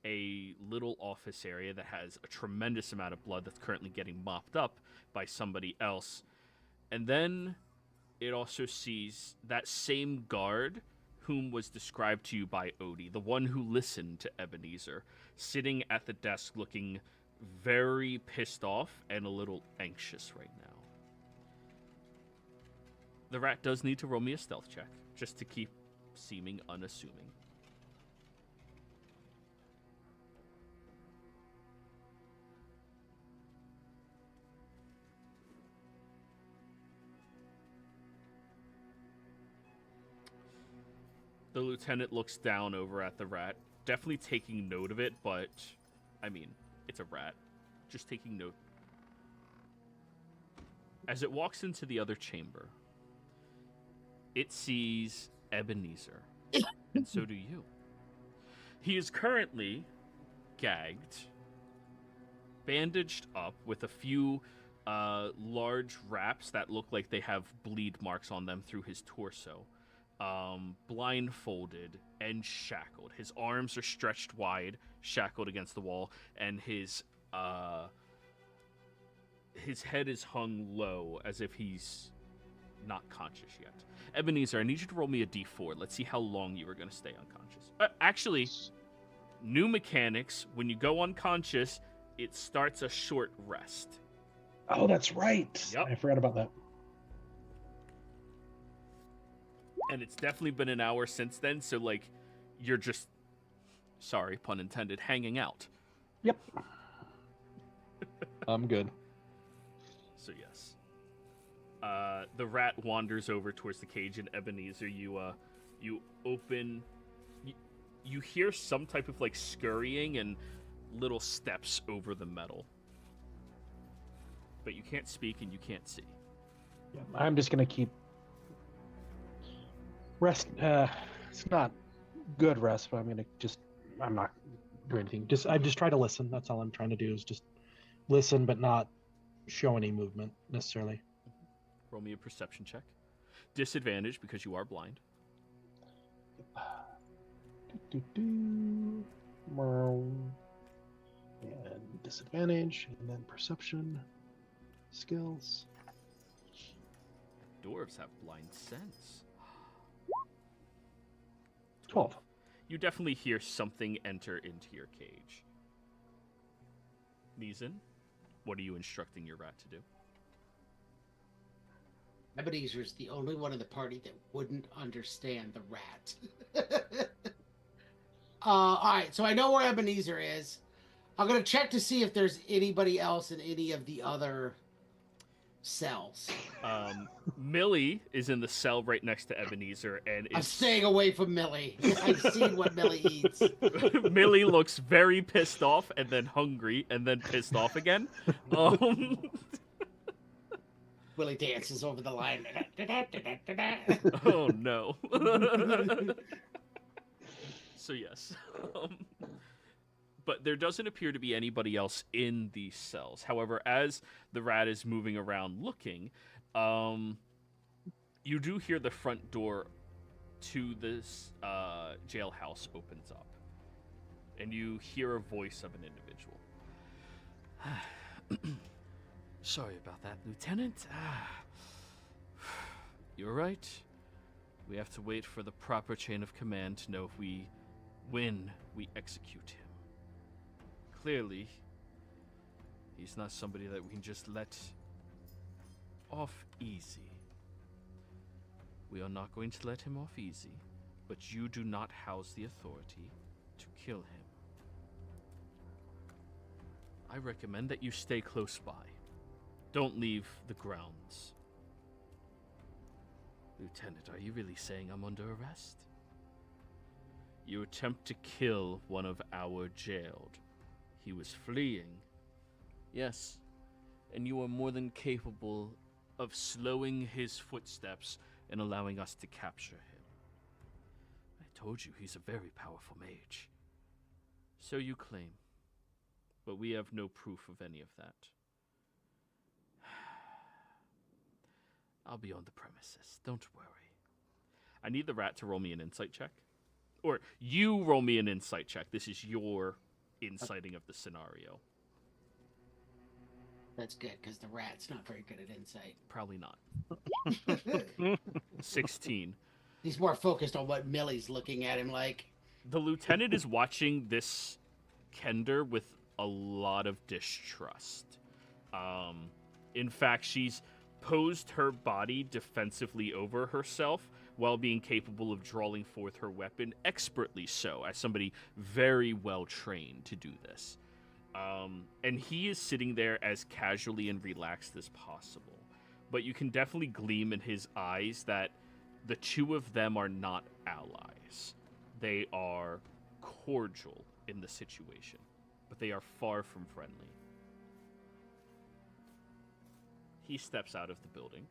a little office area that has a tremendous amount of blood that's currently getting mopped up by somebody else. And then it also sees that same guard whom was described to you by Odie, the one who listened to Ebenezer, sitting at the desk looking very pissed off and a little anxious right now. The rat does need to roll me a stealth check, just to keep seeming unassuming. The lieutenant looks down over at the rat, definitely taking note of it, but, I mean, it's a rat. Just taking note. As it walks into the other chamber, it sees Ebenezer, and so do you. He is currently gagged, bandaged up with a few large wraps that look like they have bleed marks on them through his torso. blindfolded and shackled. His arms are stretched wide, shackled against the wall, and his head is hung low as if he's not conscious yet. Ebenezer, I need you to roll me a d4. Let's see how long you are going to stay unconscious. Actually, new mechanics. When you go unconscious, it starts a short rest. Oh, that's right. Yep. I forgot about that. And it's definitely been an hour since then, so, like, you're just, sorry, pun intended, hanging out. Yep. I'm good. So, yes. The rat wanders over towards the cage, and Ebenezer, you open... You hear some type of, like, scurrying and little steps over the metal. But you can't speak and you can't see. Yeah, I'm just going to keep... Rest, it's not good rest, but I'm not doing anything. I just try to listen. That's all I'm trying to do is just listen, but not show any movement necessarily. Roll me a perception check. Disadvantage because you are blind. And disadvantage, and then perception, skills. Dwarves have blind sense. 12. You definitely hear something enter into your cage. Neeson, what are you instructing your rat to do? Ebenezer's the only one in the party that wouldn't understand the rat. All right, so I know where Ebenezer is. I'm going to check to see if there's anybody else in any of the other cells. Millie is in the cell right next to Ebenezer, and I'm staying away from Millie. I've seen what Millie eats. Millie looks very pissed off, and then hungry, and then pissed off again. Willie dances over the line. Oh no. So yes. But there doesn't appear to be anybody else in these cells. However, as the rat is moving around looking, you do hear the front door to this jailhouse opens up. And you hear a voice of an individual. Sorry about that, Lieutenant. You're right. We have to wait for the proper chain of command to know if when we execute him. Clearly, he's not somebody that we can just let off easy. We are not going to let him off easy, but you do not house the authority to kill him. I recommend that you stay close by. Don't leave the grounds. Lieutenant, are you really saying I'm under arrest? You attempt to kill one of our jailed. He was fleeing. Yes, and you are more than capable of slowing his footsteps and allowing us to capture him. I told you he's a very powerful mage. So you claim, but we have no proof of any of that. I'll be on the premises, don't worry. I need the rat to roll me an insight check. Or you roll me an insight check. This is your inciting of the scenario. That's good, because the rat's not very good at insight. Probably not. 16. He's more focused on what Millie's looking at him like. The lieutenant is watching this Kender with a lot of distrust. In fact, she's posed her body defensively over herself while being capable of drawing forth her weapon, expertly so, as somebody very well trained to do this. And he is sitting there as casually and relaxed as possible. But you can definitely gleam in his eyes that the two of them are not allies. They are cordial in the situation, but they are far from friendly. He steps out of the building.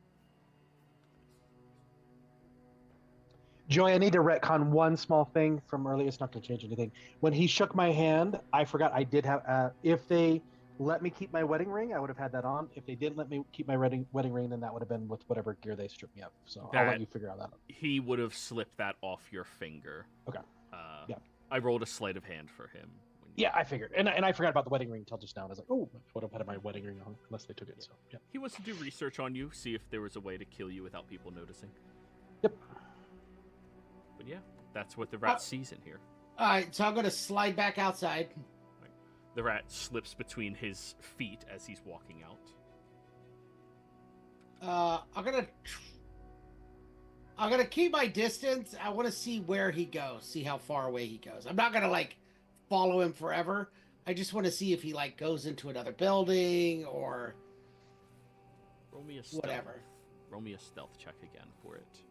Joy, I need to retcon one small thing from earlier. It's not going to change anything. When he shook my hand, I forgot I did have. If they let me keep my wedding ring, I would have had that on. If they didn't let me keep my wedding ring, then that would have been with whatever gear they stripped me of. So I'll That- let you figure out that. He would have slipped that off your finger. Okay. Yeah. I rolled a sleight of hand for him. Yeah, I figured, and I forgot about the wedding ring until just now. I was like, oh, I would have had my wedding ring on unless they took it. So yeah. He wants to do research on you, see if there was a way to kill you without people noticing. Yep. But yeah, that's what the rat sees in here. All right, so I'm gonna slide back outside. The rat slips between his feet as he's walking out. I'm gonna keep my distance. I want to see where he goes, see how far away he goes. I'm not gonna like follow him forever. I just want to see if he like goes into another building or Roll me a stealth. whatever. Roll me a stealth check again for it.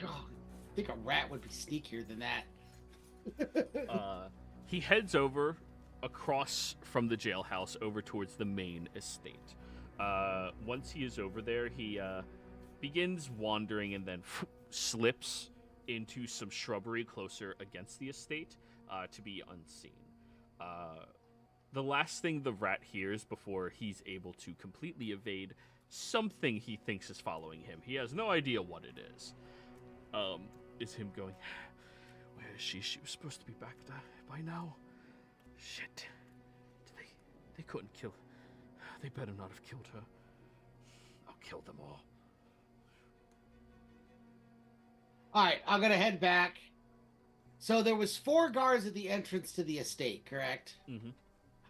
Oh, I think a rat would be sneakier than that. He heads over across from the jailhouse over towards the main estate. Once he is over there, he begins wandering and then slips into some shrubbery closer against the estate to be unseen. The last thing the rat hears before he's able to completely evade something he thinks is following him, he has no idea what it is him going, where is she? She was supposed to be back by now. Shit. They couldn't kill. They better not have killed her. I'll kill them all. All right, I'm gonna head back. So there was 4 guards at the entrance to the estate, correct? Mm-hmm.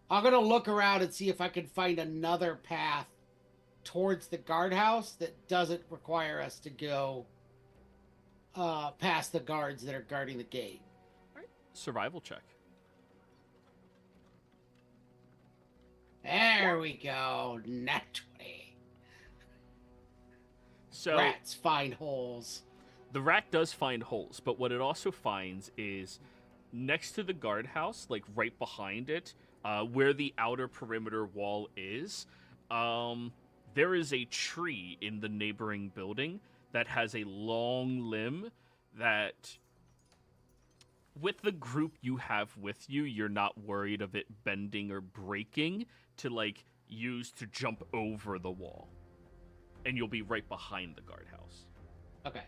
I'm gonna look around and see if I can find another path towards the guardhouse that doesn't require us to go past the guards that are guarding the gate. All right. Survival check. There we go. Nat 20. So Rats find holes. the rat does find holes, but what it also finds is next to the guardhouse, like right behind it, where the outer perimeter wall is, there is a tree in the neighboring building that has a long limb that, with the group you have with you, you're not worried of it bending or breaking to, like, use to jump over the wall. And you'll be right behind the guardhouse. Okay.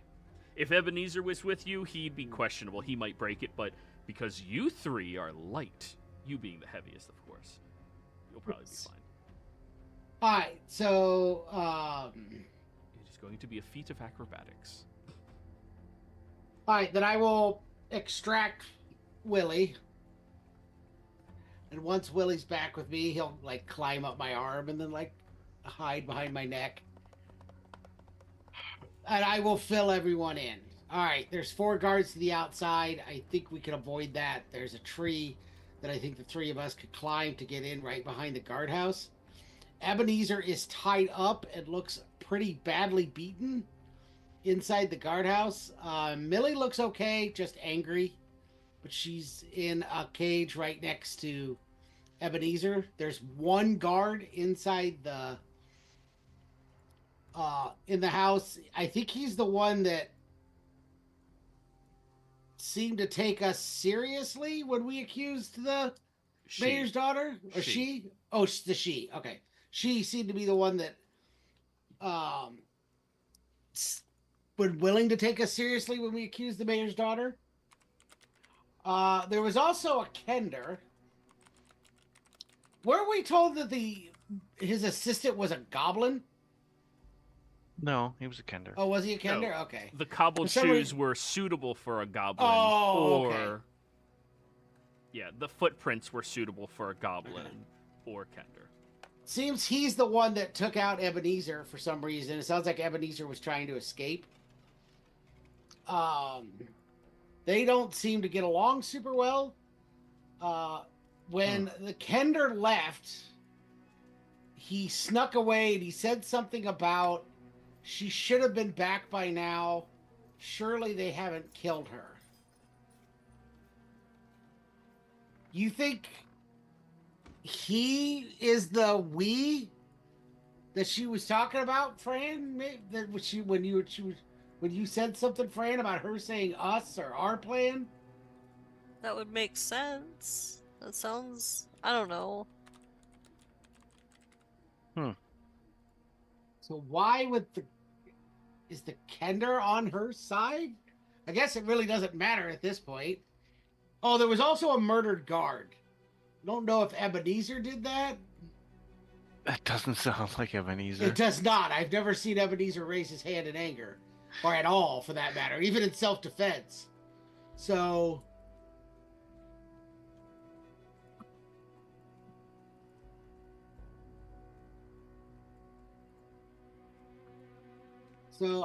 If Ebenezer was with you, he'd be questionable. He might break it, but because you 3 are light, you being the heaviest, of course, you'll probably be fine. All right, so It is going to be a feat of acrobatics. all right, then I will extract Willie. And once Willie's back with me, he'll like climb up my arm and then like hide behind my neck. And I will fill everyone in. All right, there's 4 guards to the outside. I think we can avoid that. There's a tree that I think the 3 of us could climb to get in right behind the guardhouse. Ebenezer is tied up and looks pretty badly beaten inside the guardhouse. Millie looks okay, just angry, but she's in a cage right next to Ebenezer. There's 1 guard inside the in the house. I think he's the one that seemed to take us seriously when we accused the mayor's daughter. Or she? Oh, the she. Okay. She seemed to be the one that was willing to take us seriously when we accused the mayor's daughter. There was also a Kender. Weren't we told that his assistant was a goblin? No, he was a Kender. Oh, was he a Kender? No. Okay. The cobble For some shoes reason- were suitable for a goblin. Oh, or... okay. Yeah, the footprints were suitable for a goblin or Kender. Seems he's the one that took out Ebenezer for some reason. It sounds like Ebenezer was trying to escape. They don't seem to get along super well. When the Kender left, he snuck away and he said something about she should have been back by now. Surely they haven't killed her. You think he is the we that she was talking about, Fran? That was she when you said something, Fran, about her saying us or our plan? That would make sense. That sounds... I don't know. So why would is the Kender on her side? I guess it really doesn't matter at this point. Oh, there was also a murdered guard. Don't know if Ebenezer did that. That doesn't sound like Ebenezer. It does not. I've never seen Ebenezer raise his hand in anger, or at all, for that matter, even in self-defense. So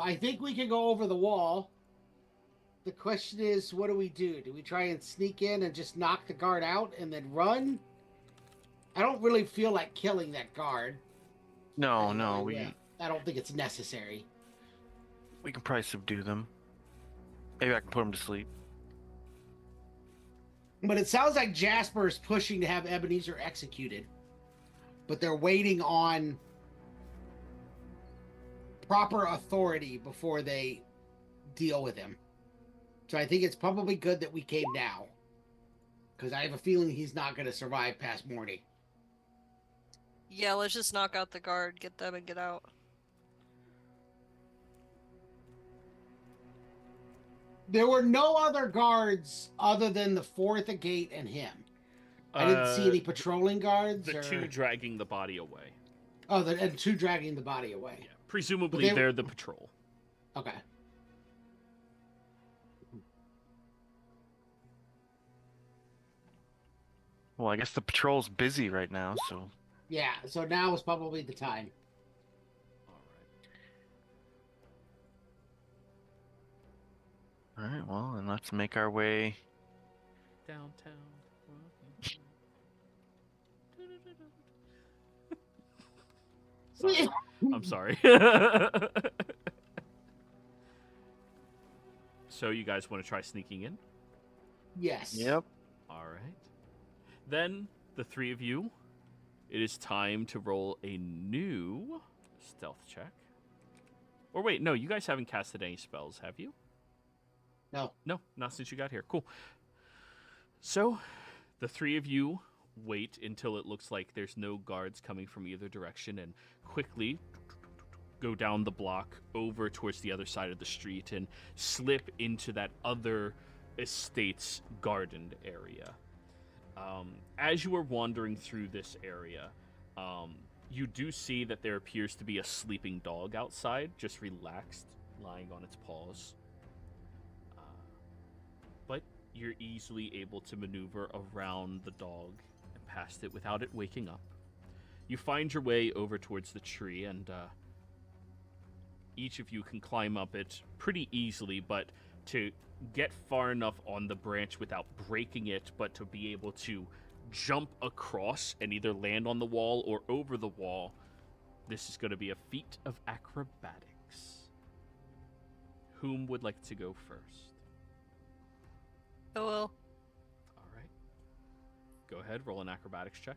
I think we can go over the wall. The question is, what do we do? Do we try and sneak in and just knock the guard out and then run? I don't really feel like killing that guard. No, I don't think it's necessary. we can probably subdue them. Maybe I can put them to sleep. But it sounds like Jasper is pushing to have Ebenezer executed. But they're waiting on proper authority before they deal with him. So I think it's probably good that we came now. Because I have a feeling he's not going to survive past morning. Yeah, let's just knock out the guard, get them and get out. There were no other guards other than the four at the gate and him. I didn't see any patrolling guards. The or... two dragging the body away. Oh, and two dragging the body away. Yeah, presumably they're the patrol. Okay. Well, I guess the patrol's busy right now, so... Yeah, so now is probably the time. Alright, well, then let's make our way... Downtown. Sorry. I'm sorry. So you guys want to try sneaking in? Yes. Yep. All right. Then, the three of you, it is time to roll a new stealth check. Or wait, no, you guys haven't casted any spells, have you? No. No, not since you got here. Cool. So, the three of you wait until it looks like there's no guards coming from either direction and quickly go down the block over towards the other side of the street and slip into that other estate's gardened area. As you are wandering through this area, you do see that there appears to be a sleeping dog outside, just relaxed, lying on its paws. But you're easily able to maneuver around the dog and past it without it waking up. You find your way over towards the tree, and each of you can climb up it pretty easily, but to get far enough on the branch without breaking it, but to be able to jump across and either land on the wall or over the wall, this is going to be a feat of acrobatics. Whom would like to go first? Oh well. All right. Go ahead, roll an acrobatics check.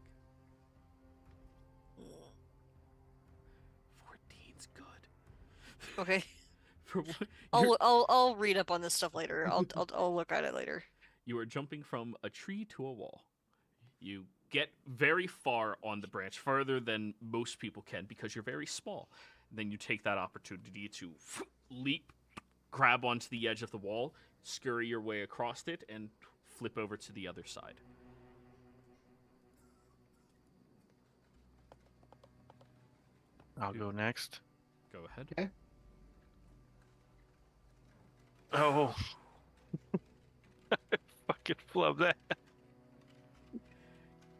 14's good. Okay. For what? I'll read up on this stuff later. I'll look at it later. You are jumping from a tree to a wall. You get very far on the branch, farther than most people can because you're very small. Then you take that opportunity to leap, grab onto the edge of the wall, scurry your way across it, and flip over to the other side. I'll go next. Go ahead. Okay. Oh. Fucking flub that.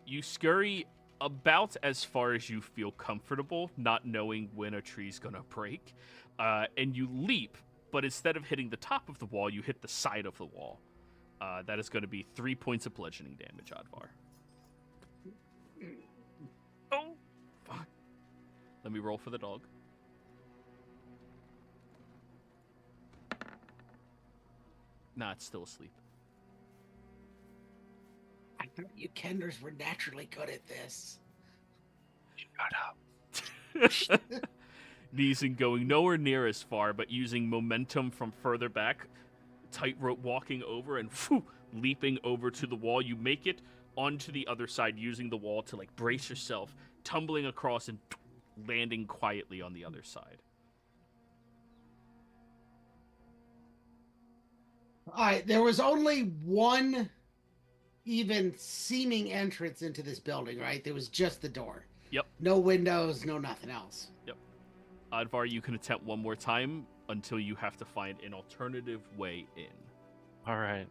You scurry about as far as you feel comfortable, not knowing when a tree's gonna break, and you leap, but instead of hitting the top of the wall, you hit the side of the wall. That is going to be 3 points of bludgeoning damage, Advar. Oh, fuck. Let me roll for the dog. Nah, it's still asleep. I thought you Kenders were naturally good at this. Shut up. Neeson going nowhere near as far, but using momentum from further back, tightrope walking over and leaping over to the wall. You make it onto the other side using the wall to like brace yourself, tumbling across and landing quietly on the other side. All right, there was only one even seeming entrance into this building, right? There was just the door. Yep. No windows, no nothing else. Yep. Advar, you can attempt one more time until you have to find an alternative way in. All right.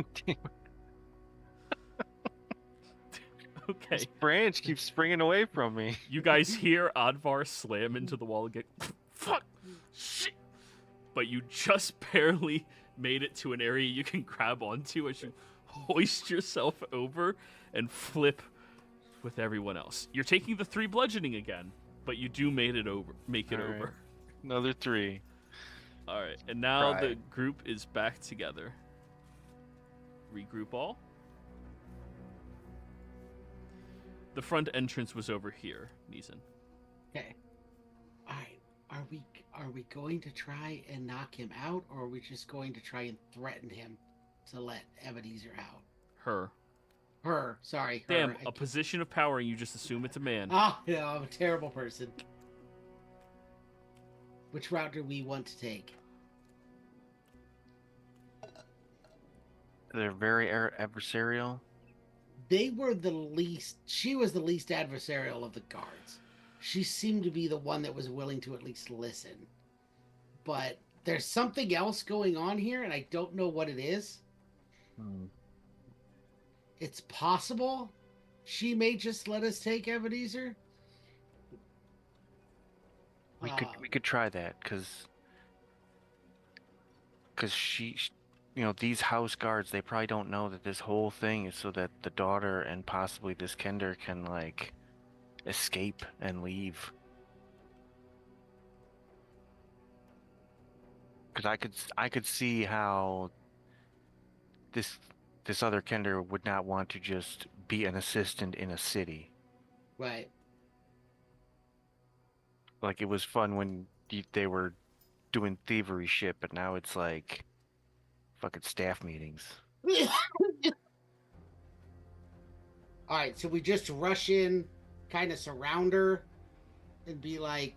Okay. This branch keeps springing away from me. You guys hear Advar slam into the wall again. Fuck! Shit! But you just barely made it to an area you can grab onto as you hoist yourself over and flip with everyone else. You're taking the 3 bludgeoning again, but you do make it over. Right. Another 3. All right, and now Right. the group is back together. Regroup all. The front entrance was over here, Neeson. Okay. All right. Are we going to try and knock him out, or are we just going to try and threaten him to let Ebenezer out? Her. Her. Sorry. Her. Damn, a position of power and you just assume it's a man. Oh, no, I'm a terrible person. Which route do we want to take? They're very adversarial. They were the least. She was the least adversarial of the guards. She seemed to be the one that was willing to at least listen. But there's something else going on here, and I don't know what it is. It's possible she may just let us take Ebenezer. We could try that because she, you know, these house guards, they probably don't know that this whole thing is so that the daughter and possibly this Kender can like escape and leave. Because I could see how this other Kender would not want to just be an assistant in a city. Right. Like, it was fun when they were doing thievery shit, but now it's like fucking staff meetings. All right, so we just rush in, kind of surround her, and be like,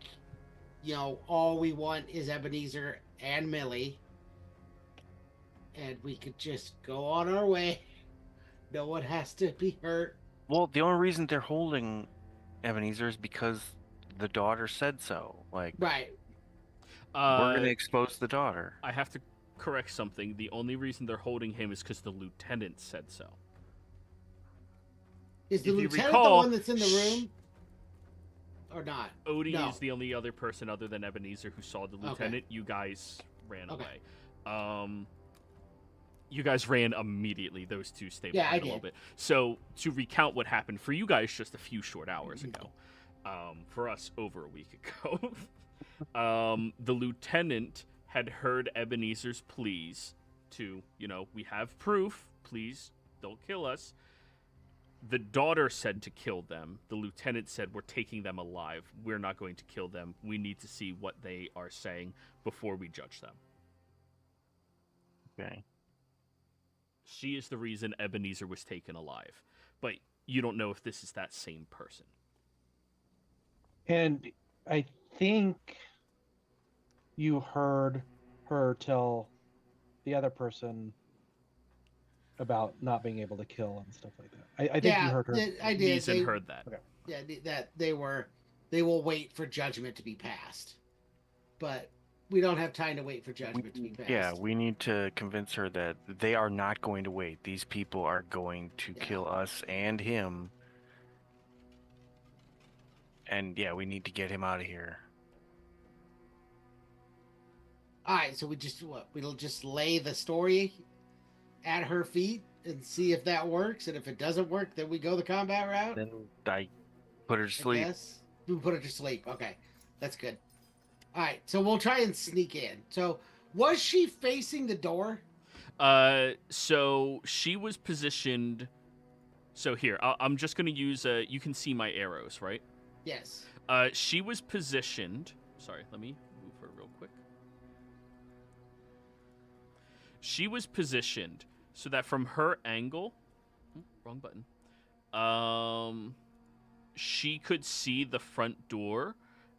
you know, all we want is Ebenezer and Millie, and we could just go on our way. No one has to be hurt. Well, the only reason they're holding Ebenezer is because the daughter said so. Like, Right. we're gonna expose the daughter. I have to correct something. The only reason they're holding him is because the lieutenant said so. Is the If you lieutenant recall, the one that's in the room? Or not? Odie No. is the only other person other than Ebenezer who saw the lieutenant. You guys ran Okay. away. You guys ran immediately. Those two stayed Yeah, I behind a little did. bit. So to recount what happened for you guys just a few short hours Mm-hmm. ago, for us over a week ago, the lieutenant had heard Ebenezer's pleas to, you know, we have proof. Please don't kill us. The daughter said to kill them. The lieutenant said, we're taking them alive. We're not going to kill them. We need to see what they are saying before we judge them. Okay. She is the reason Ebenezer was taken alive. But you don't know if this is that same person. And I think you heard her tell the other person about not being able to kill and stuff like that. I think you heard her. I did. Neeson heard that. Okay. Yeah, that they will wait for judgment to be passed. But we don't have time to wait for judgment to be passed. Yeah, we need to convince her that they are not going to wait. These people are going to kill us and him. And yeah, we need to get him out of here. All right, so we'll just lay the story at her feet and see if that works, and if it doesn't work, then we go the combat route. Then I put her to sleep. Yes, we put her to sleep. Okay, that's good. All right, so we'll try and sneak in. So, was she facing the door? So she was positioned. So here, I'm just going to use. You can see my arrows, right? Yes. She was positioned. Sorry, let me move her real quick. She was positioned so that from her angle, wrong button. She could see the front door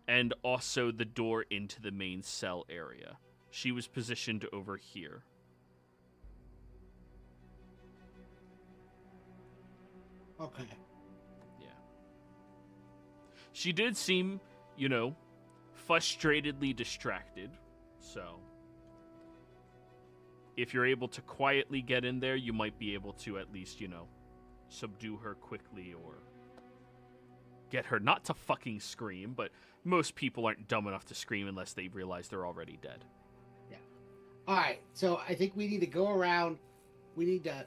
and also the door into the main cell area. She was positioned over here. Okay. Yeah. She did seem, frustratedly distracted. So, if you're able to quietly get in there, you might be able to at least, subdue her quickly or get her not to fucking scream, but most people aren't dumb enough to scream unless they realize they're already dead. Yeah. All right. So I think we need to go around. We need to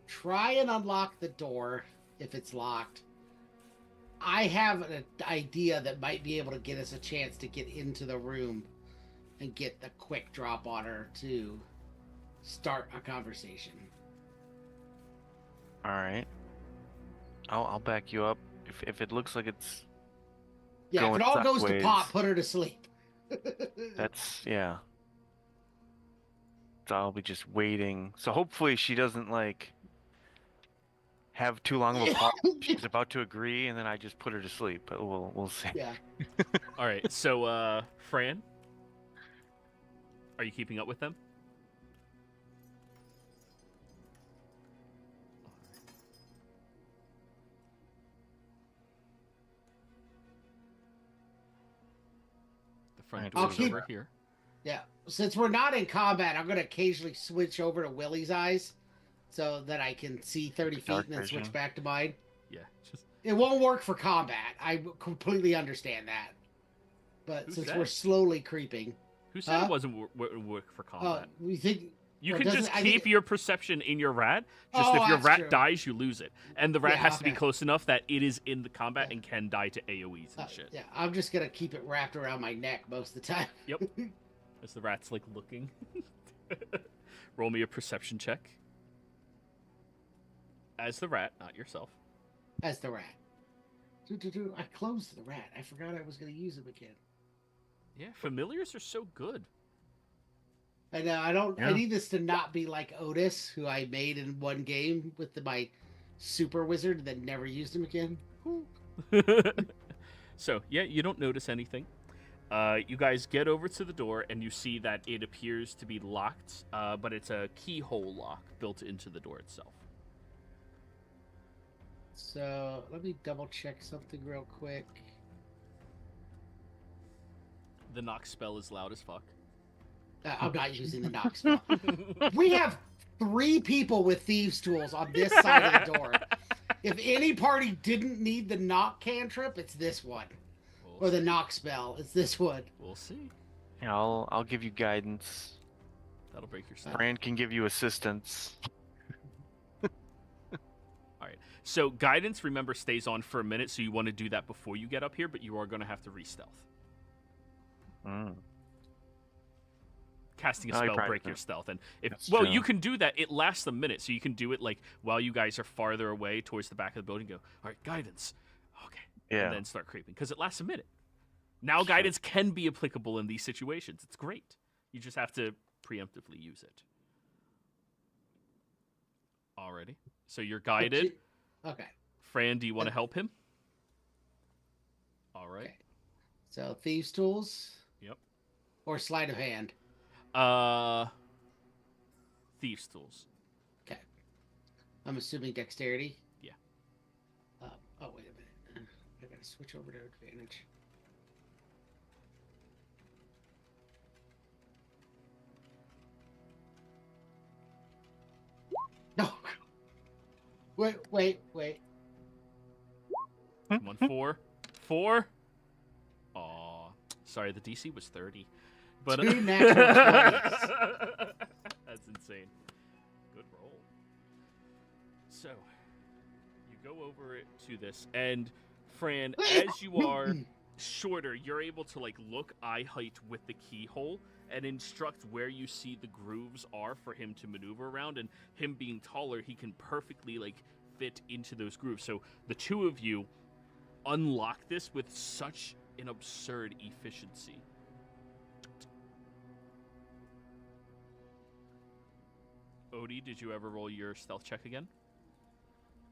try and unlock the door if it's locked. I have an idea that might be able to get us a chance to get into the room and get the quick drop on her to start a conversation. All right. I'll back you up. If it looks like it's Yeah, if going it all goes to sideways, pot, put her to sleep. that's yeah. So I'll be just waiting. So hopefully she doesn't have too long of a pause. She's about to agree, and then I just put her to sleep. But we'll see. Yeah. All right, so Fran, are you keeping up with them? The front I'll door's keep- over here. Yeah. Since we're not in combat, I'm going to occasionally switch over to Willie's eyes so that I can see 30 feet Dark and then switch vision. back to mine. Yeah, just It won't work for combat. I completely understand that. But Who since said? we're slowly creeping, who said Huh? it wasn't work for combat? we think You well, can just doesn't- I keep think- your perception in your rat. Just Oh, if your that's rat true. dies, you lose it. And the rat Yeah, has to be okay. close enough that it is in the combat Yeah. and can die to AoEs and shit. yeah, I'm just going to keep it wrapped around my neck most of the time. Yep. As the rat's looking. Roll me a perception check. As the rat, not yourself. As the rat. I closed the rat. I forgot I was going to use him again. Yeah, familiars are so good. I know. I don't. I Yeah. need this to not be like Otis, who I made in one game with my super wizard, then never used him again. So, yeah, you don't notice anything. You guys get over to the door, and you see that it appears to be locked, but it's a keyhole lock built into the door itself. So let me double check something real quick. The knock spell is loud as fuck. I'm not using the knock spell. We have 3 people with thieves' tools on this side of the door. If any party didn't need the knock cantrip, it's this one. Or the knock spell, it's this one. We'll see. Yeah, I'll give you guidance. That'll break your step. Fran can give you assistance. So guidance, remember, stays on for a minute, so you want to do that before you get up here, but you are going to have to re-stealth. Mm. Casting a Oh, you spell probably break can. your stealth, and if That's well, true. you can do that. It lasts a minute, so you can do it while you guys are farther away towards the back of the building. Go, all right, guidance, okay, Yeah. and then start creeping because it lasts a minute. Now guidance can be applicable in these situations. It's great. You just have to preemptively use it. Alrighty, so you're guided. Okay. Fran, do you want to help him? All right. Okay. So thieves' tools. Yep. Or sleight of hand. Thieves' tools. Okay. I'm assuming dexterity. Yeah. Oh wait a minute. I gotta switch over to advantage. No. Wait. Come on, 4. 4. Aw. Sorry, the DC was 30. But 2 natural 20s. That's insane. Good roll. So, you go over it to this, and Fran, as you are shorter, you're able to look eye height with the keyhole and instruct where you see the grooves are for him to maneuver around, and him being taller, he can perfectly fit into those grooves. So the two of you unlock this with such an absurd efficiency. Odie, did you ever roll your stealth check again?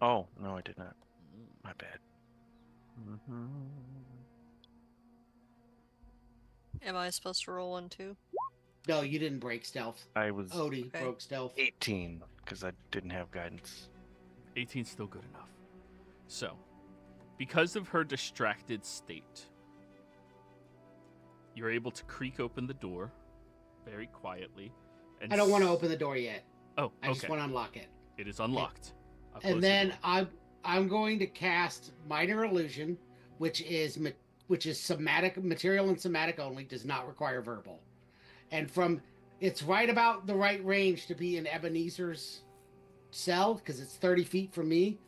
Oh, no, I did not. My bad. Am I supposed to roll one too? No, you didn't break stealth. I was Odie Okay. broke stealth. 18 because I didn't have guidance. 18's still good enough. So, because of her distracted state, you're able to creak open the door very quietly. And I don't want to open the door yet. Oh, I just okay. want to unlock it. It is unlocked. I'll close And the then door. I'm going to cast minor illusion, which is somatic material and somatic only, does not require verbal. And it's right about the right range to be in Ebenezer's cell because it's 30 feet from me.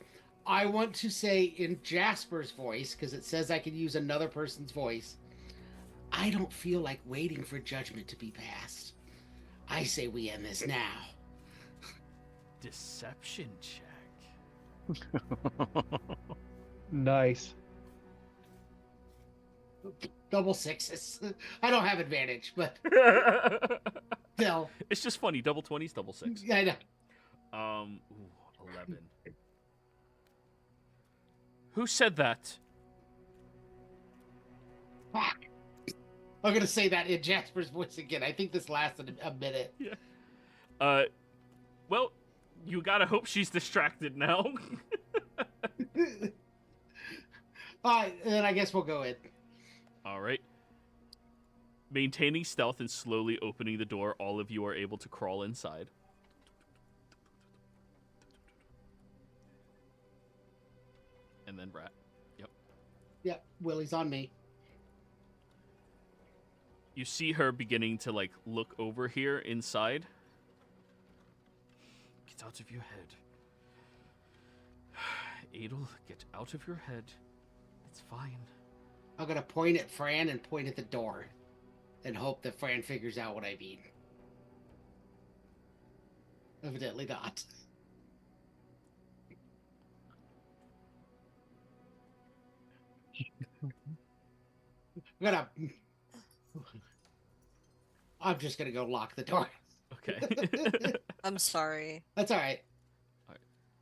I want to say in Jasper's voice, because it says I can use another person's voice, I don't feel like waiting for judgment to be passed. I say we end this now. Deception check. Nice. Double sixes. I don't have advantage, but still. It's just funny. Double 20s, double 6. I know. 11. Who said that? Fuck. I'm gonna say that in Jasper's voice again. I think this lasted a minute. Well, you gotta hope she's distracted now. Alright, then I guess we'll go in. All right. Maintaining stealth and slowly opening the door, all of you are able to crawl inside. And then Rat. Yep. Yep, Willie's on me. You see her beginning to, like, look over here inside. Get out of your head. Adel, get out of your head. It's fine. I'm gonna point at Fran and point at the door and hope that Fran figures out what I mean. Evidently not. I'm just gonna go lock the door. Okay. I'm sorry. That's all right.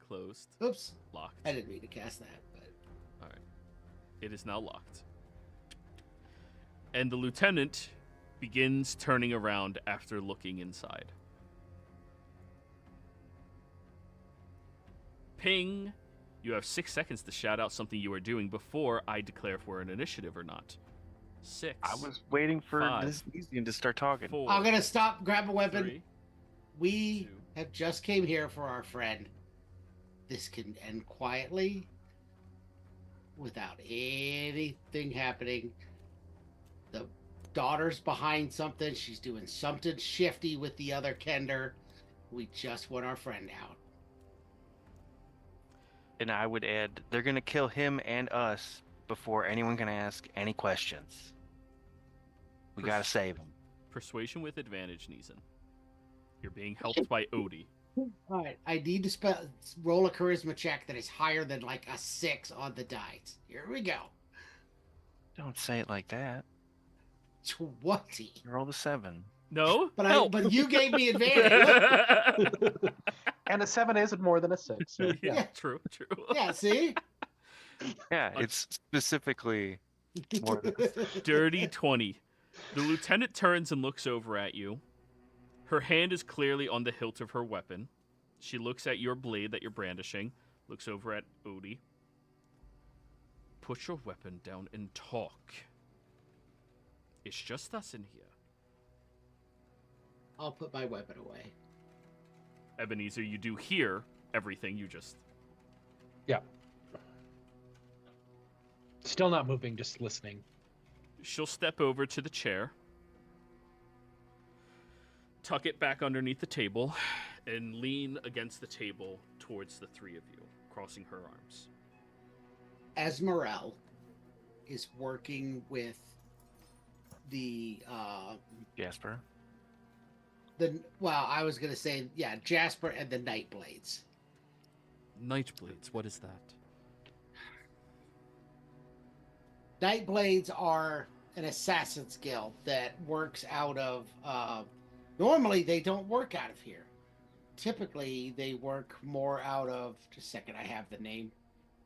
Closed. Oops, Locked. I didn't mean to cast that. But All right. It is now locked. And the lieutenant begins turning around after looking inside. Ping! You have 6 seconds to shout out something you are doing before I declare if we're an initiative or not. 6. I was waiting for 5, this museum to start talking. 4. I'm gonna stop, grab a weapon. 3. We 2. have just came here for our friend. This can end quietly, without anything happening. The daughter's behind something. She's doing something shifty with the other Kender. We just want our friend out. And I would add, they're going to kill him and us before anyone can ask any questions. We got to save him. Persuasion with advantage, Neeson. You're being helped by Odie. All right, I need to roll a charisma check that is higher than like a 6 on the dice. Here we go. Don't say it like that. 20. Roll the 7. No? But you gave me advantage. And a 7 isn't more than a 6. So, yeah, Yeah. true. Yeah, see? Yeah, it's specifically more than Dirty 20. The lieutenant turns and looks over at you. Her hand is clearly on the hilt of her weapon. She looks at your blade that you're brandishing, looks over at Odie. Put your weapon down and talk. It's just us in here. I'll put my weapon away. Ebenezer, you do hear everything you just... yeah. Still not moving, just listening. She'll step over to the chair, tuck it back underneath the table, and lean against the table towards the three of you, crossing her arms. Esmerelle is working with the Jasper. I was gonna say, yeah, Jasper and the Nightblades. Nightblades, what is that? Nightblades are an assassin's guild that works out of... normally, they don't work out of here. Typically, they work more out of... Just a second, I have the name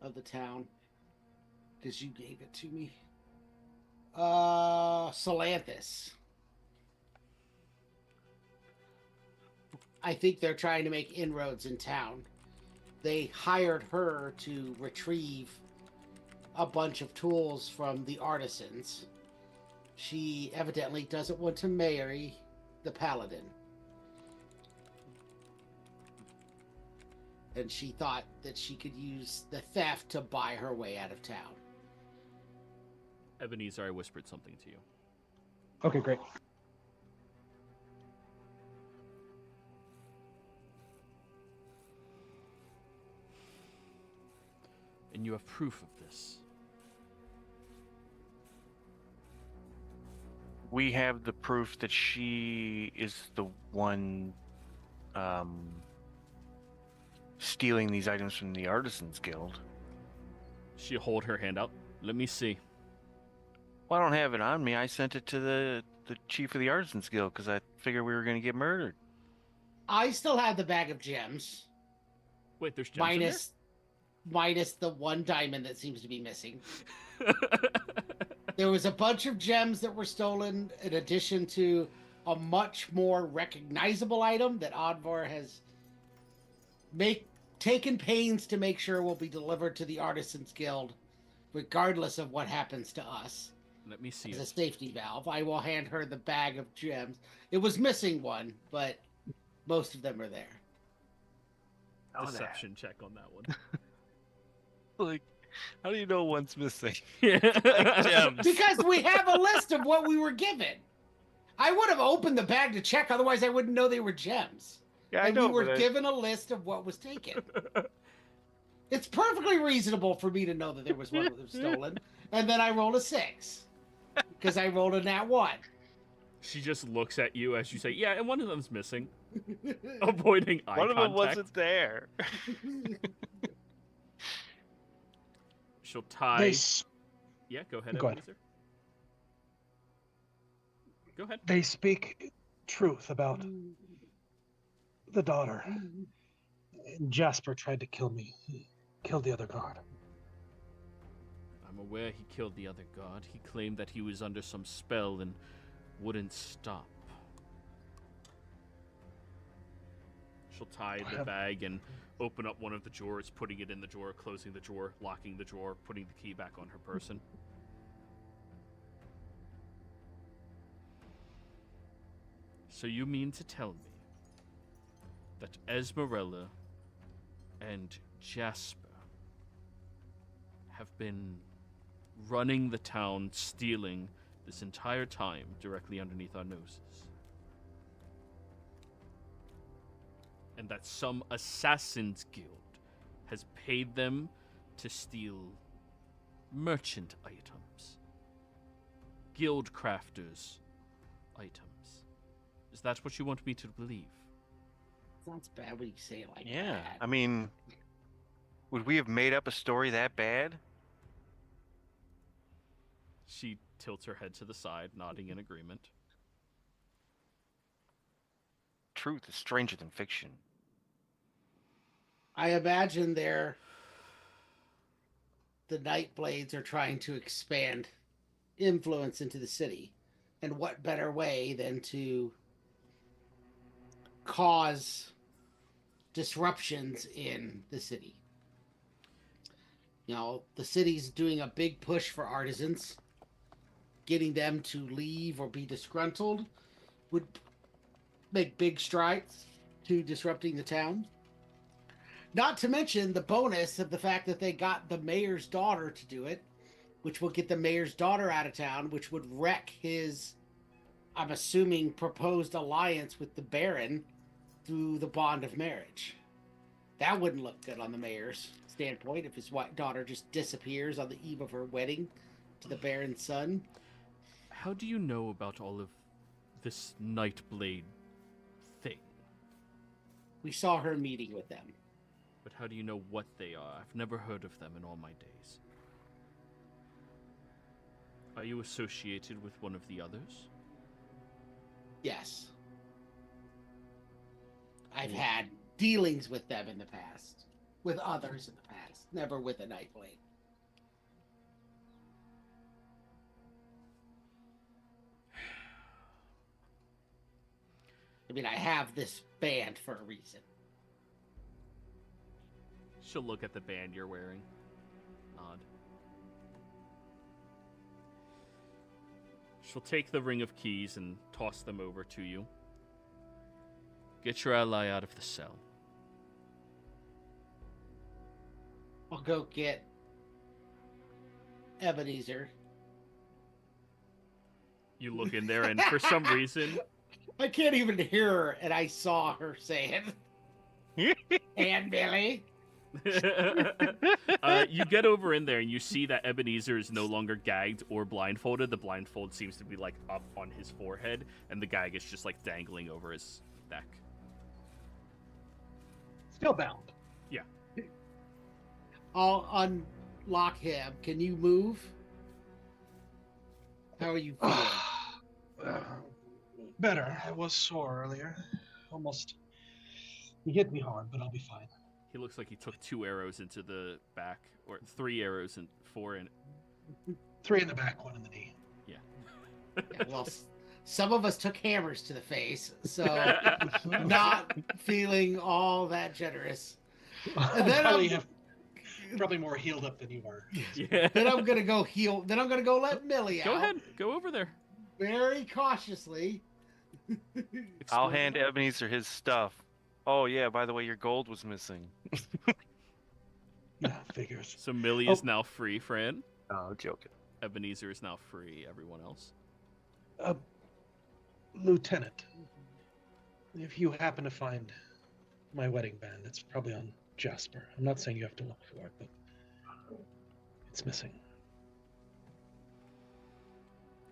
of the town. Because you gave it to me. Palanthas. I think they're trying to make inroads in town. They hired her to retrieve a bunch of tools from the artisans. She evidently doesn't want to marry the paladin. And she thought that she could use the theft to buy her way out of town. Ebenezer, I whispered something to you. Okay, great. And you have proof of this. We have the proof that she is the one stealing these items from the Artisans Guild. She hold her hand out. Let me see. Well, I don't have it on me. I sent it to the chief of the Artisans Guild because I figured we were going to get murdered. I still have the bag of gems. Wait, there's gems in there? Minus the one diamond that seems to be missing. There was a bunch of gems that were stolen in addition to a much more recognizable item that Odvar has taken pains to make sure will be delivered to the Artisans Guild, regardless of what happens to us. Let me see As it. a safety valve. I will hand her the bag of gems. It was missing one, but most of them are there. Deception check on that one. Like, how do you know one's missing? Yeah. Like gems. Because we have a list of what we were given. I would have opened the bag to check, otherwise I wouldn't know they were gems. Yeah, I And know. we were but given a list of what was taken. It's perfectly reasonable for me to know that there was one that was stolen. And then I rolled a 6. Because I rolled a nat 1. She just looks at you as you say, yeah, and one of them's missing. Avoiding eye one of them contact. wasn't there. She'll tie... They, Yeah, go ahead, Go ahead. Ebenezer. Go ahead. they speak truth about the daughter. Jasper tried to kill me. He killed the other guard. I'm aware he killed the other god. He claimed that he was under some spell and wouldn't stop. She'll tie the bag and open up one of the drawers, putting it in the drawer, closing the drawer, locking the drawer, putting the key back on her person. So you mean to tell me that Esmerella and Jasper have been running the town, stealing this entire time directly underneath our noses? And that some assassin's guild has paid them to steal merchant items, guild crafters' items. Is that what you want me to believe? Sounds bad when you say it like Yeah. that. I mean, would we have made up a story that bad? She tilts her head to the side, nodding in agreement. Truth is stranger than fiction. I imagine the Nightblades are trying to expand influence into the city. And what better way than to cause disruptions in the city? You know, the city's doing a big push for artisans. Getting them to leave or be disgruntled would make big strides to disrupting the town. Not to mention the bonus of the fact that they got the mayor's daughter to do it, which will get the mayor's daughter out of town, which would wreck his, I'm assuming, proposed alliance with the Baron through the bond of marriage. That wouldn't look good on the mayor's standpoint if his daughter just disappears on the eve of her wedding to the Baron's son. How do you know about all of this Nightblade thing? We saw her meeting with them. But how do you know what they are? I've never heard of them in all my days. you associated with one of the others? Yes. I've had dealings with them in the past. With others in the past. Never with a Nightblade. I mean, I have this band for a reason. She'll look at the band you're wearing. Nod. She'll take the ring of keys and toss them over to you. Get your ally out of the cell. I'll go get Ebenezer. You look in there, and for some reason... I can't even hear her, and I saw her saying, "And Billy." You get over in there, and you see that Ebenezer is no longer gagged or blindfolded. The blindfold seems to be, like, up on his forehead, and the gag is just, like, dangling over his neck. Still bound. Yeah. I'll unlock him. Can you move? How are you feeling? Better. I was sore earlier. Almost. He hit me hard, but I'll be fine. He looks like he took 2 arrows into the back, or 3 arrows and 4 in. 3 in the back, 1 in the knee. Yeah. Yeah, well, some of us took hammers to the face, so not feeling all that generous. And then probably more healed up than you are. Yeah. Then I'm gonna go heal. Then I'm gonna go let Millie out. Go ahead. Go over there. Very cautiously. I'll hand Ebenezer his stuff. Oh yeah, by the way, your gold was missing. Yeah, figures. So Millie is now free, Fran. Oh, joking. Ebenezer is now free. Everyone else. Lieutenant, if you happen to find my wedding band, it's probably on Jasper. I'm not saying you have to look for it, but it's missing.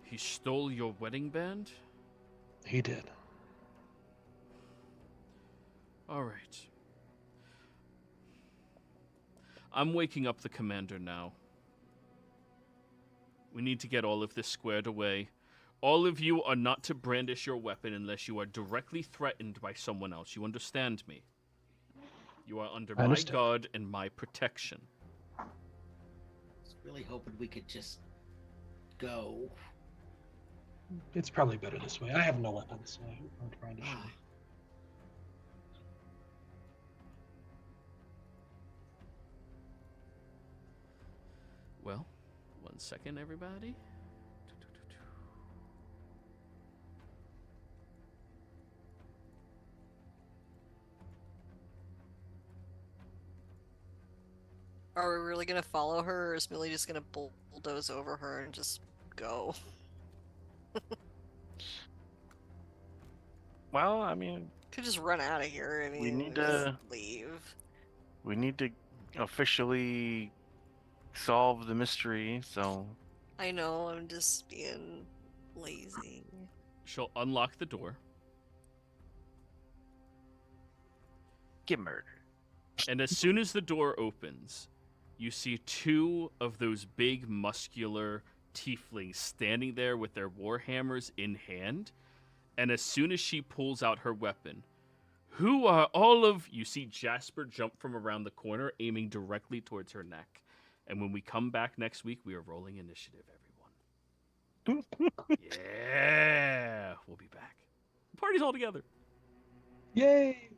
He stole your wedding band? He did. All right. I'm waking up the commander now. We need to get all of this squared away. All of you are not to brandish your weapon unless you are directly threatened by someone else. You understand me? You are under my guard and my protection. I was really hoping we could just go. It's probably better this way. I have no weapons, so I won't brandish any. Well, 1 second, everybody. Are we really gonna follow her, or is Millie just gonna bulldoze over her and just go? Well, I mean, Could just run out of here. I mean, we need just to leave. We need to officially solve the mystery. So I know, I'm just being lazy. She'll unlock the door. get murdered. And as soon as the door opens, you see 2 of those big, muscular tieflings standing there with their war hammers in hand. And as soon as she pulls out her weapon, who are all of... You see Jasper jump from around the corner, aiming directly towards her neck. And when we come back next week, we are rolling initiative, everyone. Yeah! We'll be back. The party's all together. Yay!